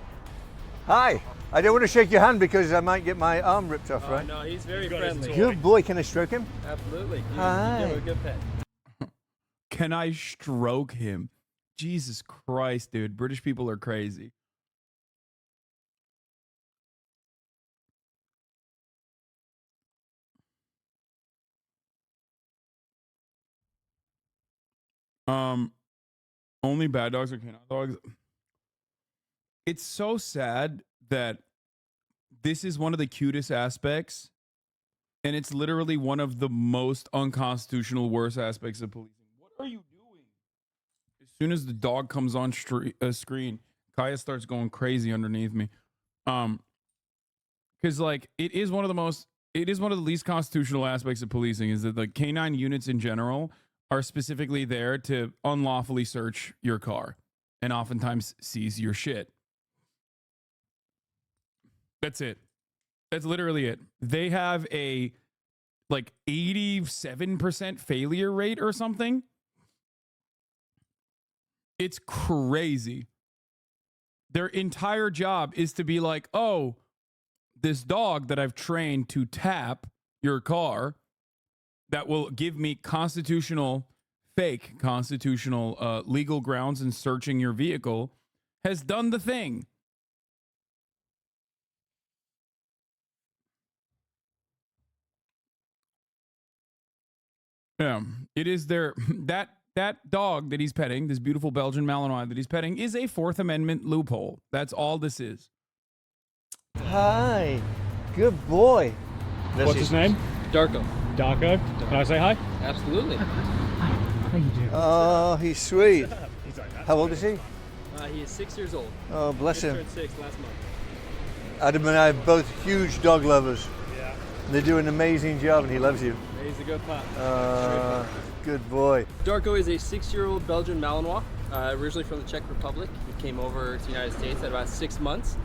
Hi. I don't want to shake your hand because I might get my arm ripped off, right? No, he's very friendly. Good boy. Can I stroke him? Absolutely. Hi. You give him a good pet. Can I stroke him? Jesus Christ, dude. British people are crazy. Only bad dogs are canine dogs. It's so sad that this is one of the cutest aspects, and it's literally one of the most unconstitutional, worst aspects of policing. What are you doing? As soon as the dog comes on screen, Kaya starts going crazy underneath me. Because like it is one of the least constitutional aspects of policing is that the canine units in general are specifically there to unlawfully search your car and oftentimes seize your shit. That's it. That's literally it. They have a like 87% failure rate or something. It's crazy. Their entire job is to be like, oh, this dog that I've trained to tap your car that will give me fake constitutional legal grounds in searching your vehicle has done the thing. Yeah, it is their that dog that he's petting, this beautiful Belgian Malinois that he's petting, is a Fourth Amendment loophole. That's all this is. Hi. Good boy. What's his name? Darko. Darko. Can I say hi? Absolutely. How you doing? Oh, he's sweet. How old is he? He is 6 years old. Oh, bless Just him. turned 6 last month. Adam and I are both huge dog lovers. Yeah. They do an amazing job and he loves you. He's a good pup. Good boy. Darko is a 6-year-old Belgian Malinois, originally from the Czech Republic. He came over to the United States at about 6 months.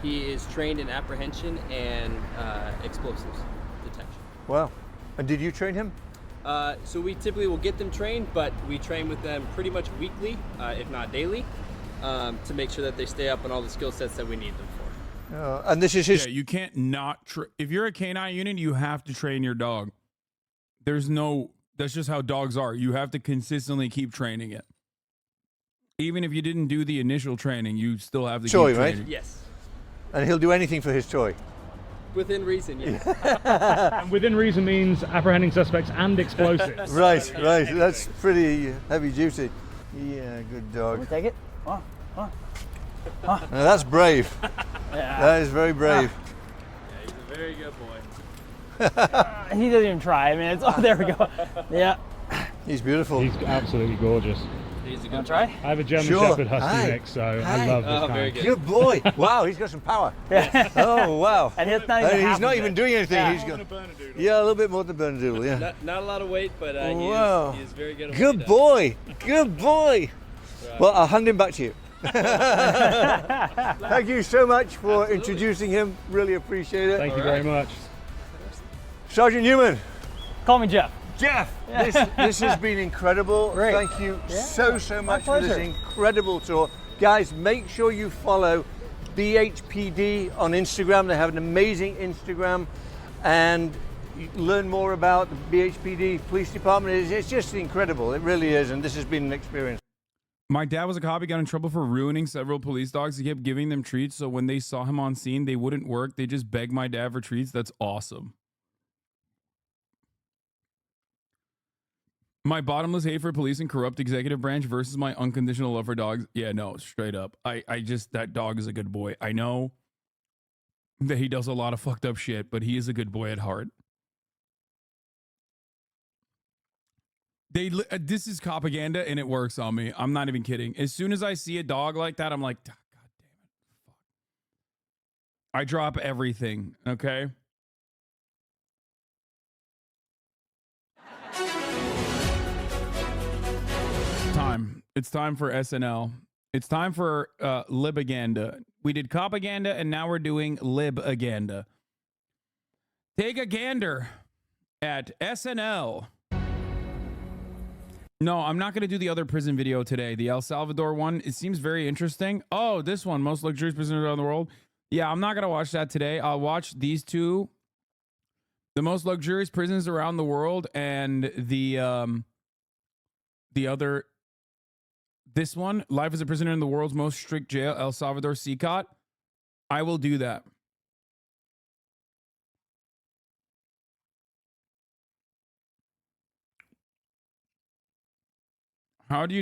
He is trained in apprehension and explosives detection. Wow. And did you train him? So we typically will get them trained, but we train with them pretty much weekly, if not daily, to make sure that they stay up on all the skill sets that we need them for. And this is his... Yeah, you can't not... if you're a canine unit, you have to train your dog. There's no... That's just how dogs are. You have to consistently keep training it. Even if you didn't do the initial training, you still have to Toy, keep training. right? Yes. And he'll do anything for his toy. Within reason, yes. And within reason means apprehending suspects and explosives. Right. That's pretty heavy duty. Yeah, good dog. Take it. Now that's brave. That is very brave. Yeah, he's a very good boy. He doesn't even try. I mean, it's, oh, there we go. Yeah. He's beautiful. He's absolutely gorgeous. He's a good Want to try? I have a German Sure. Shepherd Husky Hi. mix, so I Hi. love this Oh, kind. very good. Good boy. Wow, he's got some power. Oh, wow. And it's not And even he's half not of even it. doing anything. Yeah. He's got... Yeah, a little bit more than Bernedoodle, yeah. Not a lot of weight, but Wow. he is very good at what he Good does. boy. Good boy. Well, I'll hand him back to you. Thank you so much for introducing him. Really appreciate it. Thank you very much. Sergeant Newman. Call me Jeff. Jeff, this has been incredible. Great. Thank you so much for this pleasure. incredible tour. Guys, make sure you follow BHPD on Instagram. They have an amazing Instagram, and you learn more about the BHPD Police Department. It's just incredible. It really is, and this has been an experience. My dad was a cop. He got in trouble for ruining several police dogs. He kept giving them treats, so when they saw him on scene, they wouldn't work. They just begged my dad for treats. That's awesome. My bottomless hate for police and corrupt executive branch versus my unconditional love for dogs. Yeah, no, straight up. I just, that dog is a good boy. I know that he does a lot of fucked up shit, but he is a good boy at heart. This is propaganda and it works on me. I'm not even kidding. As soon as I see a dog like that, I'm like, God damn it. Fuck. I drop everything, okay? It's time for SNL. It's time for libaganda. We did copaganda and now we're doing libaganda. Take a gander at SNL. No, I'm not going to do the other prison video today. The El Salvador one, it seems very interesting. Oh, this one, most luxurious prisons around the world. Yeah, I'm not going to watch that today. I'll watch these two, the most luxurious prisons around the world, and the other, this one, life as a prisoner in the world's most strict jail, El Salvador CCOT. I will do that. How do you